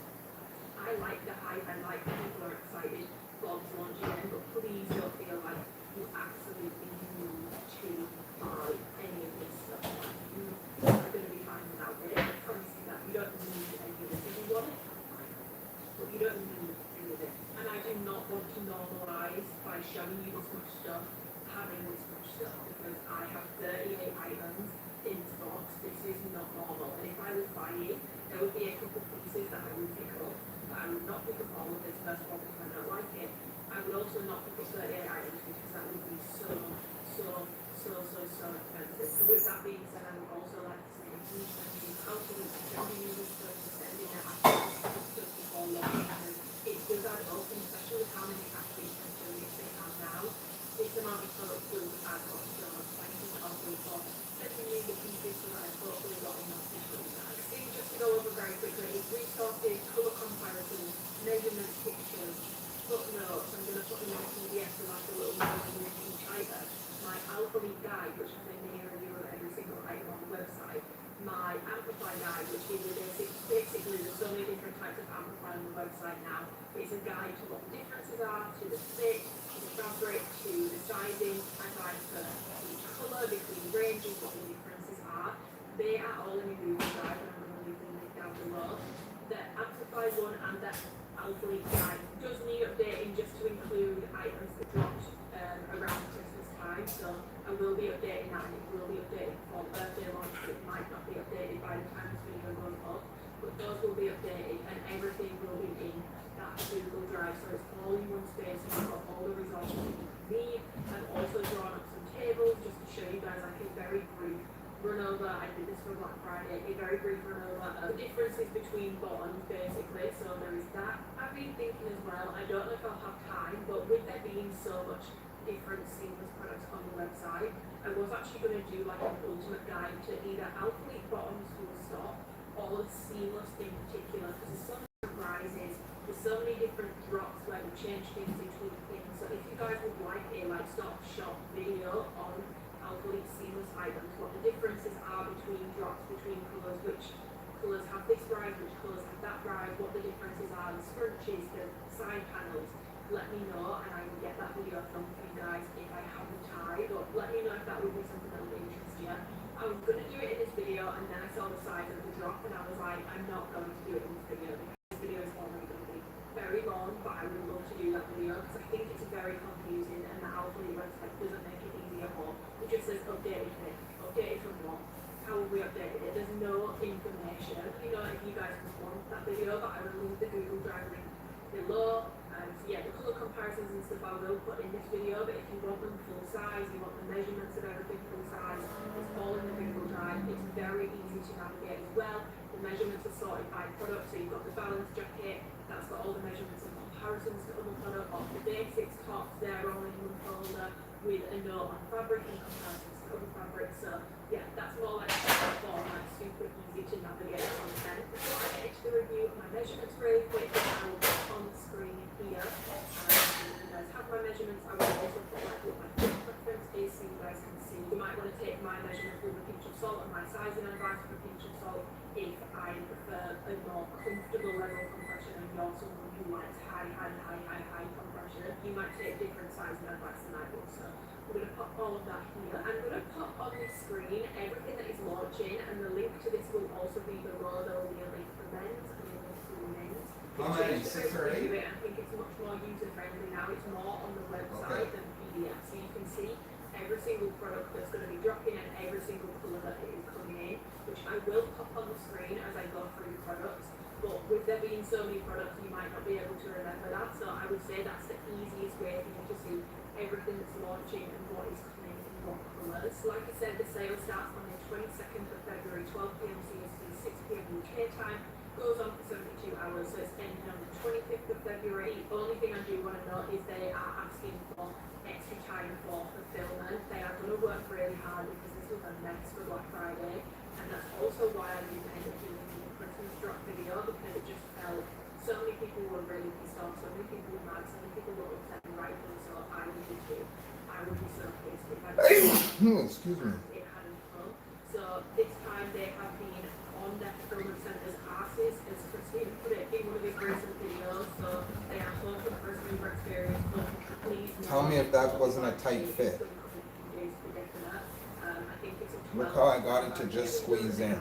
I like the hype, I like that people are excited for this launch again, but please don't feel like you absolutely need to buy any of this stuff. Like, you are going to be fine without it. I promise you that. You don't need any of this. If you want it, fine. But you don't need any of it. And I do not want to normalise by showing you this much stuff, having this much stuff, because I have 38 items in stock. This is not normal. And if I was buying, there would be a couple of pieces that I would pick up, but I would not pick up all of this first one because I don't like it. I would also not pick up 38 items because that would be so expensive. So with that being said, I would also like to say a huge thank you to Alphabet for sending me this stuff, for sending it stuff before launch, because it does add up, and especially with how many active affiliates they have now. This amount of products will add up so much. Thank you to Alphabet for sending me the pieces so that I've hopefully got enough to show you guys. Just to go over very quickly, it's resorted, colour comparisons, measurements, pictures, footnotes. I'm going to put them in PDF so like a little version of each item. My Alphabet guide, which has a mini review of every single item on the website. My Amplify guide, which is basically there's so many different types of Amplify on the website now. It's a guide to what the differences are, to the fit, to the fabric, to the sizing, advice for each colour, between ranges, what the differences are. They are all in a Google Drive, and I'm going to leave them down below. The Amplify one and the Alphabet guide does need updating just to include items that dropped around Christmas time. So I will be updating that, and it will be updated for birthday launch. It might not be updated by the time this video goes up, but those will be updated, and everything will be in that Google Drive. So it's all in one space, and you've got all the resources that you need. I've also drawn up some tables just to show you guys like a very brief run over. I did this for Black Friday, a very brief run over of the differences between bottoms basically. So there is that. I've been thinking as well, I don't know if I'll have time, but with there being so much different seamless products on the website, I was actually going to do like an ultimate guide to either Alphabet bottoms full stop or seamless in particular, because there's so many different rises, there's so many different drops where we change things between things. So if you guys would like a like stop shop video on Alphabet seamless items, what the differences are between drops, between colours, which colours have this rise, which colours have that rise, what the differences are, the scrunchies, the side panels, let me know and I will get that video filmed for you guys if I have the time. But let me know if that would be something that would interest you. I was going to do it in this video, and then I saw the size of the drop and I was like, I'm not going to do it in this video because this video is already going to be very long, but I would love to do that video because I think it's very confusing and the Alphabet website doesn't make it easier for. It just says updated it. Updated from what? How have we updated it? There's no information. You know, if you guys want that video, but I will leave the Google Drive link below. And yeah, the colour comparisons and stuff I will put in this video, but if you want them full size, you want the measurements of everything full size, it's all in the Google Drive. It's very easy to navigate as well. The measurements are sorted by product, so you've got the balance jacket, that's got all the measurements and comparisons to other products, off the basics tops, they're all in one folder with a note on fabric and comparisons to other fabrics. So yeah, that's more like a format, super easy to navigate content. Before I get into the review of my measurements really quick, I will put on the screen here. You guys have my measurements. I will also put like what my fit preference is so you guys can see. You might want to take my measurements with a pinch of salt and my sizing advice with a pinch of salt if I prefer a more comfortable level of compression and you're someone who likes high compression. You might take different sizing advice than I would. So I'm going to pop all of that here. I'm going to pop on the screen everything that is launching, and the link to this will also be below. There will be a link for men's and a link for women's. How many? 6 or 8? I think it's much more user friendly now. It's more on the website than PDF, so you can see every single product that's going to be dropping and every single colour that it is coming in, which I will pop on the screen as I go through the products. But with there being so many products, you might not be able to remember that. So I would say that's the easiest way for you to see everything that's launching and what is coming in what colours. Like I said, the sale starts on the 22nd of February, 12 PM CST, 6 PM UK time. Goes on for 72 hours, so it's ending on the 25th of February. The only thing I do want to note is they are asking for extra time for fulfillment. They are going to work really hard because this was a mess for Black Friday, and that's also why I didn't end up doing the Christmas drop video, because Excuse me. It hadn't come. So this time they have been on their fulfillment centers asses, as Christine put it in one of his recent videos. So they are hoping for a smoother experience. But please Tell me if that wasn't a tight fit. Look how I got it to just squeeze in.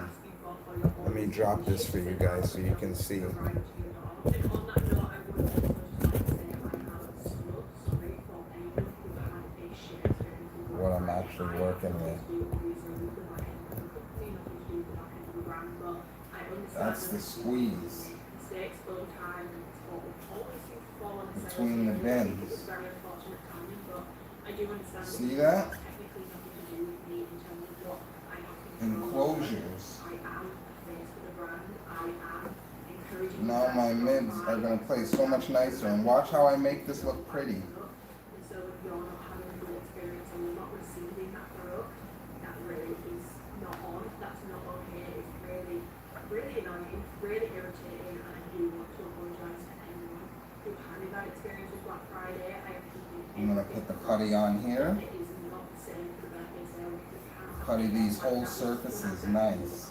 Let me drop this for you guys so you can see what I'm actually working with. That's the squeeze between the bends. See that? Enclosures. Now my mids are going to play so much nicer, and watch how I make this look pretty. Really annoying, really irritating, and I do want to apologise to anyone who had a bad experience with Black Friday. I'm going to put the putty on here. It is not the same for the birthday sale because it cannot Putty these whole surfaces nice.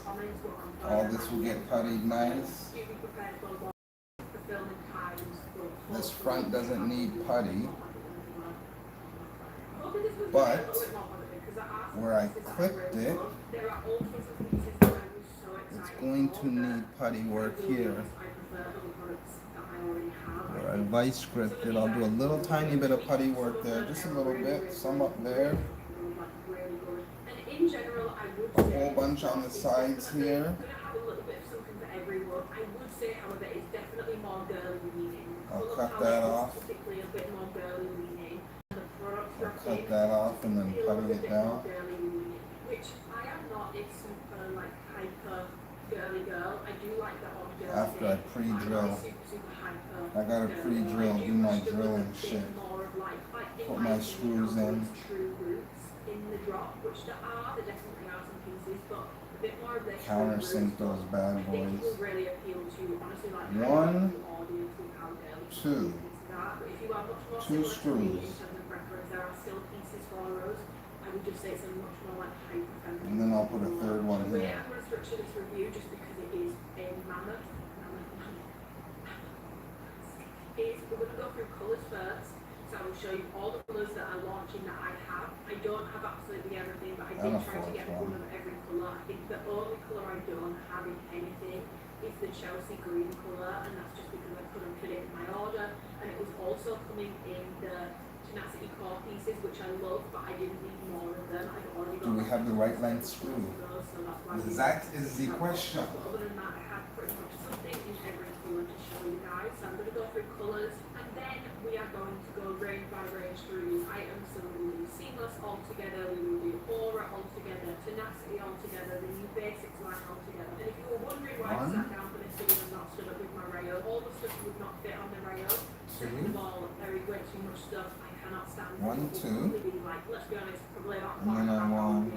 All this will get puttied nice. This front doesn't need putty, but where I clipped it, it's going to need putty work here. Where I vice gripped it, I'll do a little tiny bit of putty work there, just a little bit, some up there, a whole bunch on the sides here. I'll cut that off. I'll cut that off and then putty it down. After I pre-drill, I gotta pre-drill, do my drilling shit, put my screws in, countersink those bad boys. 1, 2, 2 screws, and then I'll put a third one here. We're going to go through colours first, so I will show you all the colours that are launching that I have. I don't have absolutely everything, but I did try to get one of every colour. I think the only colour I don't have in anything is the Chelsea green colour, and that's just because I couldn't fit it in my order. And it was also coming in the tenacity core pieces, which I love, but I didn't need more of them. I've already got. Do we have the right length screw? That is the question. Other than that, I have pretty much something in every colour to show you guys. So I'm going to go through colours, and then we are going to go range by range through these items. So we will do seamless all together, we will do aura all together, tenacity all together, the new basics line all together. And if you were wondering why I sat down for this video and not stood up with my rail, all the stuff would not fit on the rail. Second of all, there is way too much stuff. I cannot stand. 1, 2. Like, let's be honest, probably about and then I want.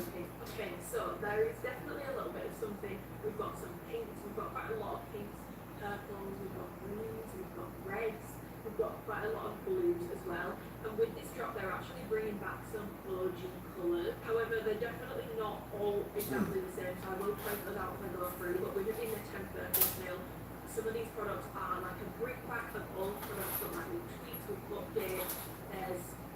Okay, so there is definitely a little bit of something. We've got some pinks, we've got quite a lot of pinks, purples, we've got greens, we've got reds, we've got quite a lot of blues as well. And with this drop, they're actually bringing back some OG colours. However, they're definitely not all exactly the same, so I will point those out as I go through. But we're in the 10th birthday sale. Some of these products are like a brickbat of old products, but like with tweaks, with updates.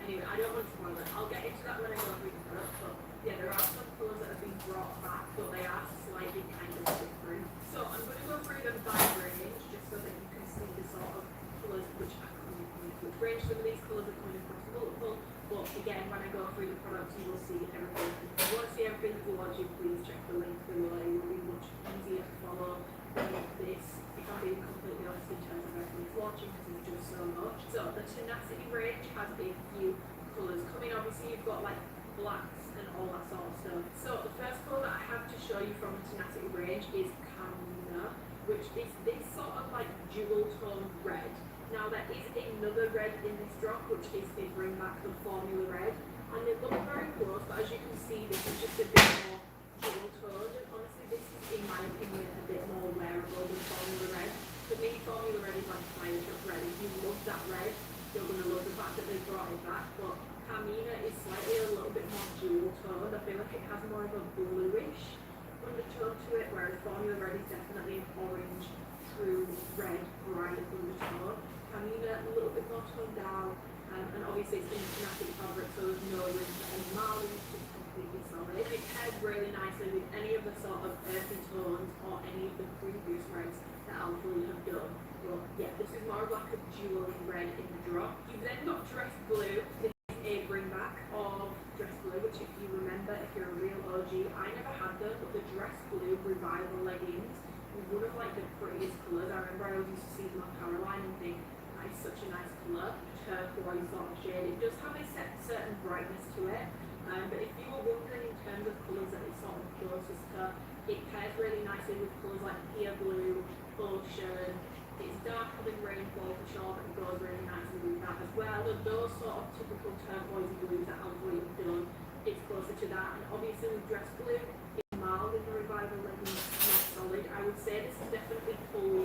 Anyway, I don't want to spoil it. I'll get into that when I go through the products. But yeah, there are some colours that have been brought back, but they are slightly kind of different. So I'm going to go through them by range, just so that you can see the sort of colours which are coming from which range. Some of these colours are coming across multiple, but again, when I go through the products, you will see everything. If you want to see everything that you want, you please check the link below. It will be much easier to follow than this, if I'm being completely honest in terms of everything it's launching, because there's just so much. So the tenacity range has a few colours coming. Obviously, you've got like blacks and all that sort of stuff. So the first colour that I have to show you from the tenacity range is Carmina, which is this sort of like jewel tone red. Now there is another red in this drop, which is they bring back the formula red, and they look very close, but as you can see, this is just a bit more jewel toned, and honestly this is, in my opinion, a bit more wearable than formula red. For me, formula red is like fire truck red. If you love that red, you're going to love the fact that they brought it back, but Carmina is slightly a little bit more jewel toned. I feel like it has more of a bluish undertone to it, whereas Formula Red is definitely an orange, true red, bright undertone. Carmina a little bit more toned down, and obviously it's international fabric, so there's no room for any marlin, it's just completely solid. It pairs really nicely with any of the sort of earthy tones or any of the previous reds that Alphalete have done. But yeah, this is more of like a jewelry red in the drop. You've then got Dress Blue. This is a bring back of Dress Blue, which if you remember, if you're a real OG, I never had them, but the Dress Blue Revival leggings was one of like the prettiest colours. I remember I always used to see them on Caroline and think, that is such a nice colour, turquoise sort of shade. It does have a certain brightness to it, but if you were wondering in terms of colours that it's sort of closest to, it pairs really nicely with colours like Pia Blue, Ocean. It's darker than Rainbow for sure, but it goes really nicely with that as well. And those sort of typical turquoise blues that Alphalete have done, it's closer to that. And obviously with Dress Blue, it's mild in the Revival leggings, not solid. I would say this is definitely full.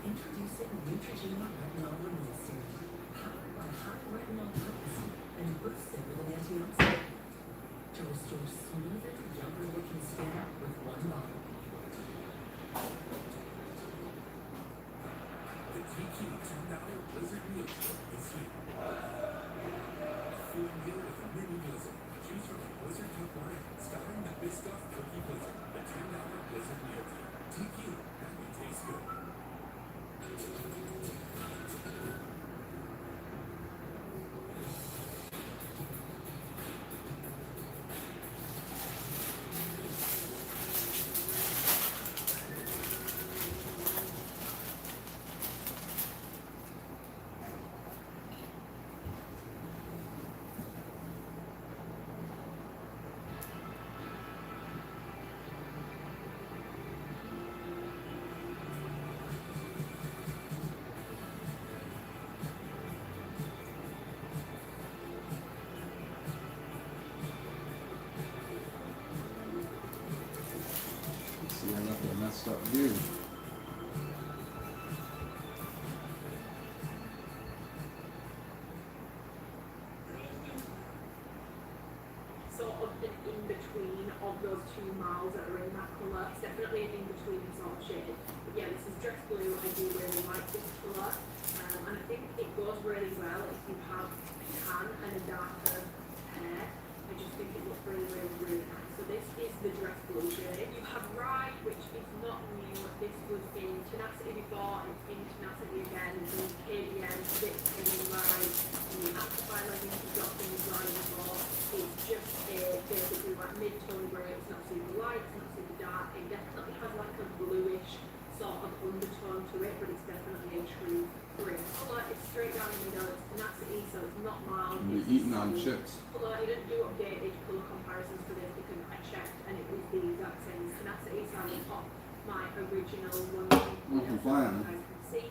Introducing Neutrogena Retinol Renewal Serum, powered by high retinol potency and boosted with an antioxidant to restore smoother, younger-looking skin with one bottle. The TQ $10 Blizzard Meal Kit is here. A full meal with a mini blizzard. Choose from the Blizzard Cup line, starring the Biscoff Cookie Blizzard. The $10 Blizzard Meal Kit. TQ, happy tastes good. See, I got the messed up view. Sort of an in-between of those two miles that are in that colour. It's definitely an in-between sort of shade. But yeah, this is Dress Blue. I do really like this colour. And I think it goes really well if you have tan and a darker hair. I just think it looks really, really, really nice. So this is the Dress Blue shade. You have Ride, which is not new. This was in Tenacity before, it's in Tenacity again. In KBM, this in Ride. In the Amplify leggings, you've got things Ride before. It's just basically like mid-tone grey. It's not super light, it's not super dark. It definitely has like a bluish sort of undertone to it, but it's definitely a true grey colour. It's straight down the middle. It's Tenacity, so it's not mild. You're It's eating on solid chips. colour. I didn't do updated colour comparisons for this because I checked and it was the exact same as Tenacity, so I will pop my original one Okay, fine. you guys can see.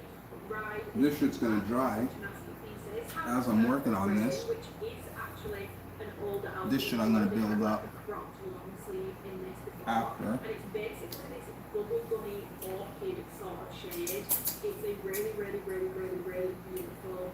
Ride This shit's gonna dry Tenacity pieces. as I'm working on this. Which is actually an older This shit I'm gonna outfit. build They had, up like, a cropped long sleeve in this before. after. And it's basically this bubblegummy orchid sort of shade. It's a really, really, really, really, really beautiful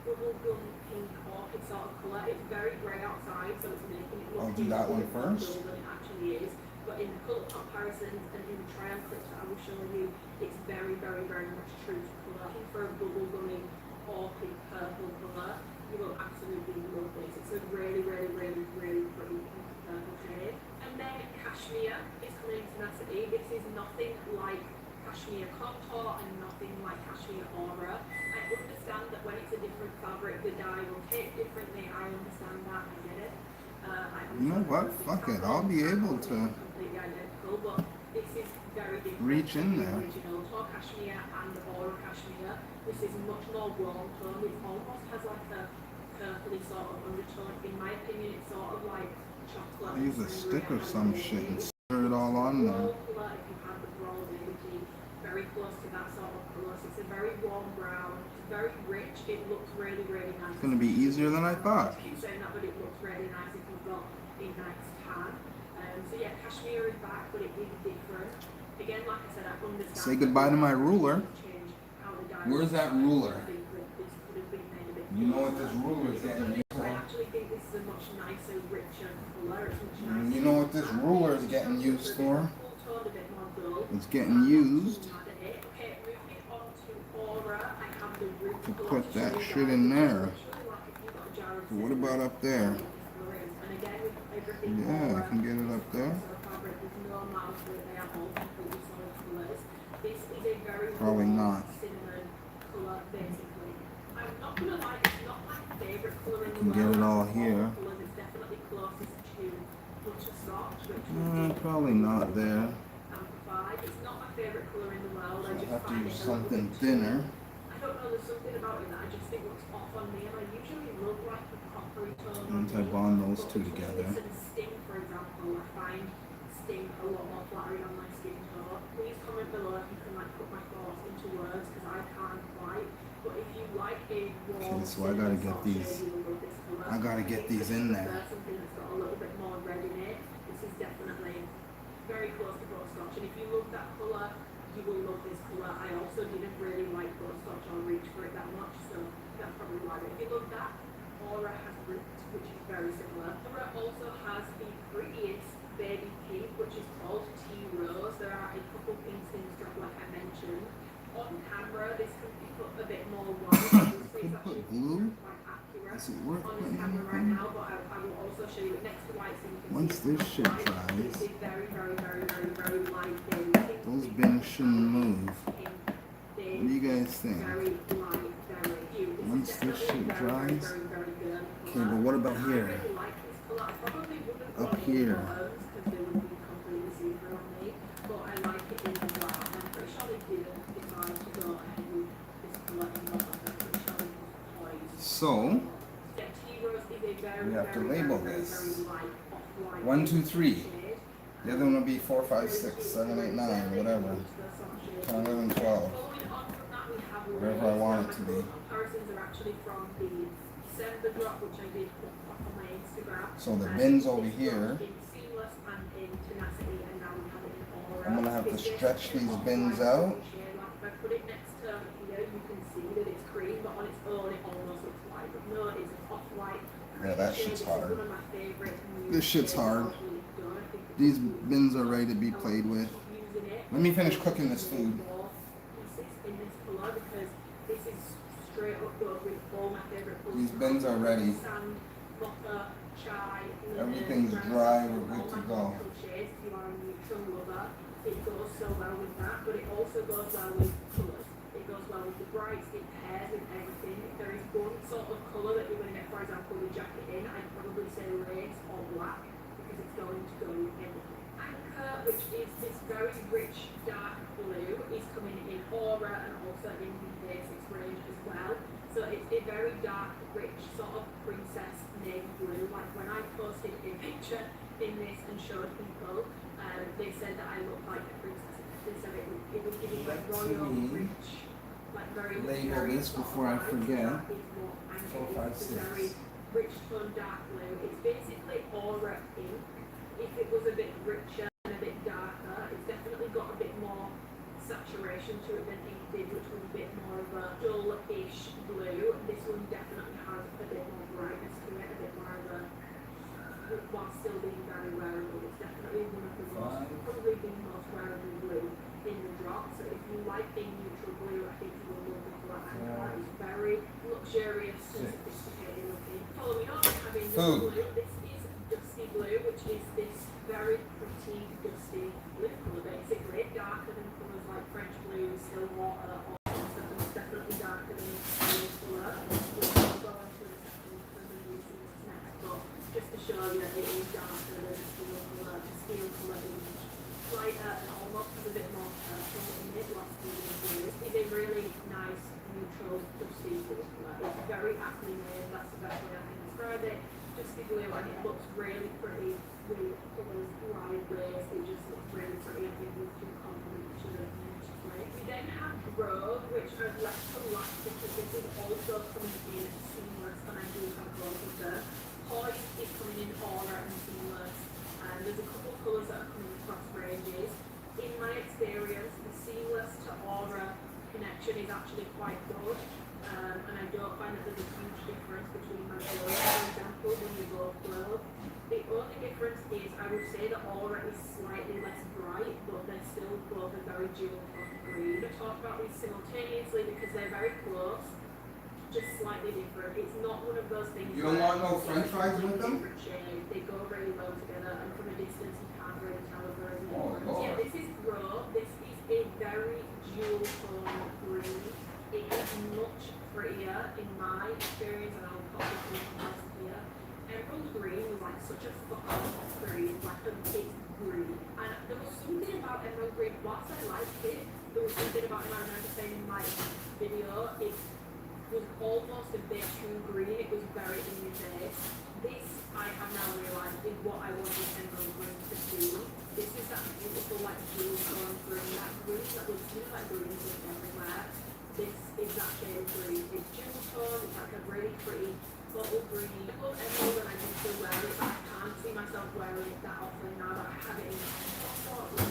bubblegum pink orchid sort of colour. It's very grey outside, so it's making it look I'll do that one more first. dull than it actually is. But in the colour comparisons and in the trial clips that I will show you, it's very, very, very much true to colour. Looking for a bubblegummy orchid purple colour, you will absolutely love this. It's a really, really, really, really pretty pink purple shade. And then Cashmere is coming in Tenacity. This is nothing like Cashmere Contour and nothing like Cashmere Aura. I understand that when it's a different fabric, the dye will take differently. I understand that. I get it. You know what? Fuck it. I'll be able to completely identical, but this is very different. reach in to the there. Original Tor Cashmere and Aura Cashmere. This is much more warm tone. It almost has like a purpley sort of undertone. In my opinion, it's sort of like chocolate. Use a and stick or sangria some and shit and maybe stir it all on there. Raw colour, if you had the raw baby, very close to that sort of colour. So it's a very warm brown. It's very rich. It looks really, really nice. It's gonna be easier than I thought. I keep saying that, but it looks really nice if you've got a nice tan. So yeah, Cashmere is back, but it is different. Again, like I said, I understand. Say goodbye to my ruler. Change how the dye Where's looks. that ruler? I think that this could have been made a bit You know what this ruler is getting used I for? actually think is a much nicer, richer colour. It's much nicer. You know what this ruler is getting used for? Cool tone, a bit more dull. It's getting used Okay, moving on to Aura. I have the root to colour put to that show you shit guys. in It's there. literally like if you've got a jar of What about up there? and again, with everything Yeah, I Aura, can get it up there. so fabric, there's no mouth to it. They are all completely solid colours. This is a very Probably warm not. cinnamon colour, basically. I'm not gonna lie, it's not my favourite colour in the Can world. get it all Of here. the colours, it's definitely closest to butterscotch, which would be Probably not there. amplified. It's not my favourite colour in the world. I I'll just have to find use it a little something bit thinner. I don't know, there's something about it that I just think looks off on me, and I usually love like the coppery tone. Once I bond those two together. And Sting, for example, I find Sting a lot more flattering on my skin tone. Please comment below if you can like put my thoughts into words, because I can't quite. But if you like a warm, Okay, so I gotta get soft these. shade, you will love this colour. I gotta get If these you in prefer there. something that's got a little bit more red in it, this is definitely very close to butterscotch. And if you love that colour, you will love this colour. I also didn't really like butterscotch or reach for it that much, so that's probably why. But if you love that, Aura has Root, which is very similar. Aura also has the prettiest baby pink, which is called Tea Rose. There are a couple pinks in stock, like I mentioned. On camera, this can pick up a bit more white. Could put glue. Quite accurate Is it worth on putting this camera right anything? now, but I will also show you it next to white so you can Once see this it's shit white. dries, It's a very, very, very, very, very light baby pink. those bins shouldn't move. Pink, What do you guys think? very light, very cute. Once is this shit definitely dries. very, very good Okay, colour. but what about And I here? really like this colour. I probably wouldn't Up want it in here. bottoms because they would be completely see-through on me, but I like it in the black. I'm pretty sure they didn't decide to go ahead with this colour in bottoms. I'm pretty sure it was poised. So, Yeah, Tea Rose is a very, we have to very, label very, this. very light, off-white 1, 2, 3. shade. The other one will be 4, 5, 6, 7, 8, 9, whatever. 10, 11, 12. Following on from that, we have Wherever I want it to be. comparisons are actually from the December drop, which I did put up on my Instagram. So the And bins over it's here. in Seamless and in Tenacity, and now we have it in Aura. I'm gonna have to It's stretch basically these an bins off-white out. shade. Like if I put it next to here, you can see that it's cream, but on its own, it almost looks white. But no, it's an off-white. Yeah, that shade. shit's This is hard. one of my favorite nude This shit's shades hard. I've really done. I think it's These really bins are ready to be played with. using it. Let me finish cooking this food. In this colour because this is straight up goes with all my favourite colours. These bins are ready. Sand, mocha, chai, lemon, Everything's brown, dry, all we're good to my go. neutral shades. If you are a neutral lover, it goes so well with that, but it also goes well with colours. It goes well with the brights, it pairs with everything. If there is one sort of colour that you're going to get, for example, the jacket in, I'd probably say lace or black because it's going to go with everything. Anchor, which is this very rich dark blue, is coming in Aura and also in the Basics range as well. So it's a very dark, rich sort of princess navy blue. Like when I posted a picture in this and showed people, they said that I looked like a princess. They said it was giving like royal, rich, like very Label very this sort of before I vibes. forget. That is what Anchor 4, 5, is. It's a very 6. rich tone dark blue. It's basically Aura ink. If it was a bit richer and a bit darker, it's definitely got a bit more saturation to it than ink did, which was a bit more of a dull-ish blue. This one definitely has a bit more brightness to it, a bit more of a, while still being very wearable. It's definitely one of the most, probably the most wearable blue in the drop. So if you like a neutral blue, I think you will love the colour. And it's very luxurious and sophisticated looking. Following on, having the Food. blue, this is Dusty Blue, which is this very pretty dusty blue colour, basically darker than colours like French blue, Stillwater, or stuff. And it's definitely darker than this blue colour, which I'll go into in a second when we use this next. But just to show you that it is darker than the steel colour. The steel colour is lighter and almost has a bit more purple in it, whilst the blue is a really nice neutral dusty blue colour. It's very aptly made. That's the best way I can describe it. Dusty blue, and it looks really pretty with colours wide waves. It just looks really pretty. I think these two complement each other beautifully. We then have Rogue, which I've left to last because this is also coming in Seamless, and I do have both of them. Poise is coming in Aura and Seamless, and there's a couple of colours that are coming across ranges. In my experience, the Seamless to Aura connection is actually quite good. And I don't find that there's a huge difference between my colours. For example, when you go would say the aura is slightly less bright, but they're still both a very dual tone green. I talk about these simultaneously because they're very close, just slightly different. It's not one of those things. You don't want no French fries with them? Different shade. They go really well together, and from a distance you can't really tell if there is a Oh, difference. Yeah, Lord. this is raw. This is a very dual tone green. It is much prettier in my experience, and I'll probably comparison here. Emerald green was like such a fucking green, like a big green. And there was something about emerald green, whilst I liked it, there was something about it, I remember saying in my video, it was almost a bit too green, it was very in your face. This, I have now realised, is what I wanted emerald green to be. This is that beautiful, like, dual tone green, that green that looks, you know, like green is everywhere. This is that shade of green. It's dual tone, it's like a really pretty bottle green. I love emerald and I do still wear it, but I can't see myself wearing it that often now that I have it in short and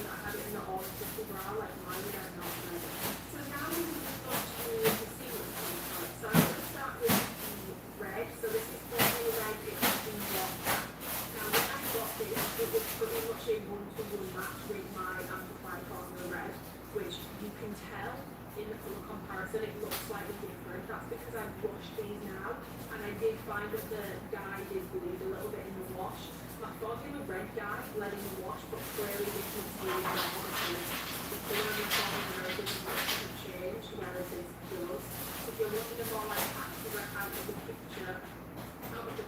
I have it in the orange crystal brown, like mine would have not wear it. So now we move on to the sequence color. So I'm going to start with the red. So this is formula red, it's in one. Now when I got this, it was pretty much a one-to-one match with my amplified formula red, which you can tell in the colour comparison it looks slightly different. That's because I've washed these now, and I did find that the dye did bleed a little bit in the wash. My formula red dye bled in the wash, but clearly this was really red on the colour. The colour of the formula red doesn't much have changed, whereas this does. So if you're looking at more like accurate out of the picture, out of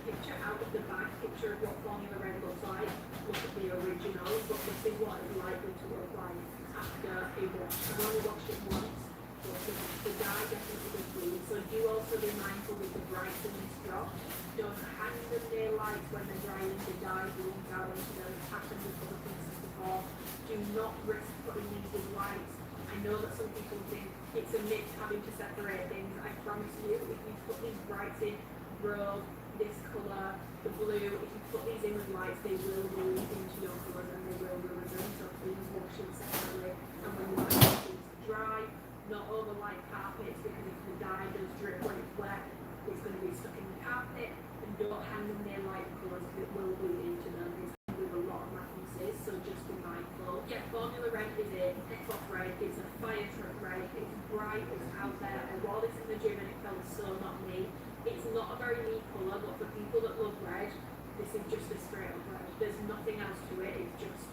the back picture of what formula red looks like, look at the original, but this is what it's likely to look like after a wash. I've only washed it once, but the dye definitely does bleed. So do also be mindful with the brights in this drop. Don't hang the nail lights when they're drying, the dye bleeds out into them. It's happened with other pieces before. Do not risk putting these with lights. I know that some people think it's a myth having to separate things. I promise you, if you put these brights in, robe, this colour, the blue, if you put these in with lights, they will bleed into your colours and they will ruin them. So please wash them separately. And when you want things to dry, not over light carpets, because if the dye does drip when it's wet, it's going to be stuck in the carpet. And don't hang them near light colours because it will bleed into them. It's with a lot of mattresses, so just be mindful. Yeah, formula red is it. Epoch red, it's a fire truck red. It's bright, it's out there. I wore this in the gym and it felt so not me. It's not a very neat colour, but for people that love red, this is just a straight up red. There's nothing else to it, it's just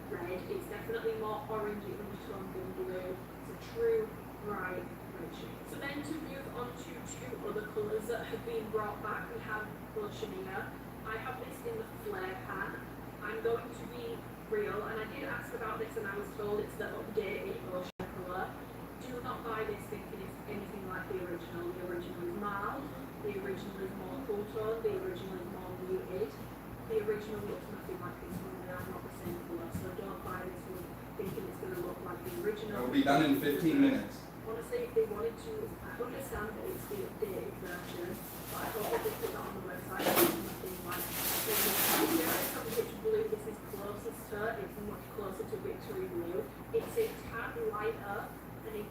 red. It's definitely more orangey undertone than blue. It's a true bright red shade. So then to move on to two other colours that have been brought back, we have Oceania. I have this in the flare pan. I'm going to be real, and I did ask about this and I was told it's the updated Oceania colour. Do not buy this thinking it's anything like the original. The original is mild, the original is more cool tone, the original is more muted. The original looks nothing like this one, they are not the same colour, so don't buy this one thinking it's going to look like the original. It'll be done in 15 minutes. Honestly, if they wanted to, I understand that it's the updated version, but I thought they put that on the website, it's nothing like the Rich Blue, this is closest to, it's much closer to Victory Blue. It's a tad lighter, and it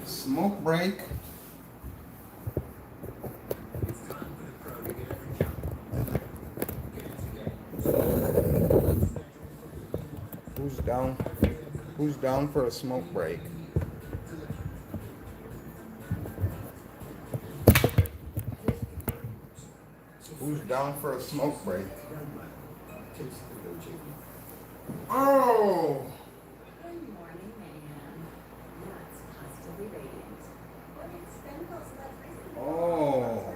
Smoke break. It's time for the pro to get every jump. Get it together. Who's down for a smoke break? Who's down for a smoke break? Oh! Good morning, man. That's positively radiant. Oh!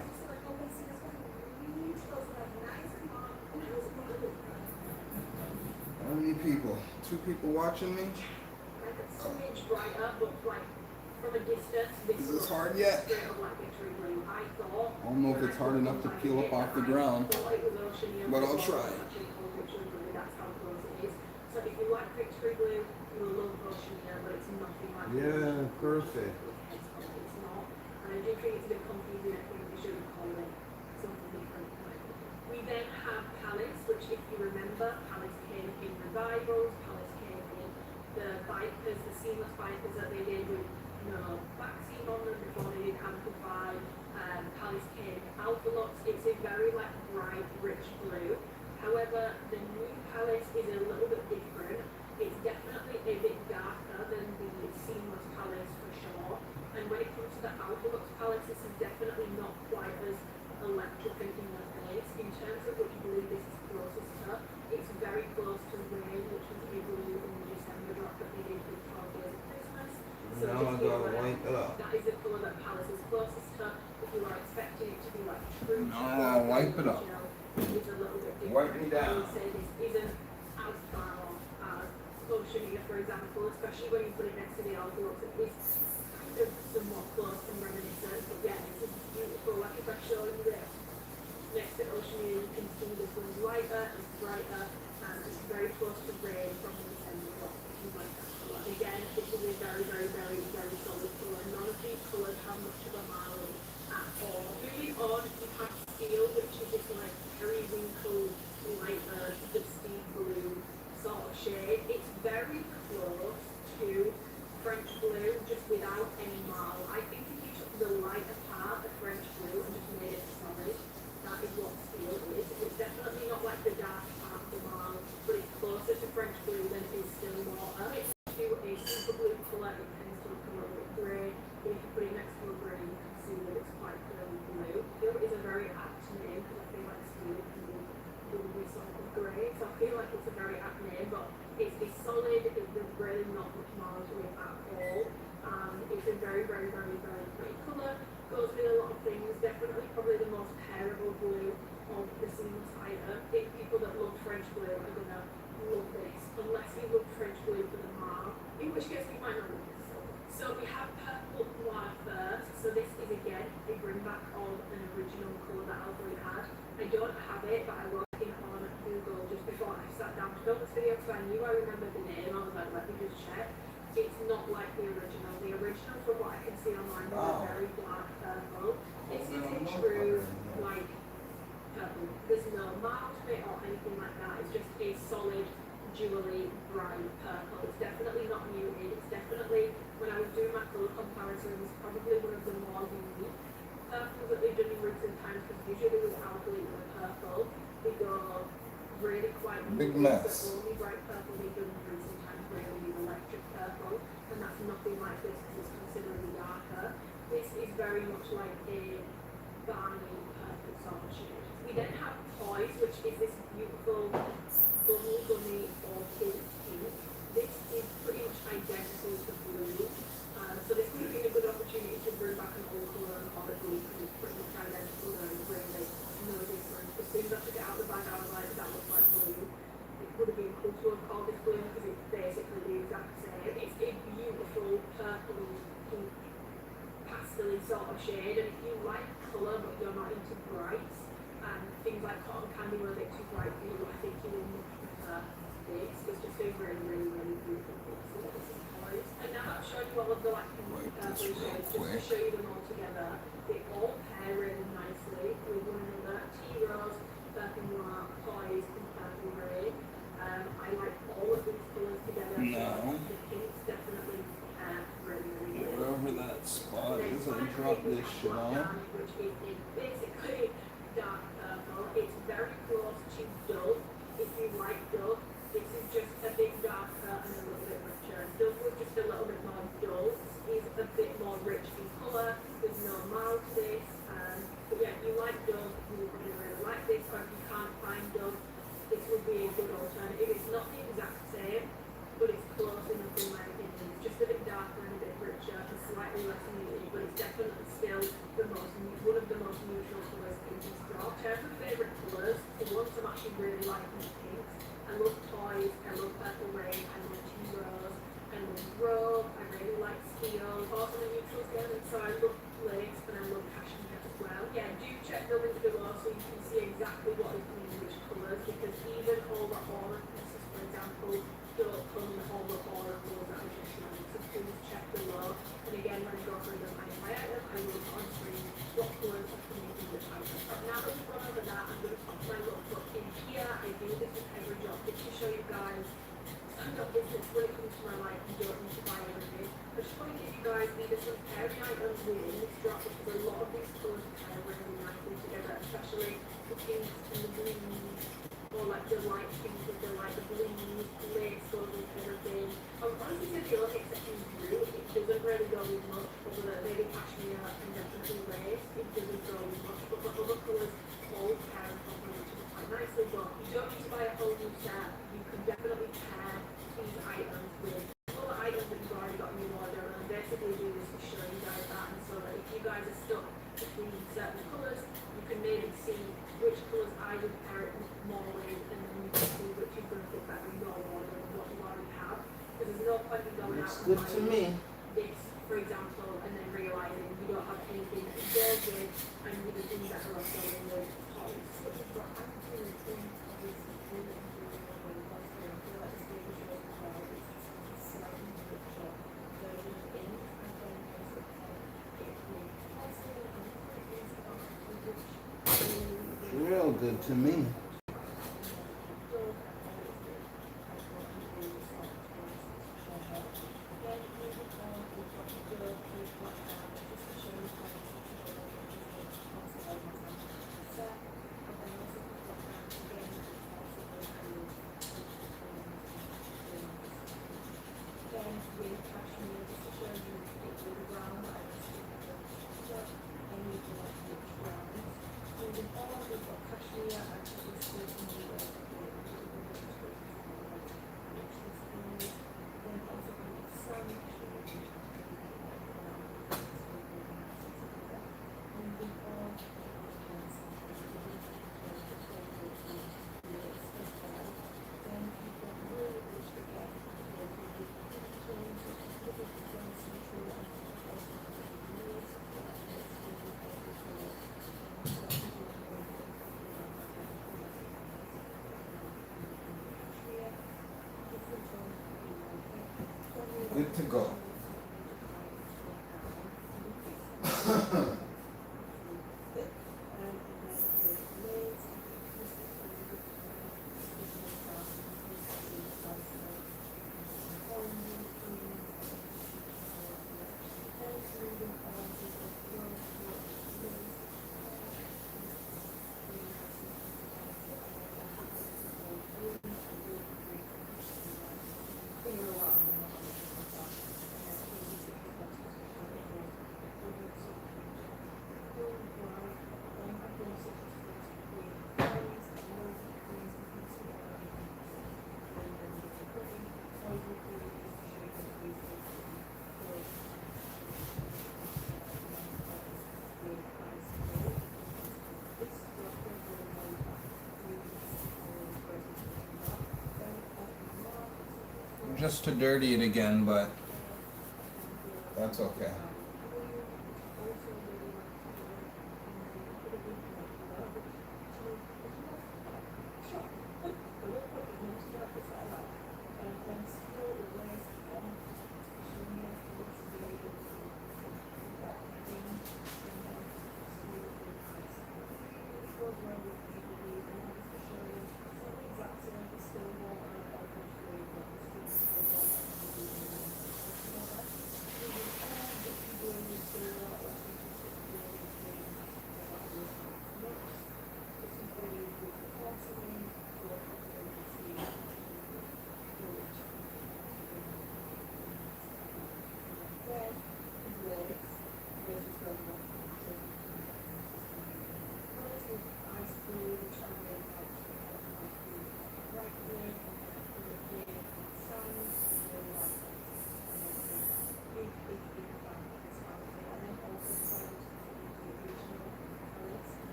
How many people? 2 people watching me? like a smidge brighter, but like from a distance, Is this hard yet? straight up like Victory Blue. I thought. I don't know if it's hard enough to peel up off the ground, but I'll try. That's how close it is. So if you like Victory Blue, you will love Oceania, but it's nothing like Yeah, perfect. It's not. And I do think it's a bit confusing. I think we should have called it something different. We then have Palace, which if you remember, Palace came in revivals, Palace came Vipers, the seamless Vipers that they did with no back seam on them before they did Amplify, Palace Cake, Alpha Lux. It's a very like bright, rich blue. However, the new Palace is a little bit different. It's definitely a bit darker than the seamless Palace for sure. And when it comes to the Alpha Lux Palace, this is definitely not quite as electric and in the face. In terms of which blue this is closest to, it's very close to Rain, which was a blue in the December drop that they did for 12 days of Christmas. So Now just I be gotta aware, wipe it up. that is the colour that Palace is closest to. If you are expecting it to be like true No, chocolate, wipe it up. it's a little bit different. Wipe me I down. would say this isn't as far off as Oceania, for example, especially when you put it next to the Alpha Lux. It's kind of somewhat close and reminiscent, but yeah, this is beautiful. Like if I show you this next to Oceania, you can see this one's lighter and brighter, and it's very close to Rain from the December drop, if you like that colour. Again, this is a very, very, very, very solid colour. None of these colours have much of a marlin at all. Moving on, you have Steel, which is this like periwinkle, lighter, dusty blue sort of shade. It's very close to French blue, just without any marl. I think if you took the lighter part of French blue and just made it solid, that is what Steel is. It's definitely not like the dark part of the marl, but it's closer to French blue than it is still water. It's to a super blue colour, it tends to look a little bit grey, but if you put it next to a grey, you can see that it's quite clearly blue. Steel is a very apt name, because I feel like Steel can be sort of grey, so I feel like it's a very apt name, but it's solid, there's really not much marl to it at all. It's a very, very, very, very pretty colour, goes with a lot of things, definitely probably the most pairable blue of the seamless item. If people that love French blue are gonna love this, unless you love French blue for the marl, in which case you might not love this. So we have Purple Noir first, so this is again a bring back of an original colour that Albury had. I don't have it, but I was looking on Google just before I sat down to film this video, because I knew I remembered the name. I was like, let me just check. It's not like the original. The original, from what I can see online, is a very black purple. This is a true, like, purple. There's no marl to it or anything like that. It's just a solid, jewelry, bright purple. It's definitely not muted. It's definitely, when I was doing my colour comparisons, probably one of the more unique purples that they've done in recent times, because usually with Albury with a purple, they go really quite Big muted. mess. The only bright purple they've done in recent times really is electric purple, and that's nothing like this because it's considerably darker. This is very much like a barney purple sort of shade. We then have Toys, which is this beautiful gummy orchid pink. This is pretty much identical to blue. So this would have been a good opportunity to bring back an old colour and call it blue, because it's pretty much identical and really no difference. As soon as I took it out of the bag, I was like, that looks like blue. It would have been cool to have called this blue because it's basically the exact same. It's a beautiful purple pink pastel sort of shade, and if you like colour but you're not into brights, and things like cotton candy were a bit too bright for you, I think you will much prefer this. It's just a really, really, really beautiful colour. So this is Toys. And now I've shown you all of the like blue shades, just to show you them all together. They all pair really nicely with one another. Tea Rose, Purple Noir, Toys, and Purple Ray. I like all of these colours together. No. The pinks definitely pair really, really well. Wherever that spot is, I drop this shit on. Which is basically dark purple. It's very close to Dove. If you like Dove, this is just a bit darker and a little bit richer. Dove was just a little bit more dull. This is a bit more rich in colour. There's no marl to this. But yeah, if you like Dove, you would really, really like this. Or if you can't find Dove, this would be a good alternative. It's not the exact same, but it's close enough in my opinion. It's just a bit darker and a bit richer and slightly less muted, but it's definitely still one of the most neutral colours in this drop. In terms of favourite colours, the ones I'm actually really liking is pinks. I love Toys, I love Purple Rain, I love Tea Rose, I love Robe, I really like Steel, also the neutrals again, and so I love lace and I love cashmere as well. Yeah, do check the link below so you can see exactly what is in which colours, because even all the ornament pieces, for example, don't come in all the ornament colours that I just showed. So please check below. And again, when I go through them item by item, I will put on screen what colours are coming in which item. But now that we've gone over that, I'm going to pop my lookbook in here. I do this with every job just to show you guys not business when it comes to my life. You don't need to buy everything. I just want to give you guys either some pairing items within this drop because a lot of these colours pair really nicely together, especially the pinks and the blues, or like the light pinks with the like the blues, lace colours and everything. I would honestly say the only exception is blue. It doesn't really go with much, other than maybe cashmere and definitely lace. It doesn't go with much, but the other colours all pair and complement each other quite nicely. But you don't need to buy a whole new set. You can definitely pair these items with other items that you've already got in your wardrobe. And I basically do this to show you guys that, and so that if you guys are stuck between certain colours, you can maybe see which colours I would pair it more with, and then you can see which is going to fit better in your wardrobe and what you already have. Because there's no point in going Looks out good and to buying me. this, for example, and then realising you don't have anything that goes with, and you'd have been better off going with toys. But you've got absolutely three toys to do it and do it all in one thing. I feel like this baby show as well is slightly richer version in, and then there's the it with also and it is about which Real good to me. Good to go. Just to dirty it again, but that's okay.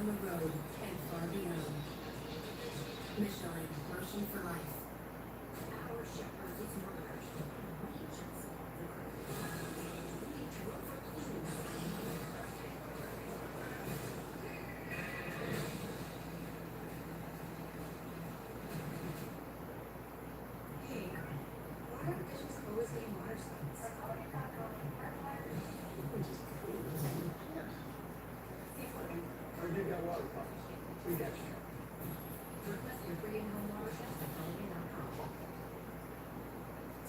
the road and far beyond. Michelin, motion for life. Our shepherd is murdered. We just want the Hey, why are dishes always getting water spots? Or you got water problems? We got you. Request your bringing home water shots at holiday.com.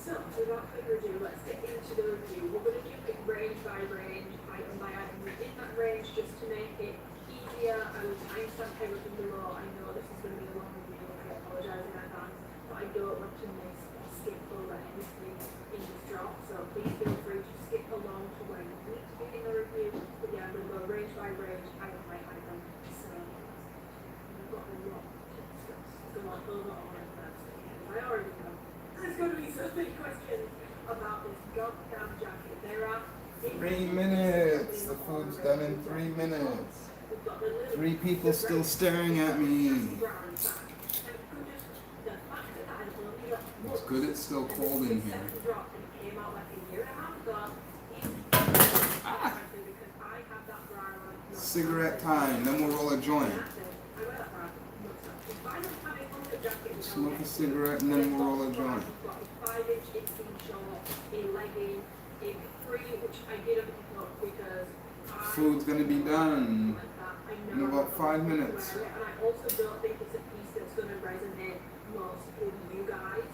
So, without further ado, let's get into the review. We're going to do it range by range, item by item within that range, just to make it easier. I will timestamp everything below. I know this is going to be a long review, I apologise in advance, but I don't want to miss or skip over anything in this drop, so please feel free to skip along to where you need to be in the review. But yeah, I'm going to go range by range, item by item. So, we've got a lot to discuss. So I'll over all of that. I already know. There's going to be so many questions about this goddamn jacket. There are 3 minutes. The food's done in 3 minutes. 3 people still staring at me. It's good it's still cold in here. Ah! Cigarette time, then we'll roll a joint. Smoke a cigarette and then we'll roll a joint. Food's gonna be done in about 5 minutes. And I also don't think it's a piece that's going to resonate most with you guys.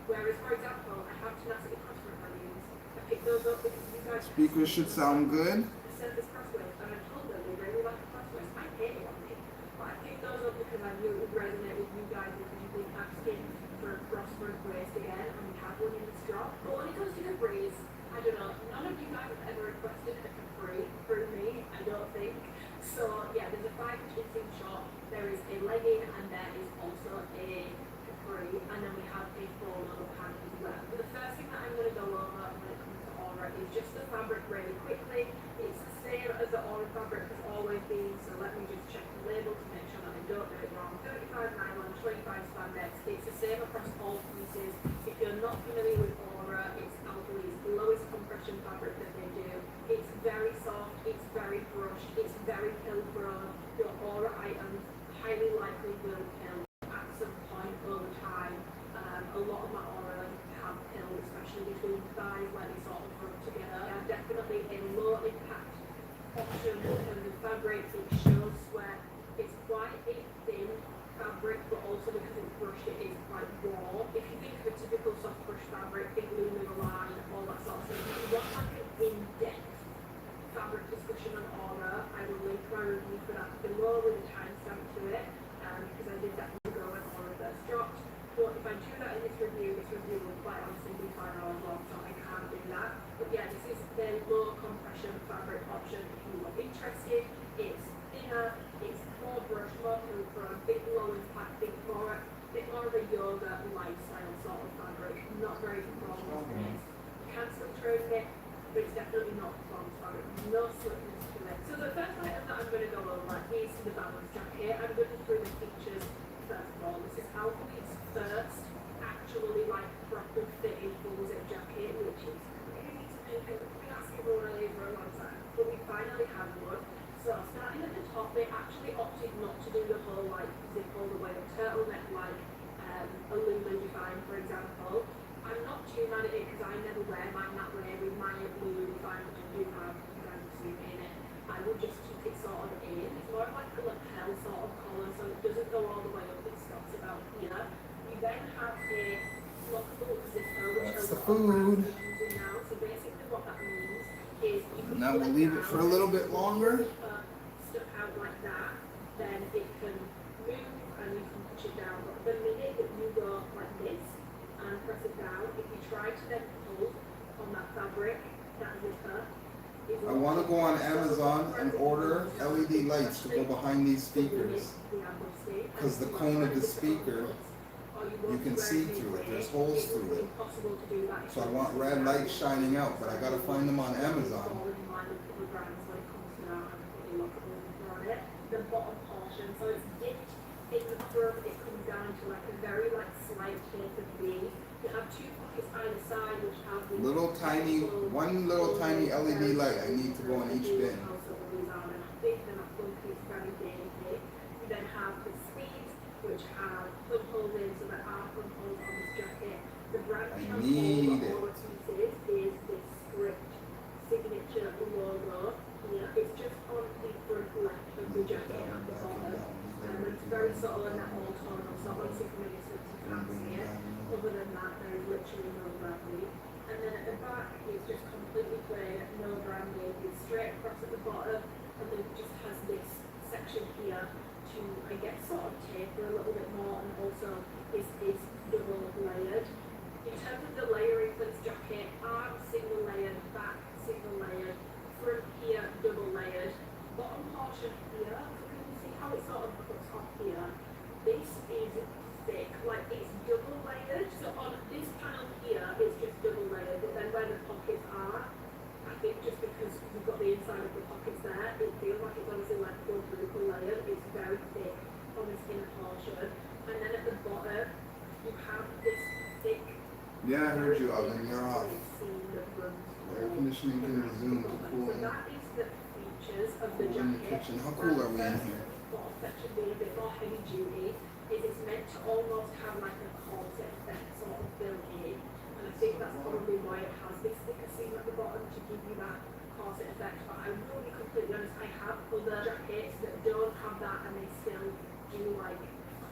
Whereas, for example, I have tenacity crossword values. I picked those up because you guys Speakers should sound good. sent this crossword, and I told them they really like the crosswords. I hate it on me. But I picked those up because I knew it would resonate with you guys because you've been asking for a crossword quiz again, and we have one in this drop. But when it comes to Capri's, I don't know, none of you guys have ever requested a Capri through me, I don't think. So yeah, there's a 5-inch inseam short, there is a legging, and there is also a Capri, and then we have a polo pant as well. But the first thing that I'm going to go over when it comes to Aura is just the fabric really quickly. It's the same as the Aura fabric has always been, so let me just check the label to make sure that I don't get it wrong. 35 nylon, 25 spandex, it's the same across all pieces. If you're not familiar with Aura, it's Alphalie's lowest compression fabric that they do. It's very soft, it's very brushed, it's very pill prone. Your Aura items highly likely will pill at some point over time. A lot of my Aura have pilled, especially between thighs where they sort of rub together. They're definitely a low impact option in terms of fabric. It shows sweat. It's quite a thin fabric, but also because it's brushed, it is quite raw. If you think of a typical soft brush fabric, think Lulu line, all that sort of stuff. If you want like an in-depth fabric discussion on Aura, I will link my review for that below with a timestamp to it, because I did that ago when Aura first dropped. But if I do that in this review will quite honestly be 5 hours long, so I can't do that. But yeah, this is their low compression fabric option if you are interested. It's thinner, it's more brush, more pill prone, bit low impact, bit more of a yoga lifestyle sort of fabric, not very performance based. You can still trade it, but it's definitely not performance fabric, no slickness to it. So the first item that I'm going to go over is the balance jacket. I'm going through the features first of all. This is Alphalie's first actually like proper fitted full zip jacket, which is crazy to me because we've been asking for one of these for a long time, but we finally have one. So starting at the top, they actually opted not to do the whole like zip all the way up turtleneck like a Lulu Define, for example. I'm not too mad at it because I never wear mine that way with my Lulu Define, which I do have, you guys have seen in it. I would just keep it sort of in. It's more of like a lapel sort of collar, so it doesn't go all the way up, it stops about here. We then have a lockable zipper, which That's a the lot of food. brands are using now. So basically what that means is you can Now pull we'll leave it down, for a little bit longer. stuck out like that, then it can move and you can push it down. But the minute that you go like this and press it down, if you try to then pull on that fabric, that zipper, I want to go on Amazon and order LED lights to go behind these speakers. Because the cone of the speaker, you can see through it. There's holes through it. So I want red lights shining out, but I gotta find them on Amazon. The bottom portion. So it's dipped in the front, it comes down to like a very like slight tapered V. You have two pockets either side which have the One little tiny LED light. I need to go on each bin. They're not funky, it's very dainty. You then have the sleeves which have thumb holes in, so there are thumb holes on this jacket. The branding on all the lower pieces is this script signature logo here. It's just on the front left of the jacket and the bottom. It's very subtle and that all tonal, so obviously from a distance you can't see it. Other than that, there is literally no branding. And then at the back, it's just completely plain, no branding. It's straight across at the bottom, and then it just has this section here to, I guess, sort of taper a little bit more, and also is double layered. In terms of the layering for this jacket, arm single layered, back single layered, front here double layered, bottom portion here. So can you see how it sort of cuts off here? This is thick, like it's double layered. So on this panel here, it's just double layered, but then where the pockets are, I think just because we've got the inside of the pockets there, it feels like it's obviously like quadruple layered. It's very thick on this inner portion, and then at the bottom, you have this thick. Yeah, I heard you, Oven. You're off. Seam that runs Air conditioning can resume to cool so in. that is the features of the In the jacket. kitchen. How cool are we in here? Bottom section being a bit more heavy duty, is it's meant to almost have like a corset effect sort of built in, and I think that's probably why it has this thicker seam at the bottom to give you that corset effect. But I will be completely honest, I have other jackets that don't have that and they still do like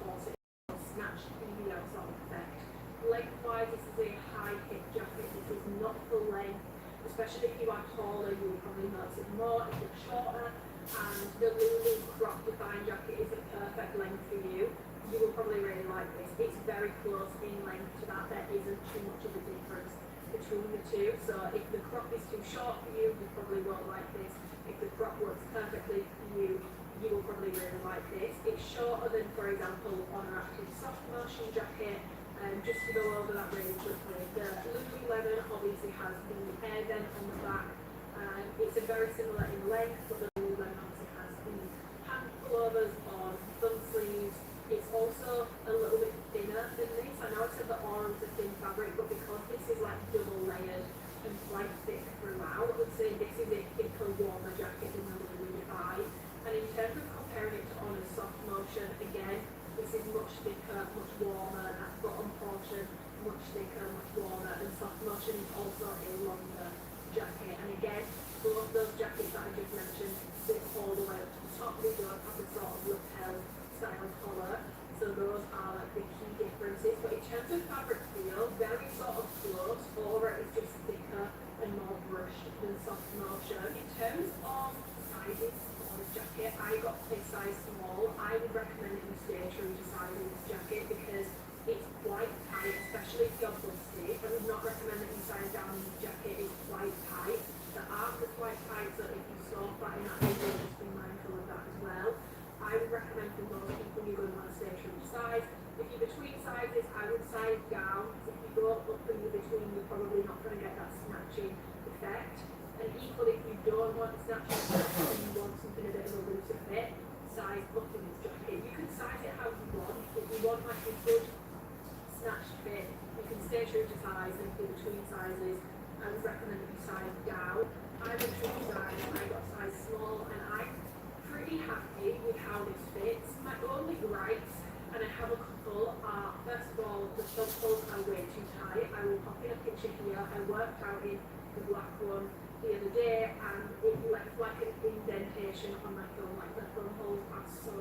corset or snatched in sort of effect. Lengthwise, this is a high hip jacket. This is not full length, especially if you are taller, you will probably notice it more. If you're shorter, and the Lulu crop defined jacket is the perfect length for you, you will probably really like this. It's very close in length to that. There isn't too much of a difference between the two. So if the crop is too short for you, you probably won't like this. If the crop works perfectly for you, you will probably really like this. It's shorter than, for example, on an active soft motion jacket. Just to go over that really quickly, the Lululemon obviously has the air vent on the back. It's a very similar in length, but the Lululemon obviously has the hand pullovers on thumb sleeves. It's also a little bit thinner than this. I know I said that all of the thin fabric, but because this is like double layered and quite thick throughout, I would say this is a thicker, warmer jacket than the Lulu Defy. And in terms of comparing it to on a soft motion, again, this is much thicker, much warmer, that bottom portion much thicker, much warmer, and soft motion is also a longer jacket. And again, both those jackets that I just mentioned sit all the way up to the top. They don't have the sort of lapel style collar, so those are like the key differences. But in terms of fabric feel, very sort of close. Over is just thicker and more brushed than soft motion. In terms of sizes, jacket, I got a size small. I would recommend that you stay true to size in this jacket because it's quite tight, especially if you're busty. I would not recommend that you size down in this jacket. It's quite tight. The arms are quite tight, so if you saw that in that area, just be mindful of that as well. I would recommend for most people you're going to want to stay true to size. If you're between sizes, I would size down. If you go up and you're between, you're probably not going to get that snatching effect. And equally, if you don't want a snatching effect and you want something a bit of a looser fit, size up in this jacket. You can size it how you want. If you want like a good snatched fit, you can stay true to size, and if you're between sizes, I would recommend that you size down. I'm a true size, I got size small, and I'm pretty happy with how this fits. My only gripes, and I have a couple, are first of all, the thumb holes are way too tight. I will pop in a picture here. I worked out in the black one the other day, and it left like an indentation on my thumb. Like the thumb holes are so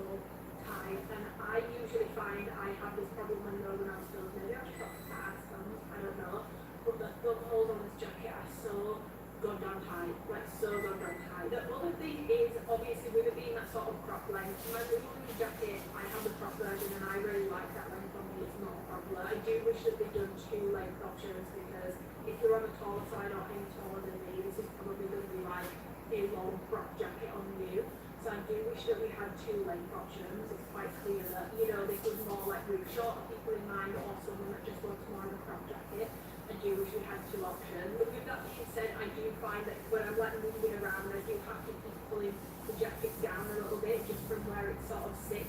tight, and I usually find I have this problem when Northern House does. Maybe I've just got fat thumbs, I don't know. But the thumb holes on this jacket are so goddamn tight, like so goddamn tight. The other thing is, obviously, with it being that sort of crop length, my Lululemon jacket, I have the crop version, and I really like that length on me. It's not a problem. I do wish that they'd done 2 length options, because if you're on the taller side or any taller than me, this is probably going to be like a long crop jacket on you. So I do wish that we had 2 length options. It's quite clear that, you know, this was more like with shorter people in mind, or someone that just wants more of a crop jacket. I do wish we had 2 options. But with that being said, I do find that when I'm like moving around, I do have to keep pulling the jacket down a little bit just from where it sort of sits,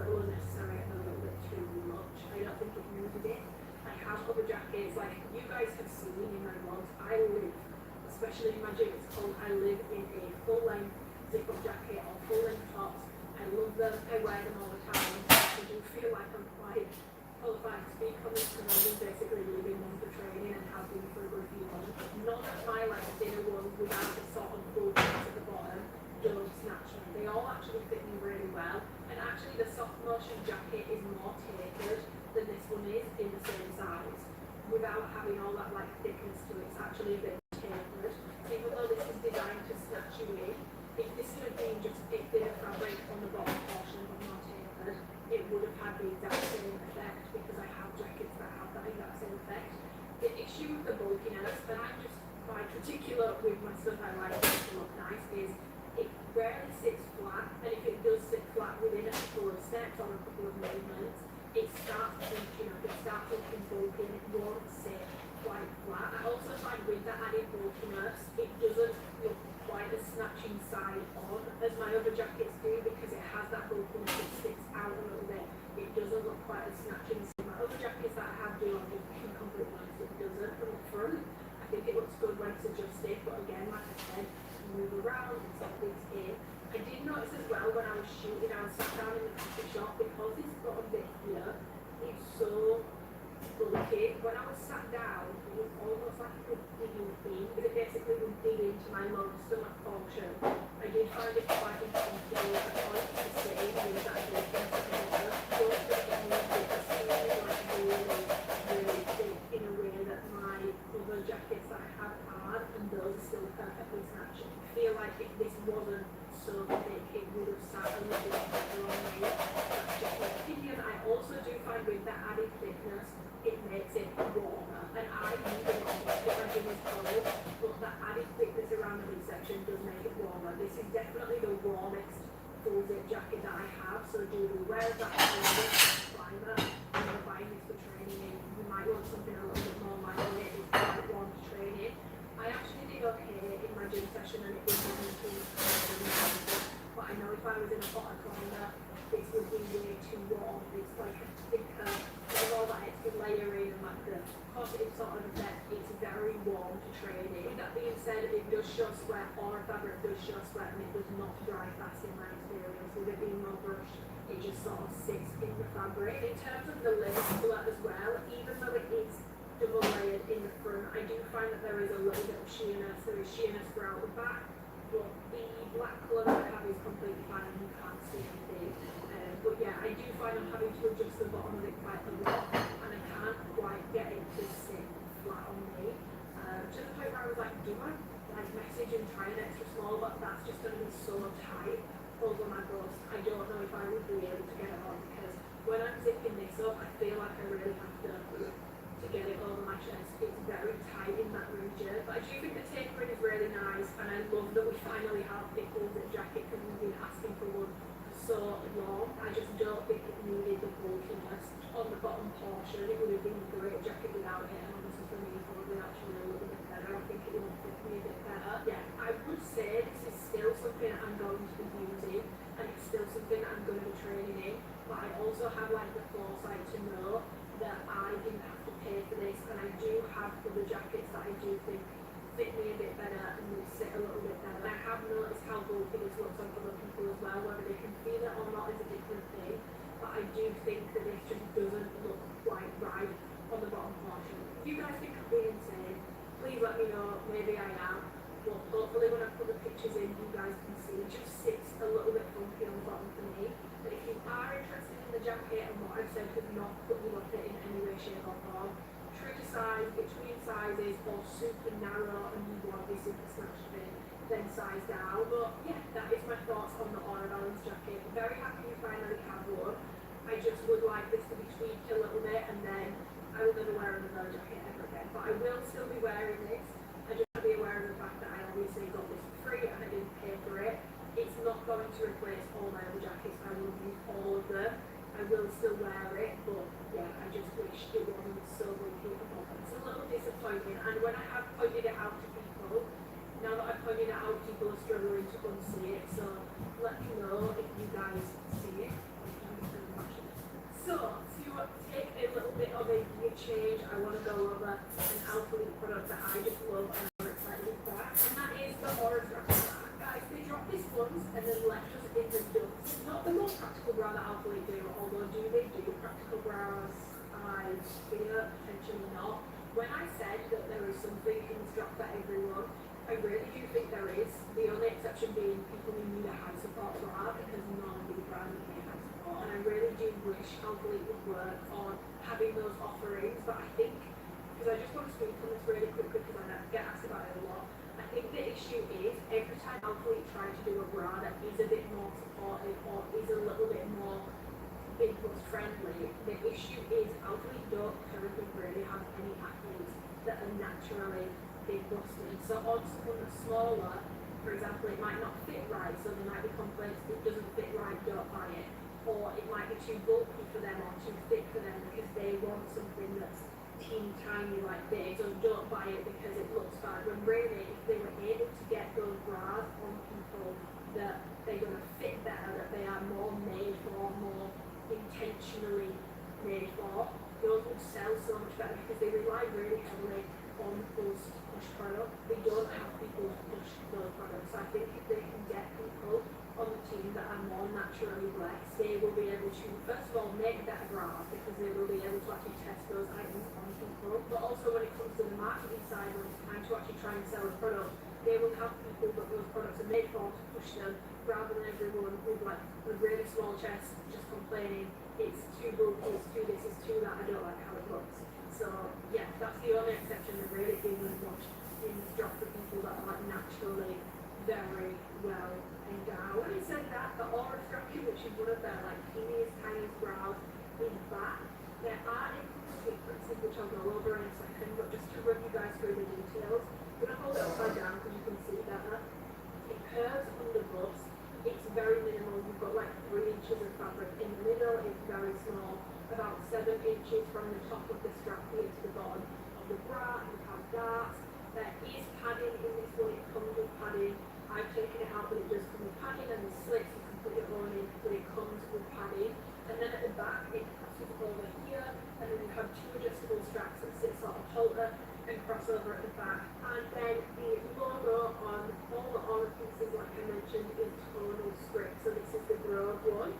little unnecessary and a little bit too much. I don't think it needed it. I have other jackets, like you guys have seen in my vlogs, I live, especially in my gym, it's cold, I live in a full-length zip-up jacket or full-length tops. I love them, I wear them all the time. I do feel like I'm quite qualified to speak on this because I've been basically living them for training and have been for a good few months. None of my like thinner ones without the sort of bull at the bottom don't snatch me. They all actually fit me really well. And actually the soft motion jacket is more tapered than this one is in the same size. Without having all that like thickness to it, it's actually a bit tapered. Even though this is designed to snatch you in, if this had been just a thinner fabric on the bottom portion but more tapered, it would have had the exact same effect because I have jackets that have that exact same effect. The issue with the bulkiness, and I'm just quite particular with my stuff I like it to look nice, is it rarely sits flat, and if it does sit flat within a couple of steps or a couple of movements, it starts bulking up, it starts looking bulky, and it won't sit quite flat. I also find with the added bulkiness, it doesn't look quite as snatching side on as my other jackets do because it has that bulkiness, it sticks out a little bit. It doesn't look quite as snatching. So my other jackets that I have do, I'll just be completely honest, it doesn't from the front. I think it looks good when it's adjusted, but again, like I said, move around and set things in. I did notice as well when I was shooting, I was sat down in the coffee shop because this bottom bit here is so bulky. When I was sat down, it was almost like it was digging in, because it basically would dig into my lower stomach portion. I did find it quite uncomfortable. I wanted to say with that bulkiness at the bottom, don't think it needs it to seem like really, really thick in a way that my other jackets that I have had, and those are still perfectly snatching. I feel like if this wasn't so thick, it would have sat a little bit better on me. That's just my opinion. I also do find with that added thickness, it makes it warmer. And I use it on if my gym is cold, but that added thickness around the midsection does make it warmer. This is definitely the warmest full zip jacket that I have, so do beware of that climate. When you're buying this for training, you might want something a little bit more lightweight. It's quite warm to train in. I actually did okay in my gym session and it was not too much, but I know if I was in a hotter climate, this would be way too warm. It's like a thicker, with all that extra layering and like the positive sort of effect, it's very warm to train in. That being said, it does show sweat, or a fabric does show sweat, and it does not dry fast in my experience. With it being more brushed, it just sort of sits in the fabric. In terms of the lace split as well, even though it is double layered in the front, I do find that there is a little bit of sheerness. There is sheerness throughout the back, but the black colour that I have is completely fine and you can't see anything. But yeah, I do find I'm having to adjust the bottom of it quite a lot, and I can't quite get it to sit flat on me. To the point where I was like, do I like message and try an extra small, but that's just going to be so tight over my bust. I don't know if I would be able to get it on, because when I'm zipping this up, I feel like I really have to get it over my chest. It's very tight in that region, but I do think the tapering is really nice, and I love that we finally have a full zip jacket because we've been asking for one so long. I just don't think it needed the bulkiness on the bottom portion. It would have been a great jacket without it, and honestly for me, probably actually a little bit better. I think it would fit me a bit better. Yeah, I would say this is still something I'm going to be using, and it's still something that I'm going to be training in, but I also have like the foresight to know that I didn't have to pay for this, and I do have other jackets that I do think fit me a bit better and will sit a little bit better. I have noticed how bulky this looks on other people as well, whether they can feel it or not is a different thing, but I do think that this just doesn't look quite right on the bottom portion. If you guys think I'm being insane, please let me know. Maybe I am, but hopefully when I put the pictures in, you guys can see it just sits a little bit funky on the bottom for me. But if you are interested in the jacket and what I've said does not put you off it in any way, shape or form, true to size, between sizes, or super narrow and you want this super snatched fit, then size down. But yeah, that is my thoughts on the Aura Balance jacket. Very happy you finally have one. I just would like this to be tweaked a little bit, and then I will never wear another jacket ever again. But I will still be wearing this. I just want to be aware of the fact that I obviously got this for free and I didn't pay for it. It's not going to replace all my other jackets. I will use all of them. I will still wear it, but yeah, I just wish it wasn't so bulky at the bottom. It's a little disappointing, and when I have pointed it out to people, now that I've pointed it out, people are struggling to unsee it, so let me know if you guys see it. So, to take a little bit of a gear change, I want to go over an Alphalete product that I just love and I'm excited about, and that is the Aura Strapping Bra. Guys, they dropped this once and then left us in the dust. Not the most practical bra that Alphalete do, although they do practical bras? I fear potentially not. When I said that there is something in strap for everyone, I really do think there is. The only exception being people who need a high support bra, because none of these brands need high support. And I really do wish Alphalete would work on having those offerings, but I think, because I just want to speak on this really quickly because I get asked about it a lot, I think the issue is every time Alphalete try to do a bra that is a bit more supportive or is a little bit more big bust friendly, the issue is Alphalete don't currently really have any athletes that are naturally big busted. So on someone that's smaller, for example, it might not fit right, so there might be complaints it doesn't fit right, don't buy it. Or it might be too bulky for them or too thick for them because they want something that's teeny tiny like this, so don't buy it because it looks bad. When really, if they were able to get those bras on people that they're going to fit better, that they are more made for, more intentionally made for, those would sell so much better because they rely really heavily on those push products. They don't have people to push those products. So I think if they can get people on the team that are more naturally blessed, they will be able to, first of all, make better bras because they will be able to actually test those items on people. But also when it comes to the marketing side, when it's time to actually try and sell a product, they will have people that those products are made for to push them, rather than everyone with like a really small chest just complaining, it's too bulky, it's too this, it's too that, I don't like how it looks. So yeah, that's the only exception that really isn't much in this job for people that are like naturally very well endowed. Having said that, the Aura Strapping, which is one of their like teeniest, tiniest bras, is back. There are important differences which I'll go over in a second, but just to run you guys through the details, I'm going to hold it upside down because you can see better. It curves under bust. It's very minimal. You've got like 3 inches of fabric in the middle. It's very small, about 7 inches from the top of the strap here to the bottom of the bra. You have darts. There is padding in this one. It comes with padding. I've taken it out, but it does come with padding, and the slits you can put your own in, but it comes with padding. And then at the back, it crosses over here, and then you have 2 adjustable straps that sit sort of halter and cross over at the back. And then the logo on all the Aura pieces, like I mentioned, is tonal script. So this is the Grove one.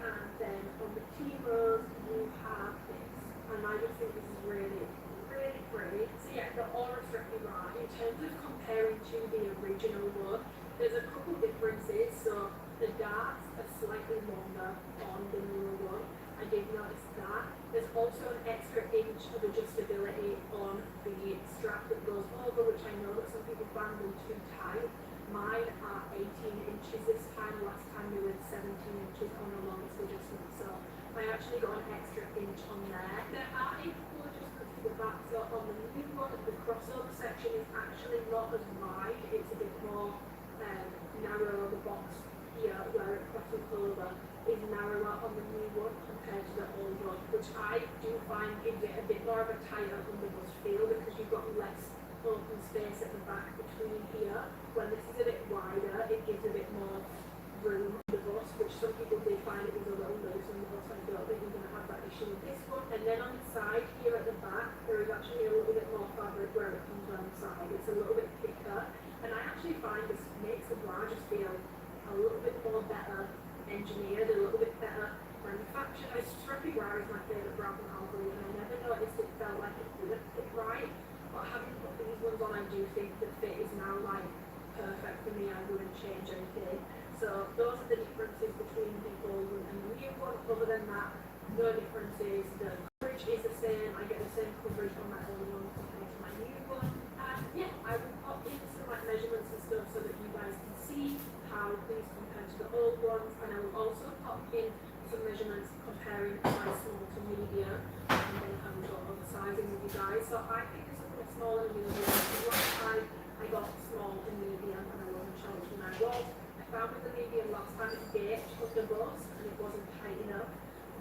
And then on the T-Rose, you have this. And I just think this is really, really pretty. So yeah, the Aura Strapping Bra, in terms of comparing to the original one, there's a couple differences. So the darts are slightly longer on the newer one. I did notice that. There's also an extra inch of adjustability on the strap that goes over, which I know that some people find them too tight. Mine are 18 inches this time. Last time they were 17 inches on the longest adjustment. So I actually got an extra inch on there. There are a couple adjustments to the back. So on the new one, the crossover section is actually not as wide. It's a bit more narrow. The box here where it crosses over is narrower on the new one compared to the old one, which I do find gives it a bit more of a tighter underbust feel because you've got less open space at the back between here. When this is a bit wider, it gives a bit more room on the bust, which some people did find it was a little loose on the bust. I don't think you're going to have that issue with this one. And then on the side here at the back, there is actually a little bit more fabric where it comes down the side. It's a little bit thicker, and I actually find this makes the bra just feel a little bit more better engineered, a little bit better manufactured. Strappy bra is my favourite bra from Alphalete, and I never noticed it felt like it didn't fit right. But having put these ones on, I do think the fit is now like perfect for me. I wouldn't change anything. So those are the differences between the old one and the new one. Other than that, no differences. The coverage is the same. I get the same coverage on my old one compared to my new one. And yeah, I will pop in some like measurements and stuff so that you guys can see how these compare to the old ones. And I will also pop in some measurements comparing my small to medium, and then I will go over sizing with you guys. So I think this is a bit smaller than the other one. Last time I got small and medium, and I wasn't sure which one I was. I found with the medium last time it gaped under bust and it wasn't tight enough.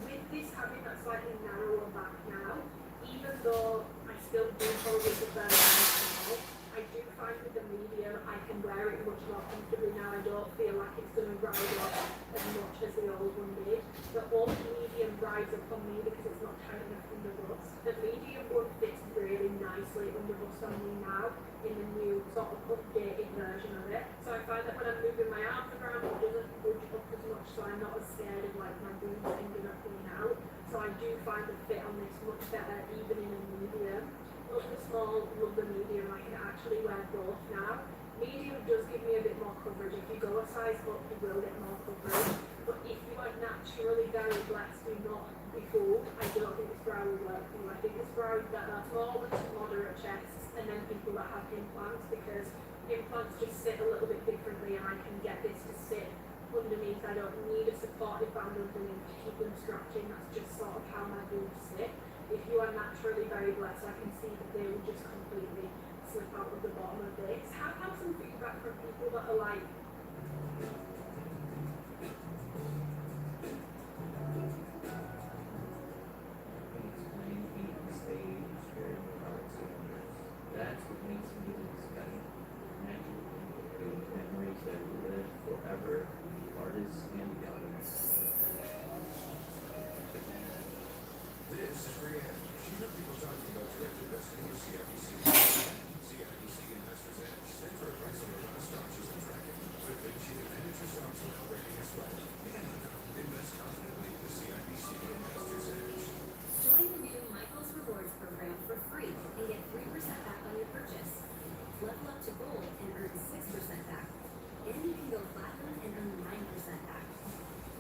With this having that slightly narrower back now, even though I still do probably prefer the small, I do find with the medium I can wear it much more comfortably now. I don't feel like it's going to rise up as much as the old one did. The old medium rides up on me because it's not tight enough from the bus. The medium one fits really nicely on the bus on me now in the new sort of updated version of it. So I find that when I'm moving my arms around, it doesn't budge up as much, so I'm not as scared of like my boobs ending up being out. So I do find the fit on this much better, even in a medium. Love the small, love the medium. I can actually wear both now. Medium does give me a bit more coverage. If you go a size up, you will get more coverage. But if you are naturally very blessed, do not be fooled. I don't think this bra will work for you. I think this bra is better small to moderate chests, and then people that have implants, because implants just sit a little bit differently, and I can get this to sit underneath. I don't need a supportive band underneath to keep them stretching. That's just sort of how my boobs sit. If you are naturally very blessed, I can see that they will just completely slip out of the bottom of this. Have had some feedback from people that are like, Explain heat and stage, very products and others. That's what makes music special. Magic, good memories that will live forever. Artists and galleries. This is Brianne. She heard people talking about direct investing with CIBC. CIBC Investors Edge stands for a price on the last stock she's been tracking. Quickly, she can manage her stocks without breaking a sweat. And invest confidently with CIBC Investors Edge. Join the new Michael's Rewards program for free and get 3% back on your purchase. Level up to gold and earn 6% back. And you can go platinum and earn 9% back.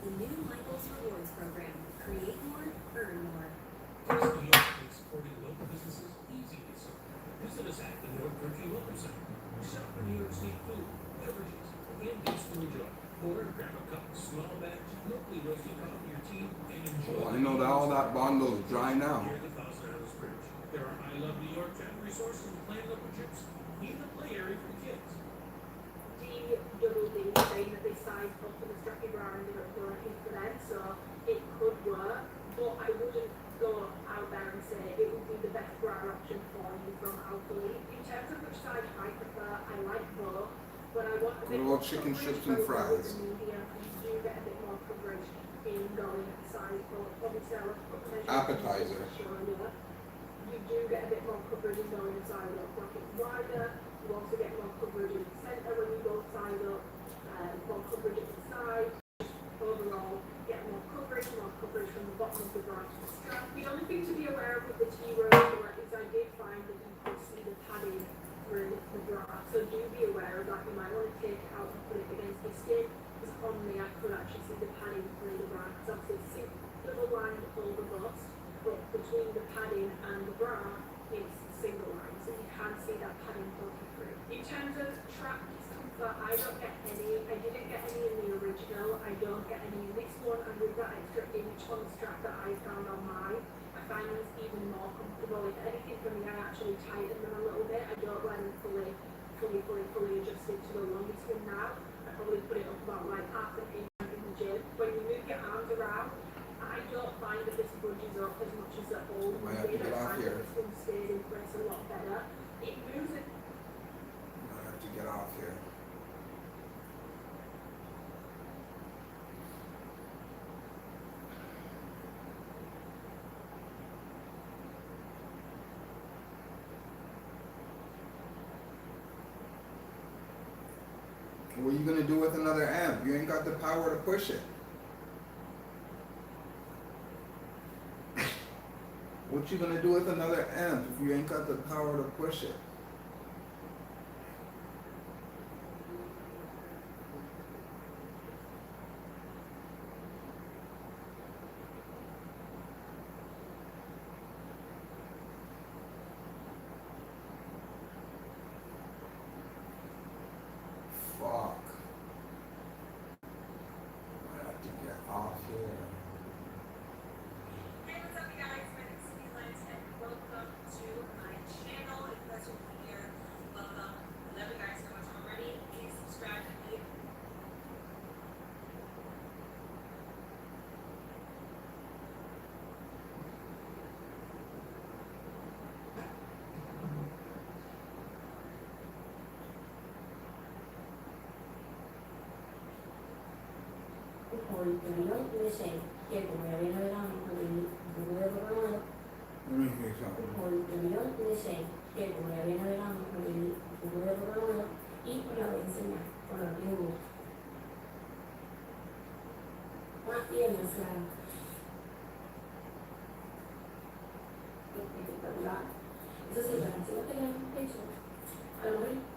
The new Michael's Rewards program. Create more, earn more. New York makes supporting local businesses easy this summer. Visit us at the North Country Welcome Center. Shop for New York State food, beverages, and gifts to enjoy. Order, grab a cup, small batch, locally roasted coffee or tea, and enjoy. I know that all that bundle is dry now. Near the Thousand Islands Bridge. There are I Love New York travel resources and planned local trips. Even a play area for kids. double D saying that they sized up for the strappy bra ended up working for them, so it could work, but I wouldn't go out there and say it would be the best bra option for you from Alphalete. In terms of which side I prefer, I like both, but I want a bit What about more chicken coverage, strips and I would go with fries? the medium, and you do get a bit more coverage in going at the size, but obviously I would put measures Appetizer. on the shoulder. You do get a bit more coverage in going side up, like it's wider. You also get more coverage in the centre when you go side up, more coverage at the side. Overall, get more coverage from the bottom of the bra to the strap. The only thing to be aware of with the T-Rose short is I did find that you could see the padding through the bra, so do be aware of that. You might want to take it out and put it against the skin, because on me I could actually see the padding through the bra, because obviously it's double lined over bust, but between the padding and the bra, it's single line, so you can see that padding poking through. In terms of track discomfort, I don't get any. I didn't get any in the original. I don't get any in this one, and with that extra inch on the strap that I found on mine, I find them even more comfortable. If anything for me, I actually tighten them a little bit. I don't let them fully adjusted to the longest one now. I probably put it up about like half an inch in the gym. When you move your arms around, I don't find that this budges up as much as the old one Might have to did. get I off find here. that this one stays in place a lot better. It moves it. I have to get off here. What are you gonna do with another amp? You ain't got the power to push it. What you gonna do with another amp if you ain't got the power to push it? Fuck. I have to get off here. Hey, what's up, you guys? My name is Cindy Lance, and welcome to my channel. If you guys are new here, welcome. I love you guys so much already. Please subscribe to me. Hoy tuvieron un deseo que como ya habían revelado, con el millón de shake, que como ya viene de la mano, el jugo de nuevo, y pues la voy a enseñar con la tengo. Más bien, o sea, espectacular. Eso sí, la canción que le hemos hecho, a lo mejor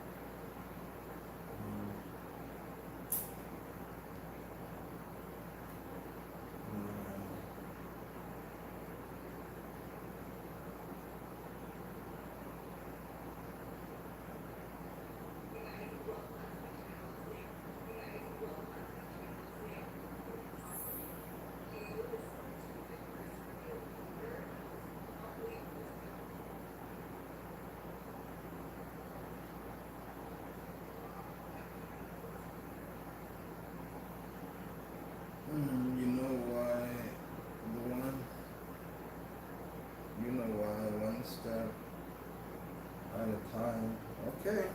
You know why the one? You know why one step at a time. Okay.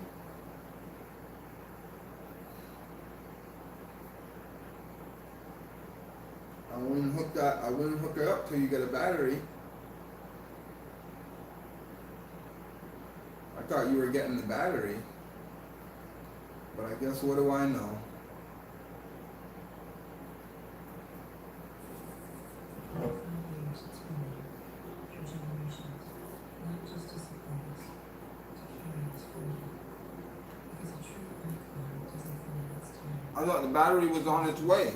I wouldn't hook her up till you get a battery. I thought you were getting the battery. But I guess what do I know? I thought the battery was on its way.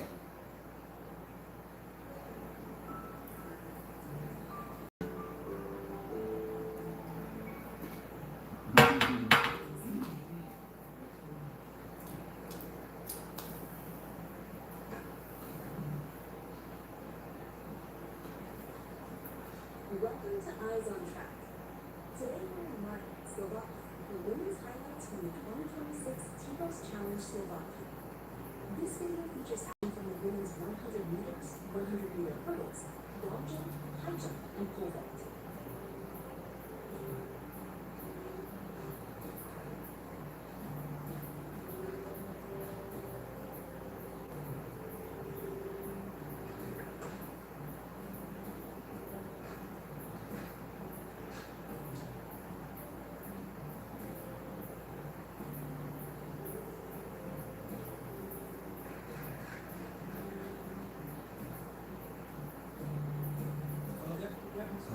Welcome to Eyes on Track. Today we're in Martin, Slovakia, for women's highlights from the 2026 Tigos Challenge Slovakia. This video features action from the women's 100 meters, 100-meter hurdles, long jump, high jump, and pole vault.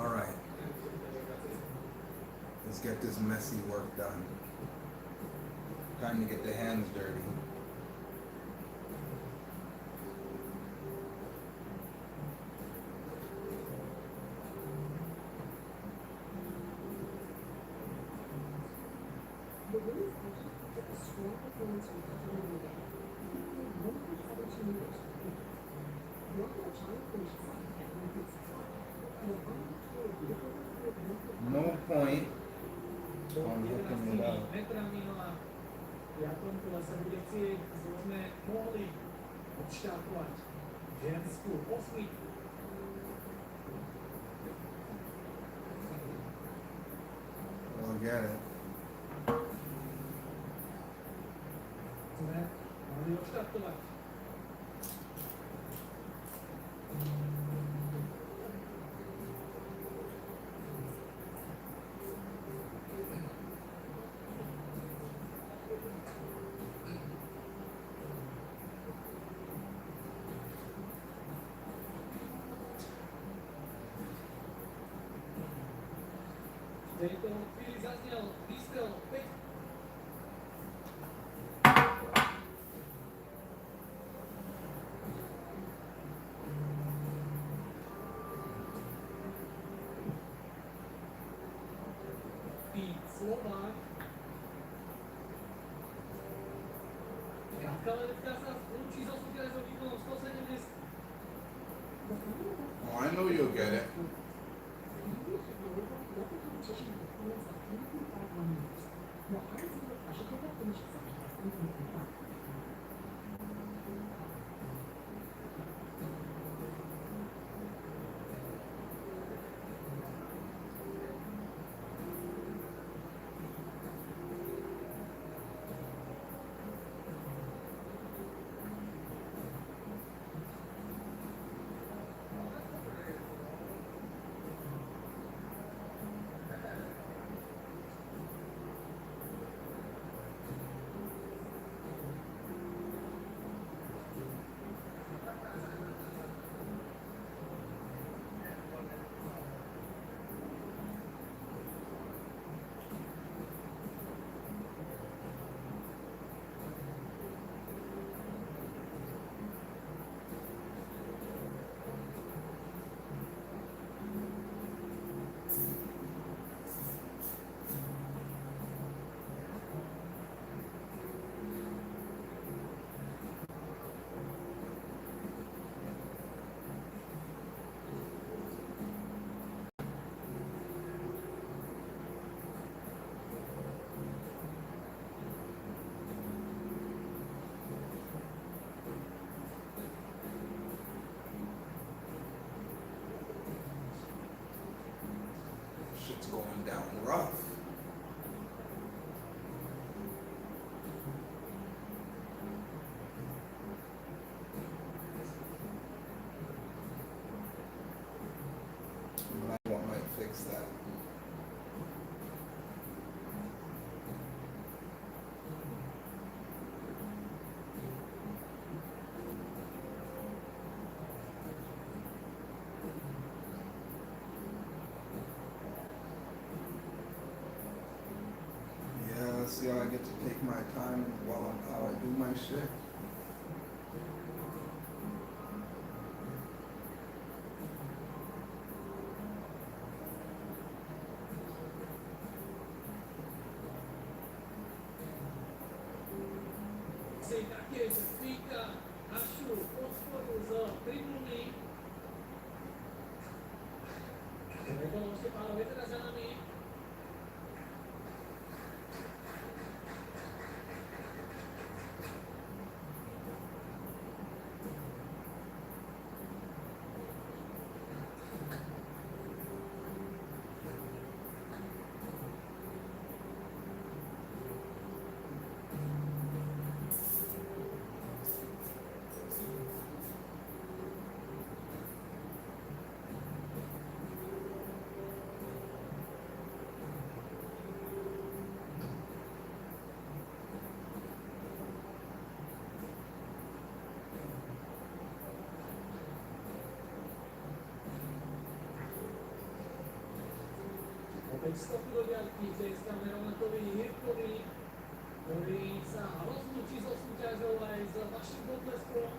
All right. Let's get this messy work done. Time to get the hands dirty. the women's section took a strong performance from Kathleen Morgan, completing 1.72 meters per minute. Northern China finished second at 1.65, and the final tour of the No point on hooking it up. Ja tomto sa bude chcieť, sme mohli odštartovať ženskú osmičku. I'll get it. Sme mohli odštartovať. V tejto chvíli zaznel výstrel 5. Slovák. Katka Lenecká sa zlúči so súťažou výkonom 170. Oh, I know you'll get it. shit's going down rough. What might fix that? Yeah, see how I get to take my time while I do my shit. Sei takiej, že stýka našu podporu z tribúny. Pomôžte pánovi teda za nami. Opäť vstupy do diaľky, získame rovnakový Hirkovi, ktorý sa rozlúči so súťažou aj s vašim potleskom.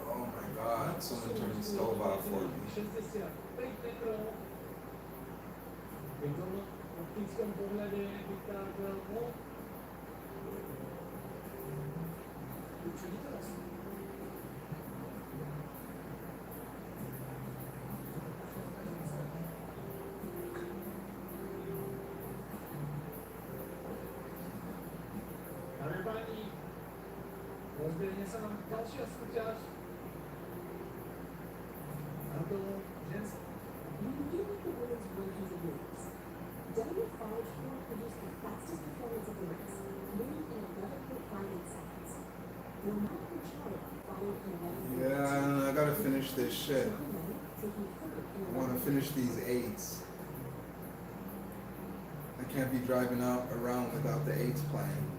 Oh my god, someone turned the stove off for me. 65 metrov. Pri tom optickom pohľade by tak bol. Čo je teraz? Dámy a páni, rozbehne sa nám ďalšia súťaž. A to ženské. When you do with the women's 100 meters, W. Forage produced the fastest performance of the race, winning in 11.58 seconds. Romano Machado followed in 11.2. Yeah, I gotta finish this shit. Taking third in I wanna finish these 8s. I can't be driving out around without the 8s playing.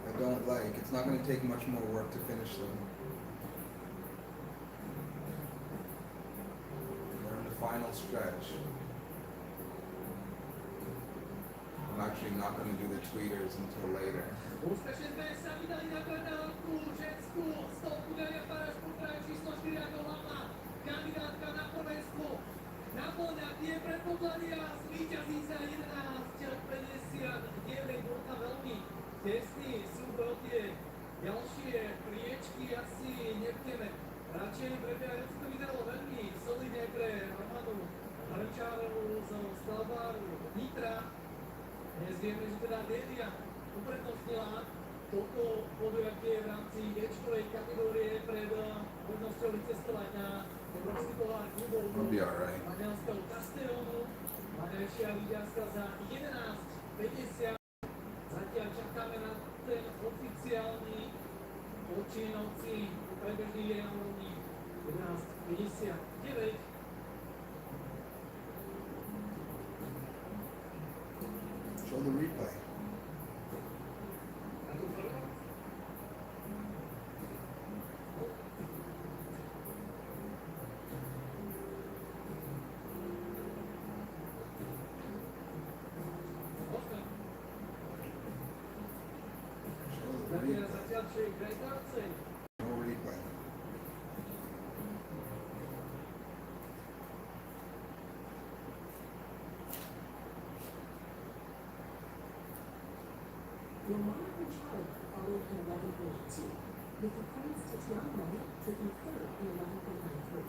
I don't like. It's not gonna take much more work to finish them. We're in the final stretch. I'm actually not gonna do the tweeters until later. Úspešne sme sa vydali na predávku ženskú stovku Daria Paraš potraje číslo 4 ako hlavná kandidátka na prvenstvo. Naplňa tie predpoklady a zvíťazí za 11.59. Bol veľmi tesný súboj, tie ďalšie priečky asi nebudeme. Radšej prebiehajúci to vyzeralo veľmi solidne pre Romanu Hrnčárovú zo Silverado Nitra. Dnes vieme, že teda Delia uprednostnila toto podujatie v rámci D-čkovej kategórie pred možnosťou vycestovať na Európsky pohár klubov do Maďarského Castellónu. Maďaršia víťazka za 11.50. Zatiaľ čakáme na ten oficiálny počínovci prebežný je na úrovni 11.59. Show the replay. A tu prvá. Osme. Zatiaľ čo je gratulacii. No replay. Romano Machado followed in 11.82, with the Prince Tatiana Money taking third in 11.93.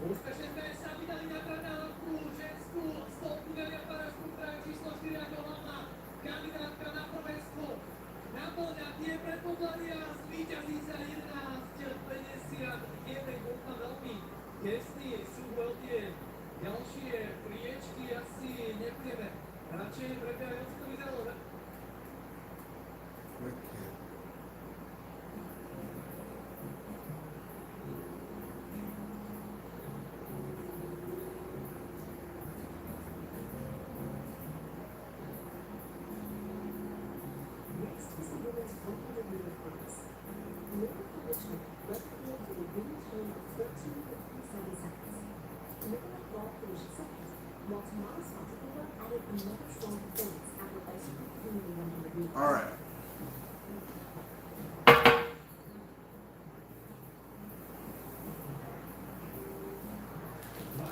Úspešne sme sa vydali na trenálku ženskú stopku delia parážku, ktorá je číslo 4 ako hlavná kandidátka na prvenstvo. Naplňa tie predpoklady a zvíťazí za 11,51. Bol veľmi tesný, sú veľké ďalšie priečky, asi nebudeme radšej prebiehať, ako to vyzeralo. Wicked. Next is the women's 100-meter cross. Laura Richmond led the field with a winning time of 13:57 seconds. Nicola Clark finished second, while Tamara Spartakova added another strong performance at replacing her in the 100 meters. All right.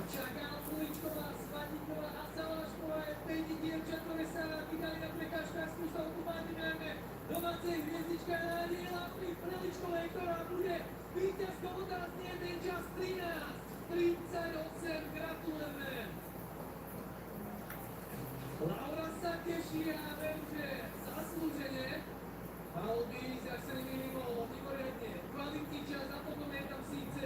Čaká Kuličková, Svatíková a Salášková je 5 dievčat, ktoré sa vydali na prekážkárskú stavku. Máme domácej hviezdička Daniela Preličkovej, ktorá bude víťazkou. Otázne je ten čas 13:38. Gratulujeme. Laura sa teší a viem, že zaslúžene. Mal by ísť, ak sa nemýlim, mimoriadne kvalitný čas a potom je tam síce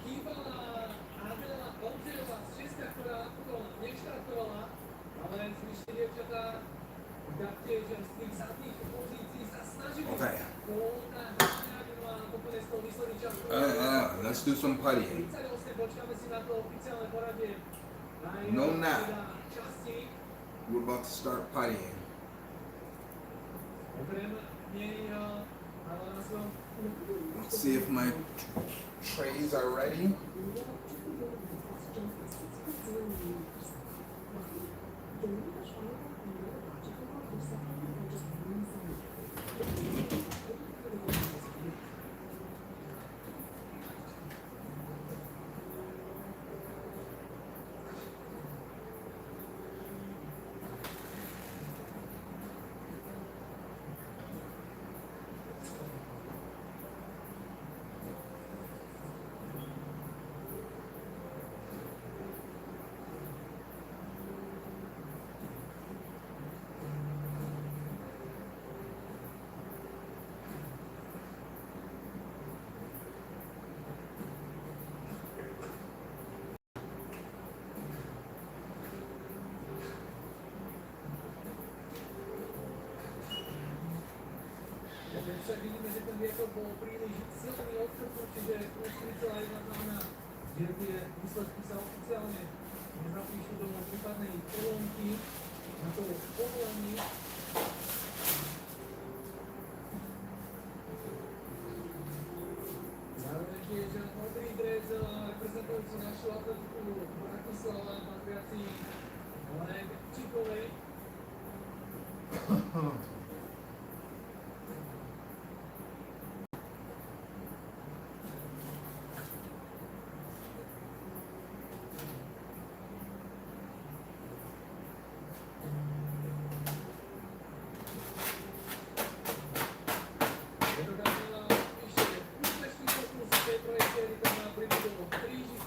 chýbala Adela Oldzejová z Česka, ktorá napokon neštartovala, ale zvyšné dievčatá taktiež z tých zadných pozícií sa snažili Let's do some puttying. Počkáme si na to oficiálne poradie. No nap. We're about to start puttying. Okrem nej, ale na svojom Let's see if my trays are ready. Však vidíme, že ten vietor bol príliš silný odkrpu, čiže plus 3,1 znamená, že tie výsledky sa oficiálne nezapíšu do prípadnej kolónky na to povolení. Zároveň tiež modrý dres reprezentujúci našu atletiku Bratislava patriaci Oleg Čikovej.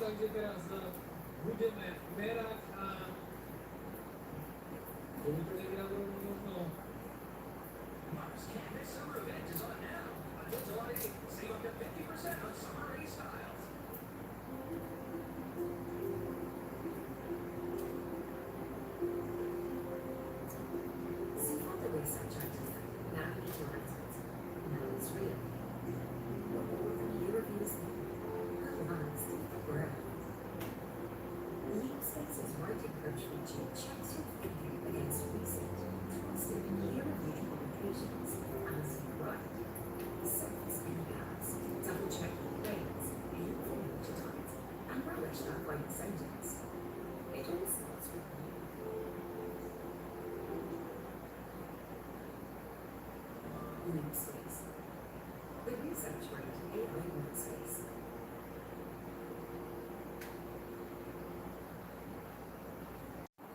Takže teraz budeme merať a budeme to neviať rovno možno. Mars Canvas Summer Event is on now. Until July 8th, save up to 50% on summer ready styles. See how the research idea now utilizes. Now it's real. The more the peer reviews analyzed forever. Leap Space's writing coach feature checks your thinking against recent, trusted peer-reviewed publications as you write. Surface any gaps, double-check your grades, aim for major times, and relish that great sentence. It all starts with you. Leap Space. The research rate AI workspace.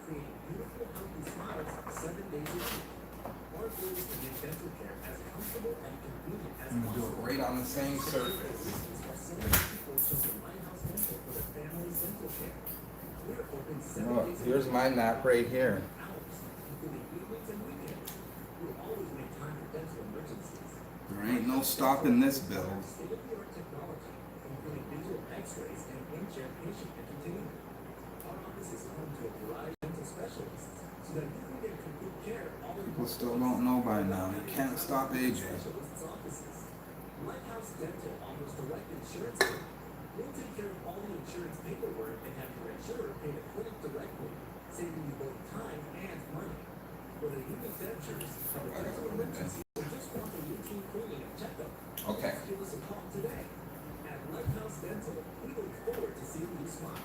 Create beautiful, healthy smiles 7 days a week. Our goal is to make dental care as comfortable flexible and convenient as I'm gonna do it possible. right on the same surface. Are so many people choosing Lighthouse Dental for their family's dental care. We're open 7 Look, days a here's week, my nap right here. hours, including evenings and weekends. We'll always make time for dental emergencies. There ain't no stopping this build. State-of-the-art technology, including digital X-rays and in-chair patient entertainment. Our office is home to a variety of dental specialists, so that you can get complete care all in People one still place. don't know by now. You can't stop aging. Specialists' offices. Lighthouse Dental offers direct insurance care. We'll take care of all the insurance paperwork and have your insurer pay the clinic directly, saving you both time and money. Whether you need dentures, have a dental emergency, or just want a routine cleaning and checkup, Okay. just give us a call today. At Lighthouse Dental, we look forward to seeing you smile.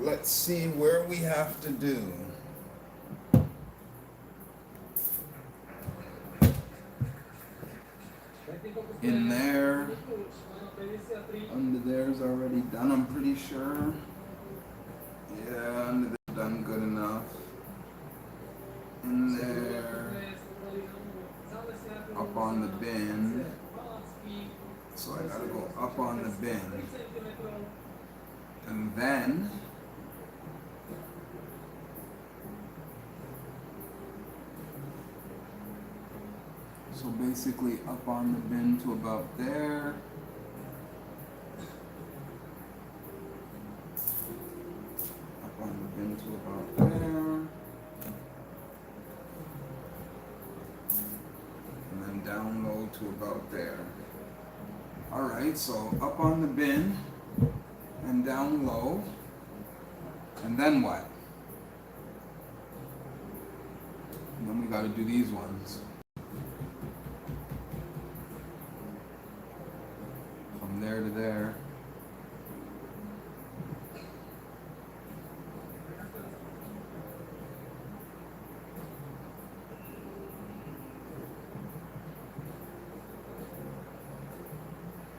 Let's see where we have to do. In there. Under there's already done, I'm pretty sure. Yeah, under there done good enough. In there. Up on the bin. So I gotta go up on the bin. And then so basically up on the bin to about there. Up on the bin to about there. And then down low to about there. Alright, so up on the bin and down low. And then what? And then we gotta do these ones. From there to there.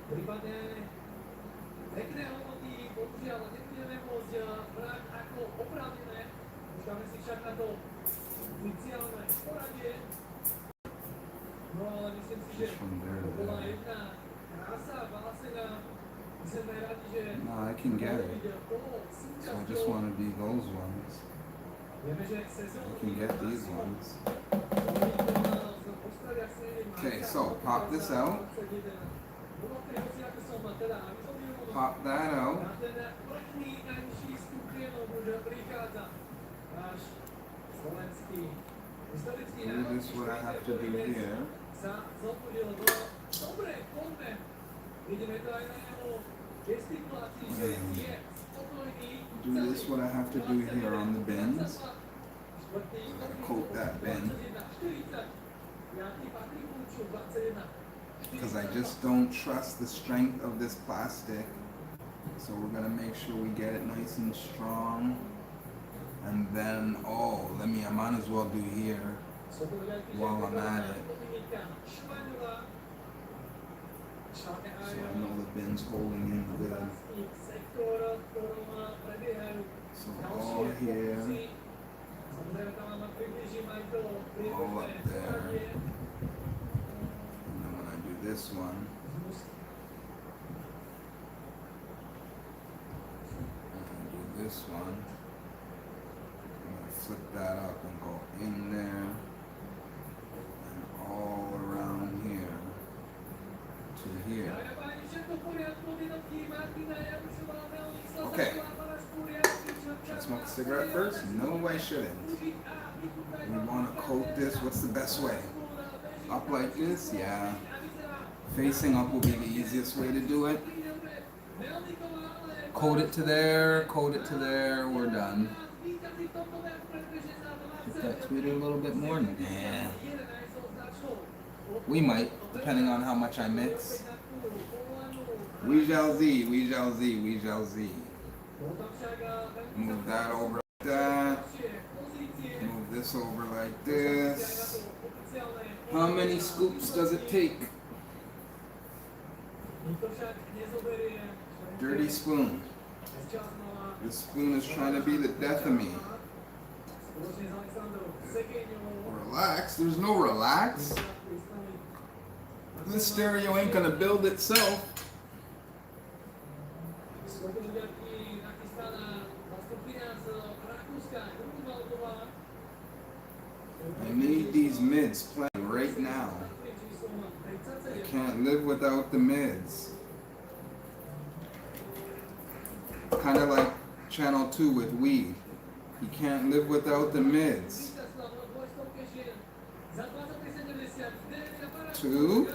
Prípadne pekné hodnoty, bohužiaľ nebudeme môcť brať ako oprávnené. Počkáme si však na to oficiálne poradie. No ale myslím si, že to bola jedna krása, báseň. My sme radi, že No, I can get it. So I just want to be those ones. vieme, že I sezónu can get these ones. Okay, Okay, so pop this out. Pop that out. Do this what I have to do here. Do this what I have to do here on the bins. Gotta coat that bin. Because I just don't trust the strength of this plastic. So we're gonna make sure we get it nice and strong. And then, oh, I might as well do here while I'm at it. So I know the bin's holding in good. So all here, all up there. And then when I do this one, and I do this one, I'm gonna flip that up and go in there and all around here to here. Okay. Should I smoke a cigarette first? No, I shouldn't. We want to coat this. What's the best way? Up like this? Yeah. Facing up will be the easiest way to do it. Coat it to there, we're done. Get that tweeted a little bit more? Nah. We might, depending on how much I mix. We shall see, we shall see, we shall see. Move that over like that. Move this over like this. How many scoops does it take? Dirty spoon. This spoon is trying to be the death of me. Spoločne s Alexandrou Segeňou. Relax. There's no relax. This stereo ain't gonna build itself. Sloboďarky nachystaná zastupkyňa z Rakúska, Grunwaldová. I need these mids playing right now. I can't live without the mids. Kind of like channel 2 with weed. You can't live without the mids. 2.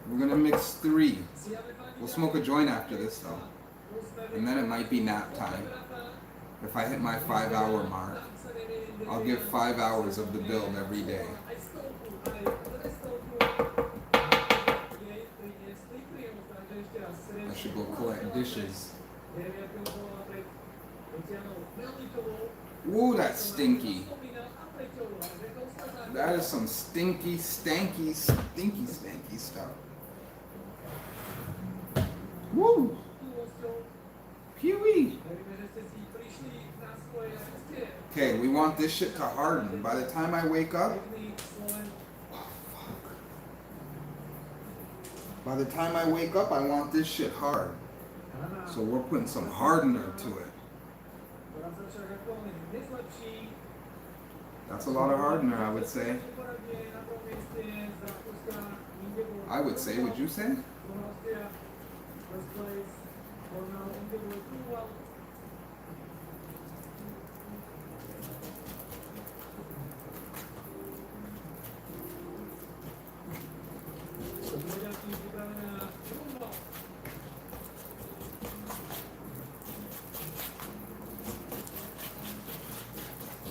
We're gonna mix 3. We'll smoke a joint after this though. And then it might be nap time. If I hit my 5-hour mark, I'll give 5 hours of the build every day. I should go collect dishes. Ooh, that's stinky. That is some stinky, stanky, stinky, stanky stuff. Woo! Peewee! Okay, we want this shit to harden. By the time I wake up, I want this shit hard. So we're putting some hardener to it. That's a lot of hardener, I would say. Would you say?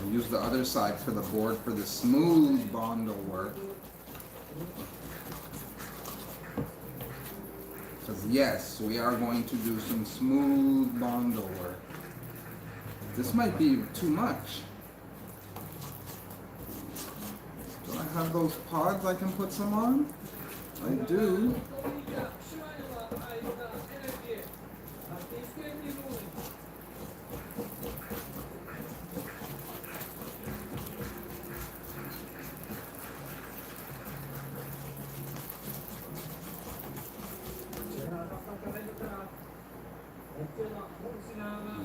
We'll use the other side for the board for the smooth bondo work. Because yes, we are going to do some smooth bondo work. This might be too much. Do I have those pods I can put some on? I do.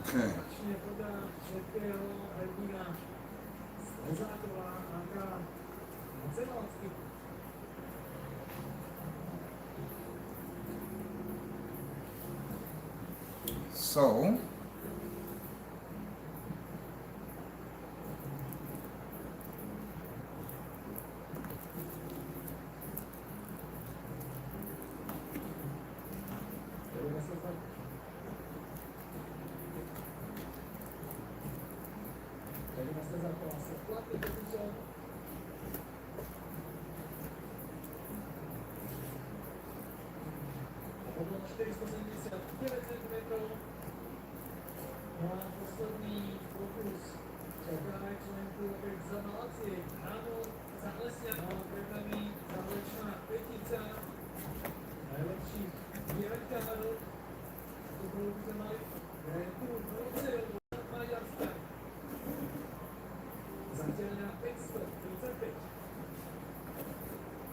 Okay. So,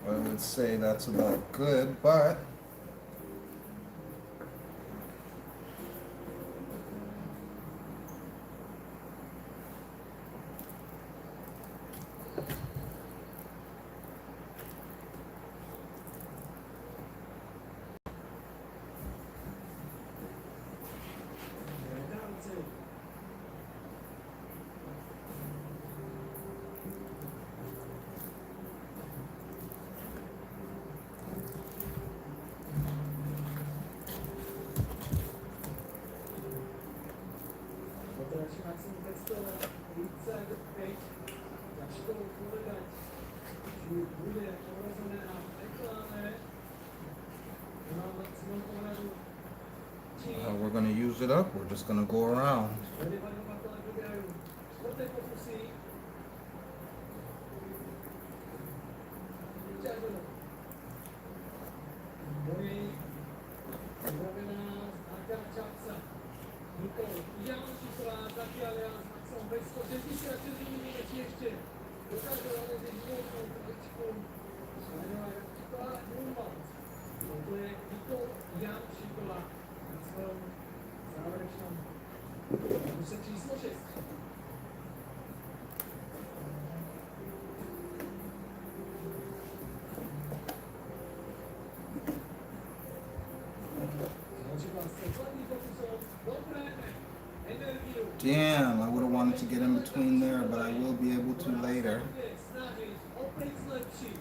I would say that's about good, but we're going to use it up. We're just going to go around. praktikum zahraničná nulová. To je Viktor Jančíková na svojom záverečnom kuse číslo 6. Jančíková sa sledný pokusov dopreme energiu. Damn, I would have wanted to get in between there, but I will be able to later. Snažiť opäť zlepšiť.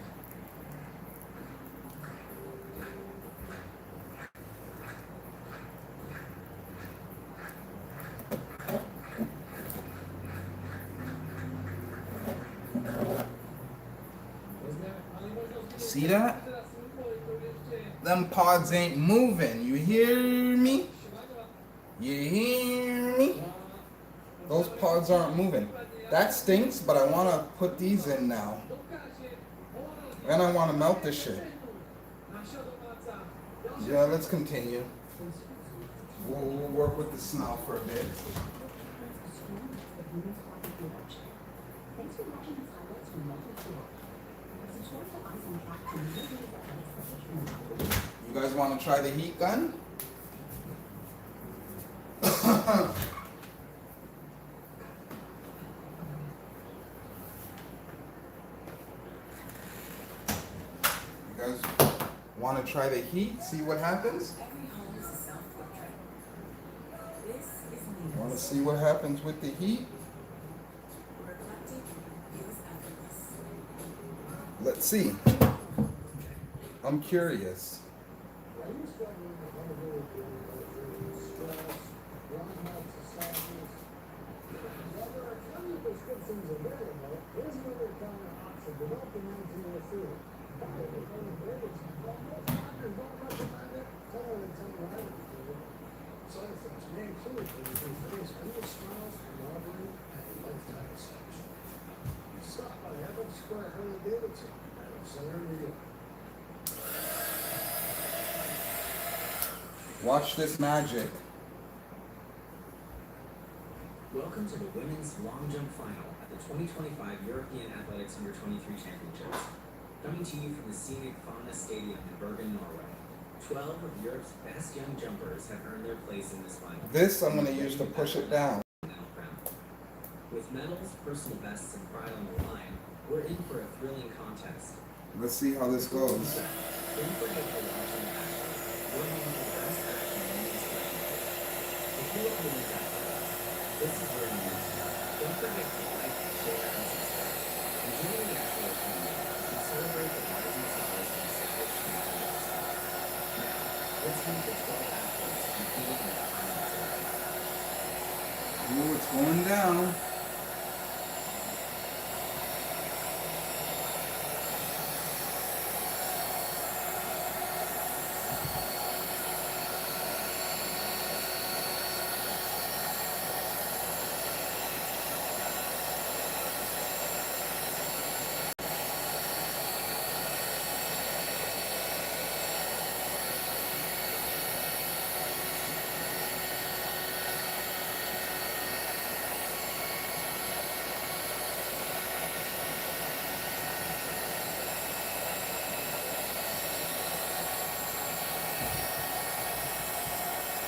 See that? Them pods ain't moving. You hear me? You hear me? Those pods aren't moving. That stinks, but I want to put these in now. And I want to melt this shit. Yeah, let's continue. We'll work with the smell for a bit. Thanks for watching these highlights from Local 4. Subscribe to us on track to new videos that You guys want to try the heat gun? You guys want to try the heat? See what happens? Every home is a self-portrait. This is me. Want to see what happens with the heat? Where eclectic feels effortless. Let's see. I'm curious. Are you struggling with vulnerability, stress, burnout, sadness? While there are plenty of prescriptions available, here's another common option developed in 1904. Violent vulnerability. While most doctors don't recommend it, 10 out of 10 writers do. Side effects may include increased endless smiles, robbery, and lifetime extension. Stop by Evans Square Harley Davidson, Adams Center, New York. Watch this magic. Welcome to the women's long jump final at the 2025 European Athletics Under 23 Championships. Coming to you from the scenic Fauna Stadium in Bergen, Norway. 12 of Europe's best young jumpers have earned their place in this final. This I'm going to use to push it down. With medals, personal bests, and pride on the line, we're in for a thrilling contest. Let's see how this goes. Don't forget to watch the action. We're in for the best action in women's running. If you look at this athlete, this is where you need to go. Don't forget to like, share, and subscribe. And join the athlete community as we celebrate the rising stars of the Savage Champions. Now, let's meet the 12 athletes competing in the final today. Ooh, it's going down.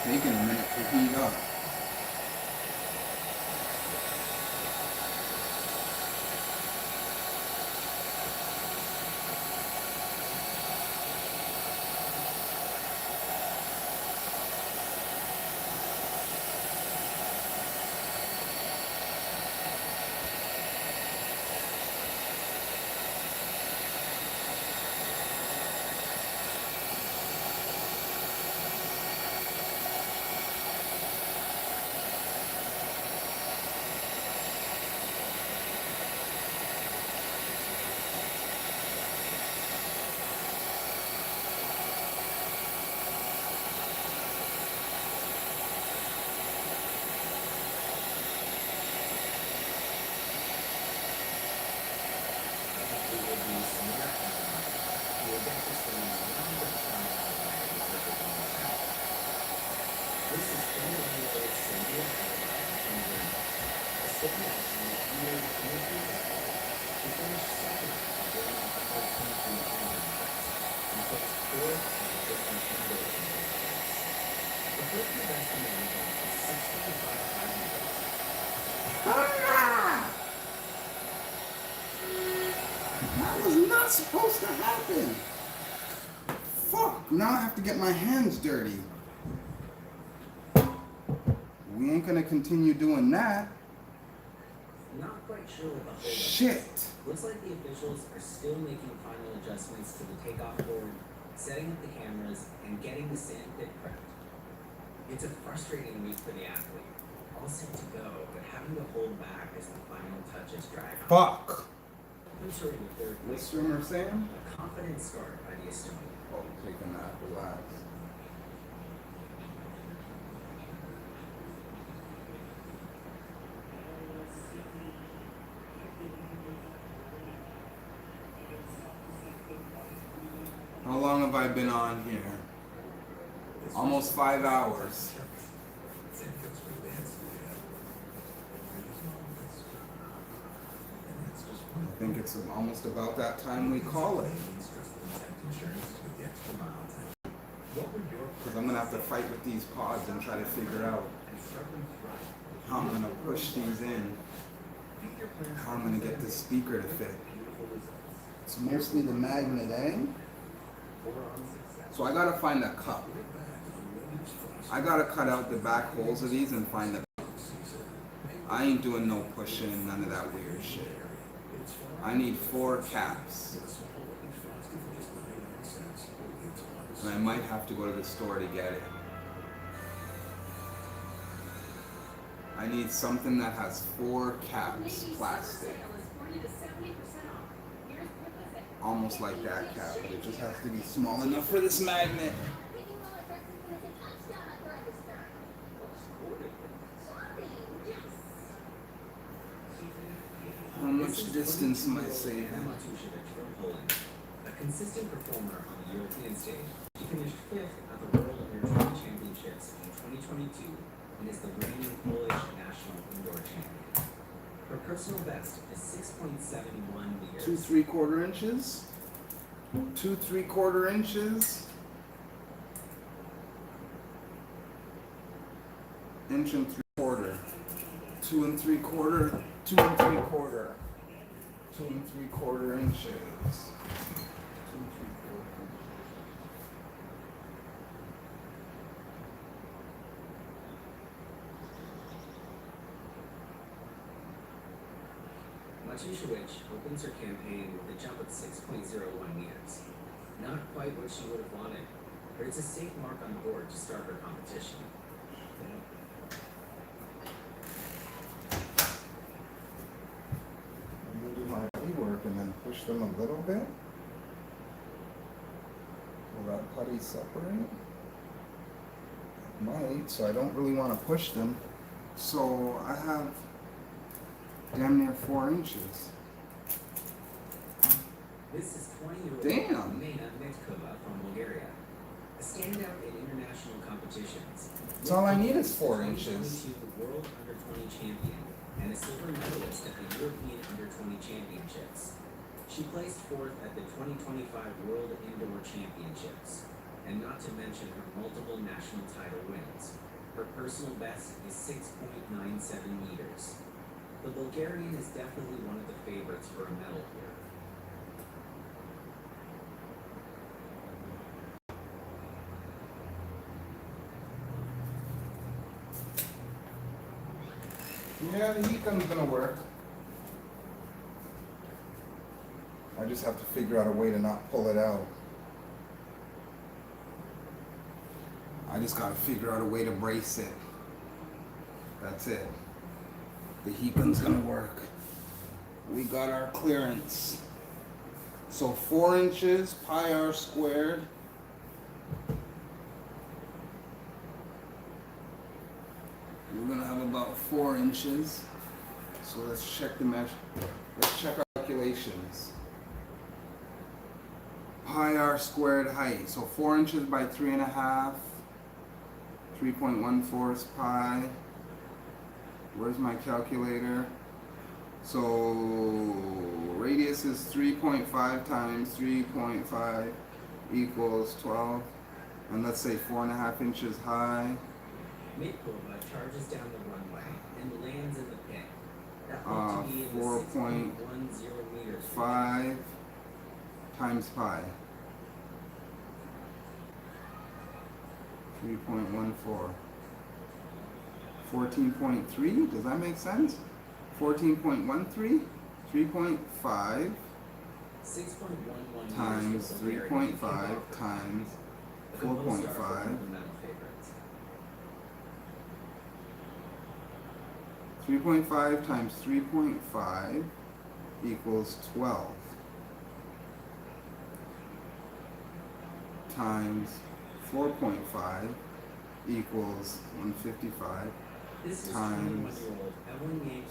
Taking a minute to heat up. Put your best in the ankle at 6.5 meters. Ah! That was not supposed to happen. Fuck, now I have to get my hands dirty. We ain't gonna continue doing that. Not quite sure what the holdup is. Shit. Looks like the officials are still making final adjustments to the takeoff board, setting up the cameras, and getting the sand pit prepped. It's a frustrating week for the athlete. All set to go, but having to hold back as the final touches drag on. Fuck. Ensuring the third What place, swimmer saying? a confident start by the Estonian. Oh, taking that, relax. How long have I been on here? Almost 5 hours. I think it's almost about that time we call it. Because I'm going to have to fight with these pods and try to figure out how I'm going to push these in. How I'm going to get this speaker to fit. It's mostly the magnet, eh? So I got to find a cup. I got to cut out the back holes of these and find the cup. I ain't doing no pushing, none of that weird shit. I need 4 caps. And I might have to go to the store to get it. I need something that has 4 caps, plastic. Almost like that cap, but it just has to be small enough for this magnet. How much distance am I saving? A consistent performer on the European stage, she finished 5th at the World Under-20 Championships in 2022 and is the reigning Polish national indoor champion. Her personal best is 6.71 meters. 2 3/4 inches. 2 3/4 inches. Inch and 3/4. 2 and 3/4. 2 and 3/4. 2 and 3/4 inches. 2 and 3/4. Matuszewicz opens her campaign with a jump of 6.01 meters. Not quite what she would have wanted, but it's a safe mark on the board to start her competition. I'm gonna do my work and then push them a little bit. Will that putty separate? It might, so I don't really want to push them. So I have damn near 4 inches. This is 20-year-old Damn. Mena Metkova from Bulgaria. A standout in international competitions. That's all I need is 4 inches. The World Under-20 champion and a silver medalist at the European Under-20 Championships. She placed 4th at the 2025 World Indoor Championships, and not to mention her multiple national title wins. Her personal best is 6.97 meters. The Bulgarian is definitely one of the favorites for a medal here. Yeah, the heat gun's gonna work. I just have to figure out a way to not pull it out. I just gotta figure out a way to brace it. That's it. The heat gun's gonna work. We got our clearance. So 4 inches, pi r squared. We're gonna have about 4 inches. So let's check the measure. Let's check our calculations. Pi r squared height. So 4 inches by 3.5. 3.14 is pi. Where's my calculator? So radius is 3.5 times 3.5 equals 12. And let's say 4.5 inches high. Midkova charges down the runway and lands in the pit. That looked to be in the 6.10 meters. 5 times pi. 3.14. 14.3, does that make sense? 14.13, 3.5 6.11 times 3.5 times 4.5. 3.5 times 3.5 equals 12 times 4.5 equals 155 times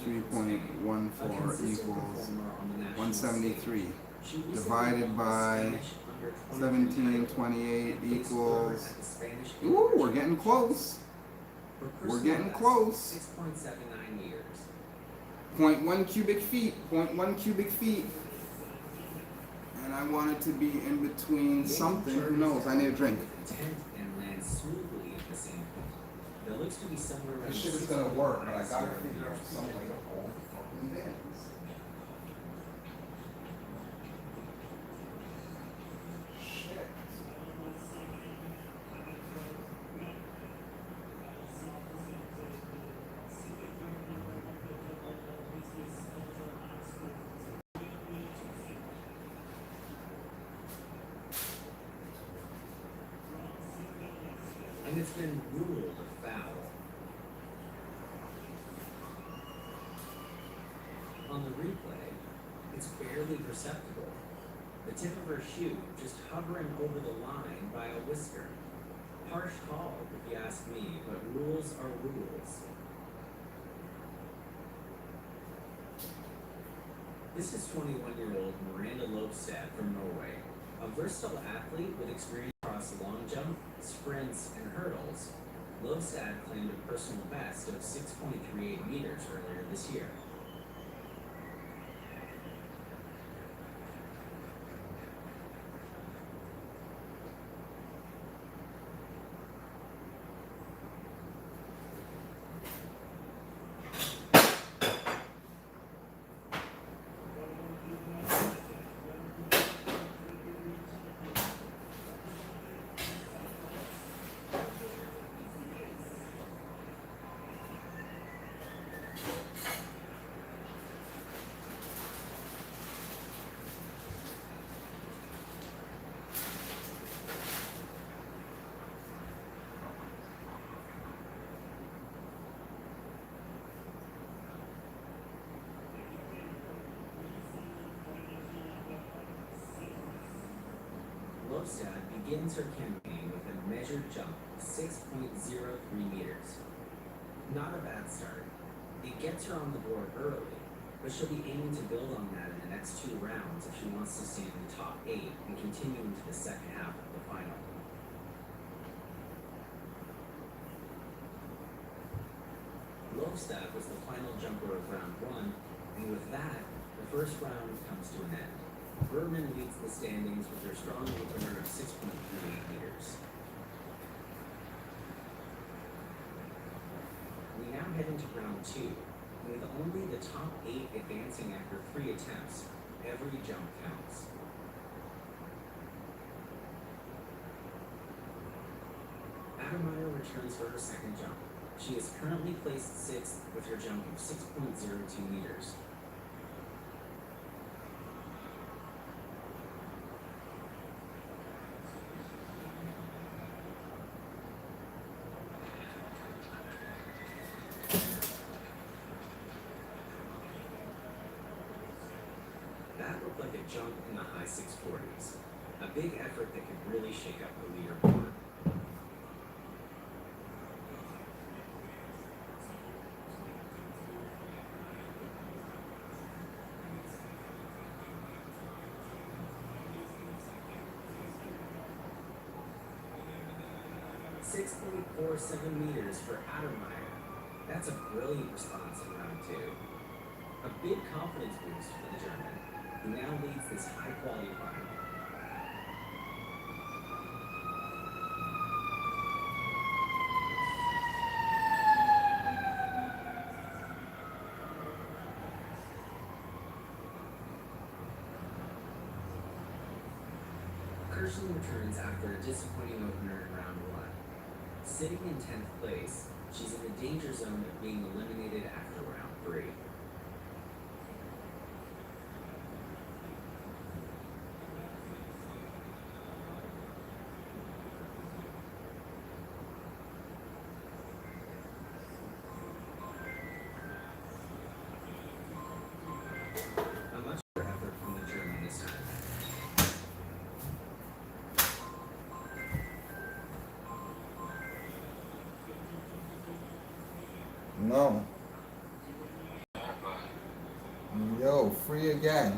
3.14 equals 173 divided by 1728 equals, ooh, we're getting close. We're getting close. 6.79 meters. 0.1 cubic feet, 0.1 cubic feet. And I want it to be in between something. Who knows? I need a drink. And land smoothly at the same point. There looks to be somewhere around. This shit is gonna work, but I gotta figure out some way to hold the fucking bins. Shit. And it's been ruled a foul. On the replay, it's barely perceptible. The tip of her shoe just hovering over the line by a whisker. Harsh call, if you ask me, but rules are rules. This is 21-year-old Miranda Lopstad from Norway, a versatile athlete with experience across long jump, sprints, and hurdles. Lopstad claimed a personal best of 6.38 meters earlier this year. Lopstad begins her campaign with a measured jump of 6.03 meters. Not a bad start. It gets her on the board early, but she'll be aiming to build on that in the next 2 rounds if she wants to stay in the top 8 and continue into the second half of the final. Lopstad was the final jumper of round 1, and with that, the first round comes to an end. Berman leads the standings with her strong opener of 6.38 meters. We now head into round 2, and with only the top 8 advancing after 3 attempts, every jump counts. Ademeyer returns for her second jump. She is currently placed 6th with her jump of 6.02 meters. That looked like a jump in the high 640s. A big effort that could really shake up the leaderboard. .47 meters for Ademeyer. That's a brilliant response in round 2. A big confidence boost for the German, who now leads this high-quality final. partially returns after a disappointing opener in round 1. Sitting in 10th place, she's in the danger zone of being eliminated after round 3. A much better effort from the German this time. No. Yo, free again.